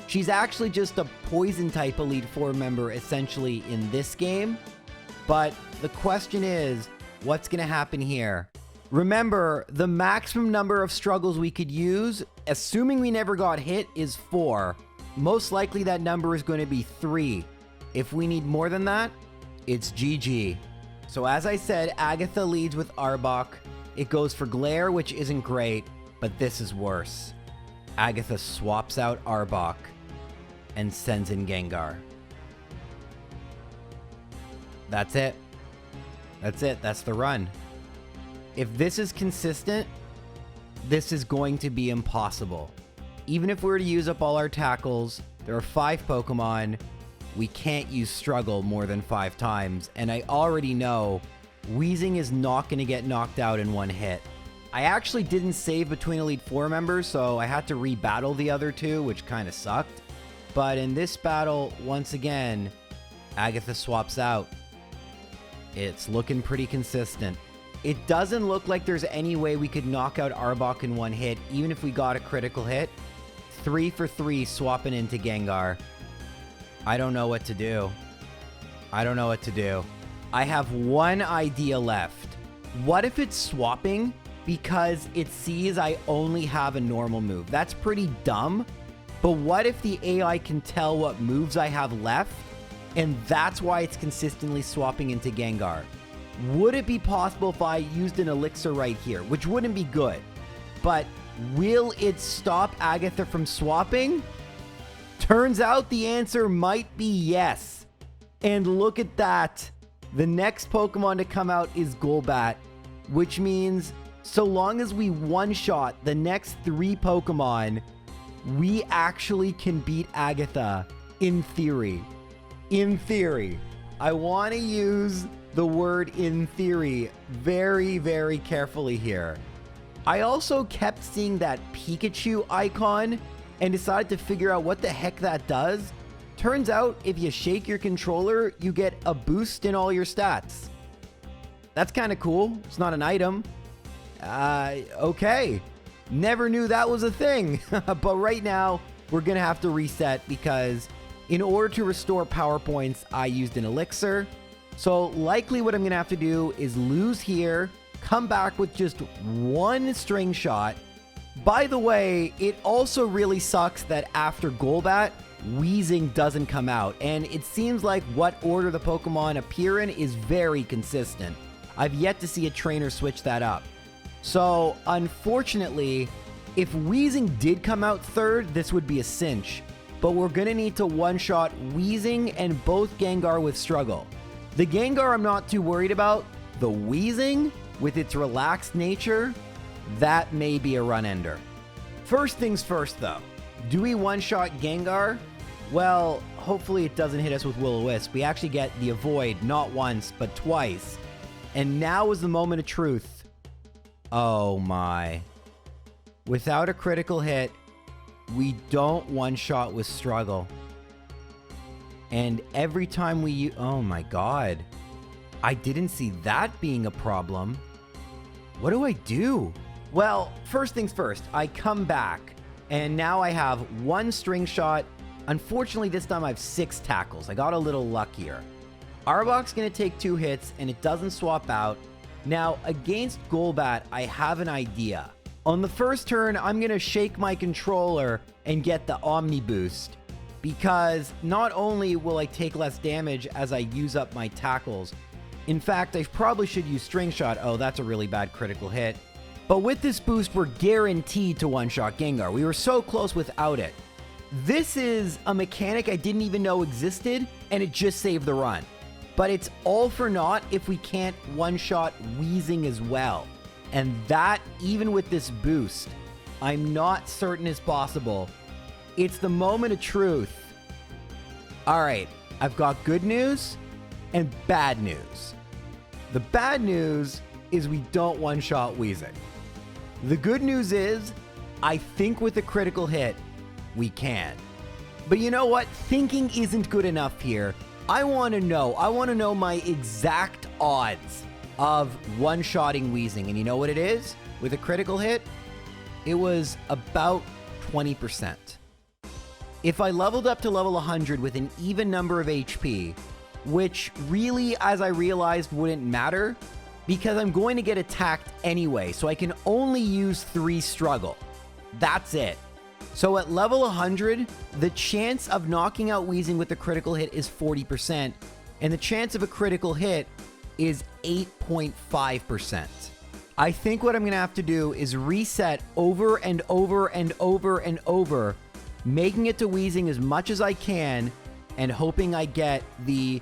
Speaker 1: She's actually just a Poison-type Elite Four member, essentially, in this game. But the question is, what's going to happen here? Remember, the maximum number of struggles we could use, assuming we never got hit, is 4. most likely that number is going to be 3. If we need more than that, it's GG. So as I said, Agatha leads with Arbok. It goes for Glare, which isn't great, but this is worse. Agatha swaps out Arbok and sends in Gengar. That's it. That's it. That's the run. If this is consistent, this is going to be impossible. Even if we were to use up all our tackles, there are 5 Pokemon. We can't use Struggle more than 5 times, and I already know Weezing is not going to get knocked out in one hit. I actually didn't save between Elite Four members, so I had to rebattle the other 2, which kind of sucked. But in this battle, once again, Agatha swaps out. It's looking pretty consistent. It doesn't look like there's any way we could knock out Arbok in one hit, even if we got a critical hit. 3 for 3 swapping into Gengar. I don't know what to do. I don't know what to do. I have one idea left. What if it's swapping because it sees I only have a normal move? That's pretty dumb. But what if the AI can tell what moves I have left, and that's why it's consistently swapping into Gengar? Would it be possible if I used an elixir right here? Which wouldn't be good. But will it stop Agatha from swapping? Turns out the answer might be yes. And look at that. The next Pokemon to come out is Golbat, which means so long as we one-shot the next 3 Pokemon, we actually can beat Agatha in theory. In theory. I want to use the word in theory very, very carefully here. I also kept seeing that Pikachu icon and decided to figure out what the heck that does. Turns out if you shake your controller, you get a boost in all your stats. That's kind of cool. It's not an item. Okay. Never knew that was a thing. But right now, we're going to have to reset because in order to restore power points, I used an elixir. So likely what I'm going to have to do is lose here, come back with just 1 string shot. By the way, it also really sucks that after Golbat, Weezing doesn't come out, and it seems like what order the Pokemon appear in is very consistent. I've yet to see a trainer switch that up. So, unfortunately, if Weezing did come out 3rd, this would be a cinch. But we're gonna need to one-shot Weezing and both Gengar with Struggle. The Gengar I'm not too worried about. The Weezing, with its relaxed nature, that may be a run-ender. First things first, though. Do we one-shot Gengar? Well, hopefully it doesn't hit us with Will-O-Wisp. We actually get the Avoid, not once, but twice. And now is the moment of truth. Oh my. Without a critical hit, we don't one-shot with Struggle. And every time we oh my god. I didn't see that being a problem. What do I do? Well, first things first, I come back, and now I have 1 string shot. Unfortunately, this time I have 6 tackles. I got a little luckier. Arbok's gonna take 2 hits, and it doesn't swap out. Now, against Golbat, I have an idea. On the first turn, I'm gonna shake my controller and get the Omni Boost, because not only will I take less damage as I use up my tackles, in fact, I probably should use String Shot. Oh, that's a really bad critical hit. But with this boost, we're guaranteed to one-shot Gengar. We were so close without it. This is a mechanic I didn't even know existed, and it just saved the run. But it's all for naught if we can't one-shot Weezing as well. And that, even with this boost, I'm not certain is possible. It's the moment of truth. All right, I've got good news and bad news. The bad news is we don't one-shot Weezing. The good news is, I think with a critical hit, we can. But you know what? Thinking isn't good enough here. I want to know my exact odds of one-shotting Weezing. And you know what it is? With a critical hit, it was about 20%. If I leveled up to level 100 with an even number of HP, which really, as I realized, wouldn't matter, because I'm going to get attacked anyway, so I can only use 3 Struggle. That's it. So at level 100, the chance of knocking out Weezing with a critical hit is 40%, and the chance of a critical hit is 8.5%. I think what I'm going to have to do is reset over and over and over and over, making it to Weezing as much as I can, and hoping I get the,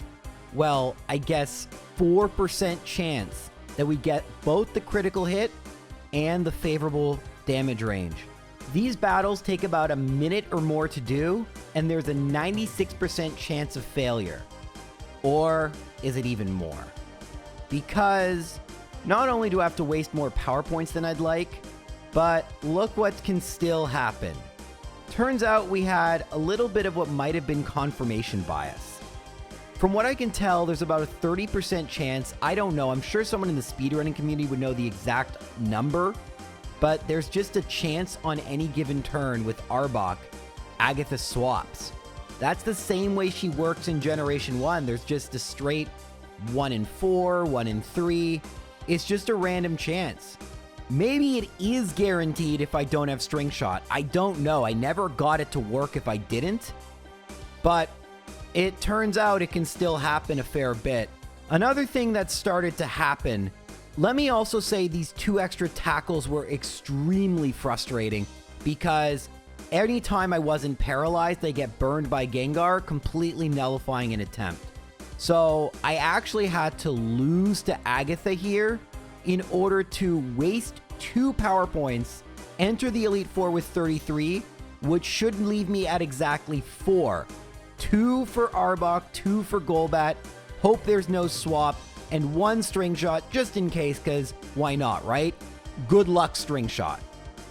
Speaker 1: well, I guess 4% chance that we get both the critical hit and the favorable damage range. These battles take about a minute or more to do, and there's a 96% chance of failure. Or is it even more? Because not only do I have to waste more power points than I'd like, but look what can still happen. Turns out we had a little bit of what might have been confirmation bias. From what I can tell, there's about a 30% chance, I don't know, I'm sure someone in the speedrunning community would know the exact number, but there's just a chance on any given turn with Arbok, Agatha swaps. That's the same way she works in Generation 1. There's just a straight 1 in 4, 1 in 3. It's just a random chance. Maybe it is guaranteed if I don't have String Shot. I don't know. I never got it to work if I didn't. But it turns out it can still happen a fair bit. Another thing that started to happen, let me also say these 2 extra tackles were extremely frustrating because anytime I wasn't paralyzed, I get burned by Gengar, completely nullifying an attempt. So I actually had to lose to Agatha here in order to waste 2 power points, enter the Elite Four with 33, which should leave me at exactly 4. 2 for Arbok, 2 for Golbat, hope there's no swap, and 1 String Shot just in case, because why not, right? Good luck, String Shot.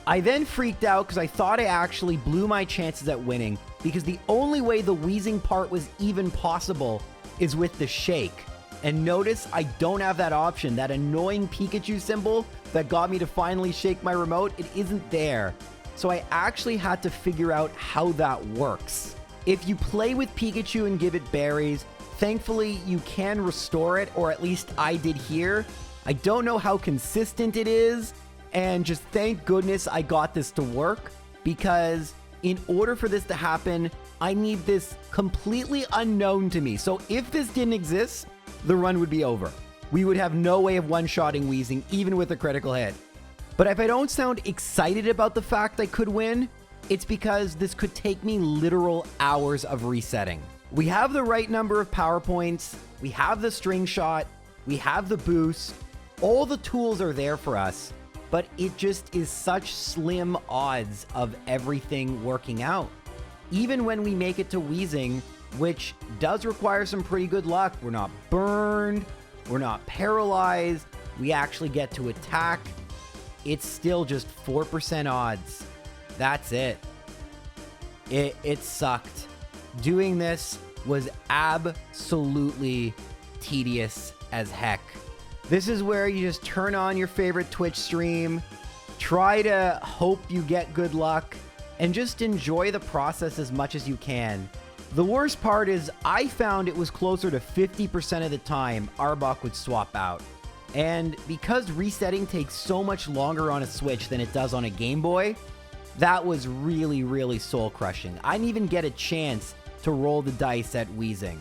Speaker 1: I then freaked out because I thought I actually blew my chances at winning, because the only way the Weezing part was even possible is with the shake. And notice I don't have that option. That annoying Pikachu symbol that got me to finally shake my remote, it isn't there. So I actually had to figure out how that works. If you play with Pikachu and give it berries, thankfully you can restore it, or at least I did here. I don't know how consistent it is, and just thank goodness I got this to work, because in order for this to happen, I need this completely unknown to me. So if this didn't exist, the run would be over. We would have no way of one-shotting Weezing, even with a critical hit. But if I don't sound excited about the fact I could win, it's because this could take me literal hours of resetting. We have the right number of power points, we have the String Shot, we have the boost, all the tools are there for us, but it just is such slim odds of everything working out. Even when we make it to Weezing, which does require some pretty good luck, we're not burned, we're not paralyzed, we actually get to attack, it's still just 4% odds. That's it. It sucked. Doing this was absolutely tedious as heck. This is where you just turn on your favorite Twitch stream, try to hope you get good luck, and just enjoy the process as much as you can. The worst part is I found it was closer to 50% of the time Arbok would swap out. And because resetting takes so much longer on a Switch than it does on a Game Boy, that was really, really soul-crushing. I didn't even get a chance to roll the dice at Weezing.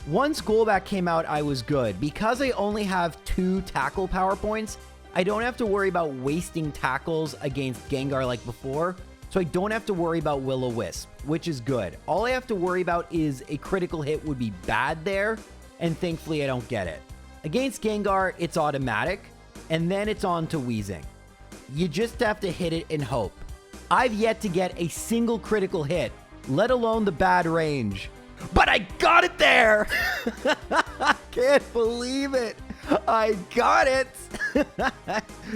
Speaker 1: Once Golbat came out, I was good. Because I only have 2 tackle power points, I don't have to worry about wasting tackles against Gengar like before, so I don't have to worry about Will-O-Wisp, which is good. All I have to worry about is a critical hit would be bad there, and thankfully I don't get it. Against Gengar, it's automatic, and then it's on to Weezing. You just have to hit it and hope. I've yet to get a single critical hit, let alone the bad range. But I got it there! I can't believe it! I got it!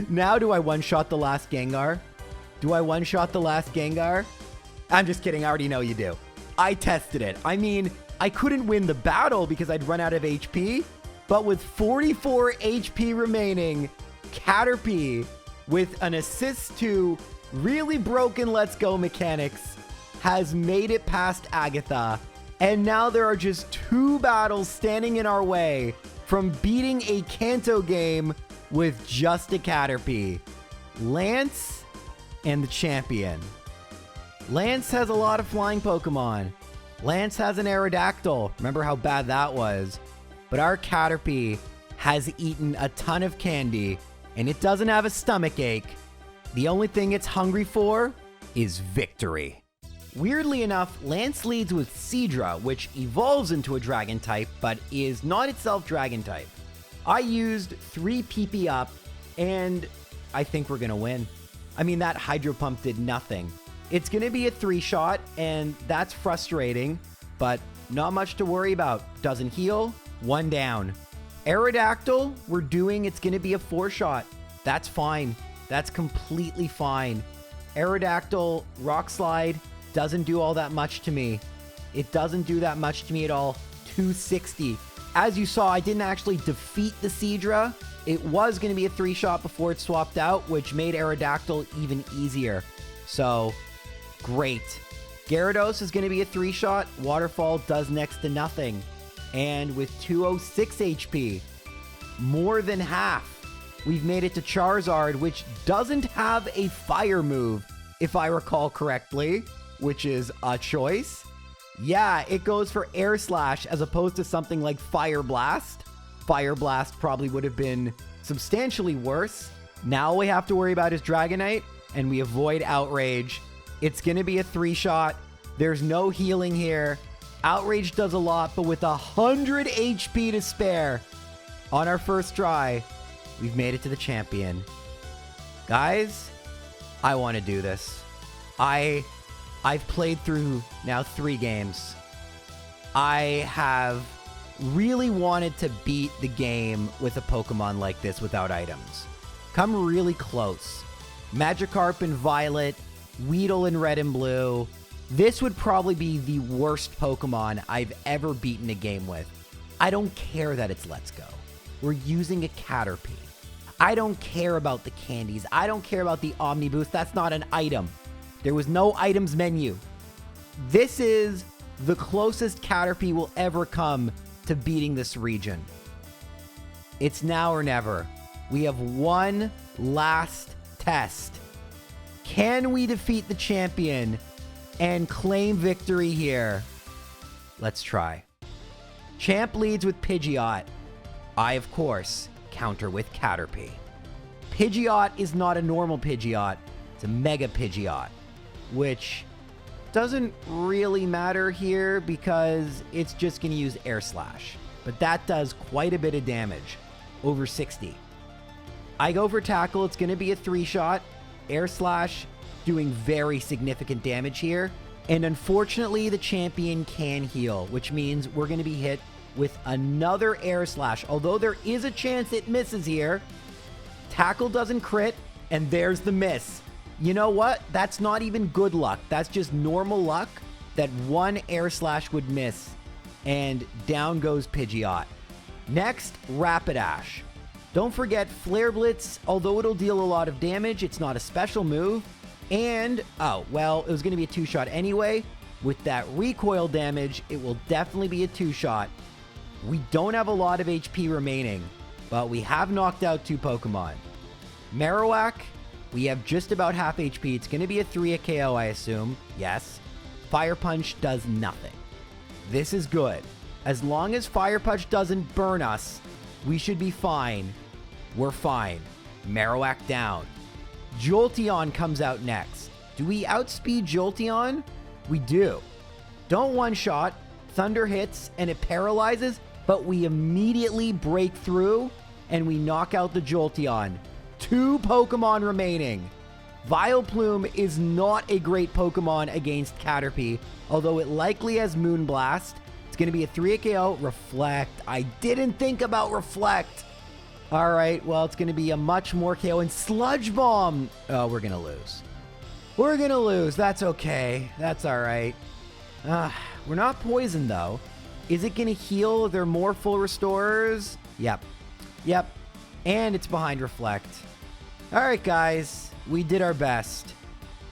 Speaker 1: Now do I one-shot the last Gengar? Do I one-shot the last Gengar? I'm just kidding, I already know you do. I tested it. I mean, I couldn't win the battle because I'd run out of HP, but with 44 HP remaining, Caterpie, with an assist to really broken Let's Go mechanics, has made it past Agatha, and now there are just 2 battles standing in our way from beating a Kanto game with just a Caterpie. Lance and the champion. Lance has a lot of flying Pokemon. Lance has an Aerodactyl. Remember how bad that was? But our Caterpie has eaten a ton of candy, and it doesn't have a stomach ache. The only thing it's hungry for is victory. Weirdly enough, Lance leads with Seadra, which evolves into a dragon type, but is not itself dragon type. I used 3 PP up, and I think we're gonna win. I mean, that Hydro Pump did nothing. It's gonna be a 3-shot, and that's frustrating, but not much to worry about. Doesn't heal, 1 down. Aerodactyl, we're doing, it's gonna be a 4-shot. That's fine. That's completely fine. Aerodactyl, Rock Slide, doesn't do all that much to me. It doesn't do that much to me at all. 260. As you saw, I didn't actually defeat the Seadra. It was going to be a 3-shot before it swapped out, which made Aerodactyl even easier. So, great. Gyarados is going to be a 3-shot. Waterfall does next to nothing. And with 206 HP, more than half, we've made it to Charizard, which doesn't have a fire move, if I recall correctly, which is a choice. Yeah, it goes for Air Slash as opposed to something like Fire Blast. Fire Blast probably would have been substantially worse. Now all we have to worry about is Dragonite, and we avoid Outrage. It's going to be a 3-shot. There's no healing here. Outrage does a lot, but with 100 HP to spare on our first try, we've made it to the champion. Guys, I want to do this. I've played through now 3 games. I have really wanted to beat the game with a Pokemon like this without items. Come really close. Magikarp in Violet, Weedle in Red and Blue. This would probably be the worst Pokemon I've ever beaten a game with. I don't care that it's Let's Go. We're using a Caterpie. I don't care about the candies. I don't care about the Omni Boost. That's not an item. There was no items menu. This is the closest Caterpie will ever come to beating this region. It's now or never. We have one last test. Can we defeat the champion and claim victory here? Let's try. Champ leads with Pidgeot. I, of course, counter with Caterpie. Pidgeot is not a normal Pidgeot. It's a Mega Pidgeot, which doesn't really matter here because it's just going to use Air Slash. But that does quite a bit of damage, over 60. I go for Tackle. It's going to be a 3-shot. Air Slash doing very significant damage here. And unfortunately, the champion can heal, which means we're going to be hit with another Air Slash. Although there is a chance it misses here. Tackle doesn't crit, and there's the miss. You know what? That's not even good luck. That's just normal luck that one Air Slash would miss. And down goes Pidgeot. Next, Rapidash. Don't forget Flare Blitz, although it'll deal a lot of damage, it's not a special move. And, oh, well, it was going to be a 2-shot anyway. With that recoil damage, it will definitely be a 2-shot. We don't have a lot of HP remaining, but we have knocked out 2 Pokemon. Marowak, we have just about half HP. It's going to be a 3 KO, I assume. Yes. Fire Punch does nothing. This is good. As long as Fire Punch doesn't burn us, we should be fine. We're fine. Marowak down. Jolteon comes out next. Do we outspeed Jolteon? We do. Don't one-shot. Thunder hits and it paralyzes, but we immediately break through and we knock out the Jolteon. 2 Pokemon remaining. Vileplume is not a great Pokemon against Caterpie, although it likely has Moonblast. It's going to be a 3 KO. Reflect. I didn't think about Reflect. All right, well, it's going to be a much more KO. And Sludge Bomb. Oh, we're going to lose. We're going to lose. That's okay. That's all right. We're not poisoned, though. Is it going to heal? Are there more full restorers? Yep. Yep. And it's behind Reflect. All right, guys. We did our best.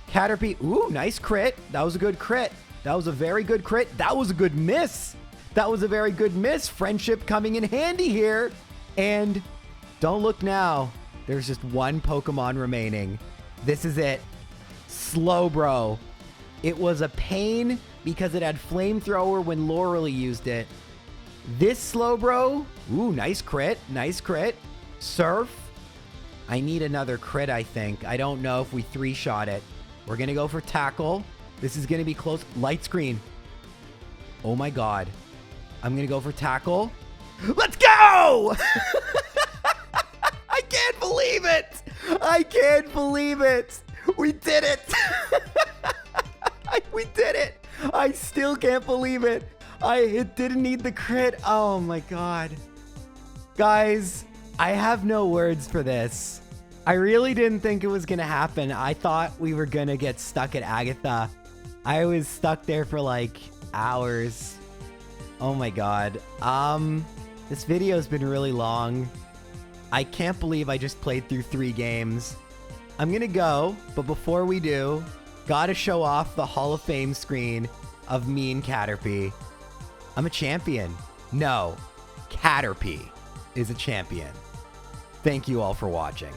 Speaker 1: Caterpie. Ooh, nice crit. That was a good crit. That was a very good crit. That was a good miss. That was a very good miss. Friendship coming in handy here. And don't look now. There's just 1 Pokemon remaining. This is it. Slowbro. It was a pain because it had flamethrower when Lorelei used it. This Slowbro, ooh, nice crit, nice crit. Surf, I need another crit, I think. I don't know if we 3-shot it. We're gonna go for tackle. This is gonna be close. Light screen. Oh my God. I'm gonna go for tackle. Let's go! I can't believe it! I can't believe it! We did it! We did it! I still can't believe it! It didn't need the crit. Oh my God. Guys, I have no words for this. I really didn't think it was gonna happen. I thought we were gonna get stuck at Agatha. I was stuck there for like hours. Oh my God. This video's been really long. I can't believe I just played through 3 games. I'm gonna go, but before we do, gotta show off the Hall of Fame screen of me and Caterpie. I'm a champion. No, Caterpie is a champion. Thank you all for watching.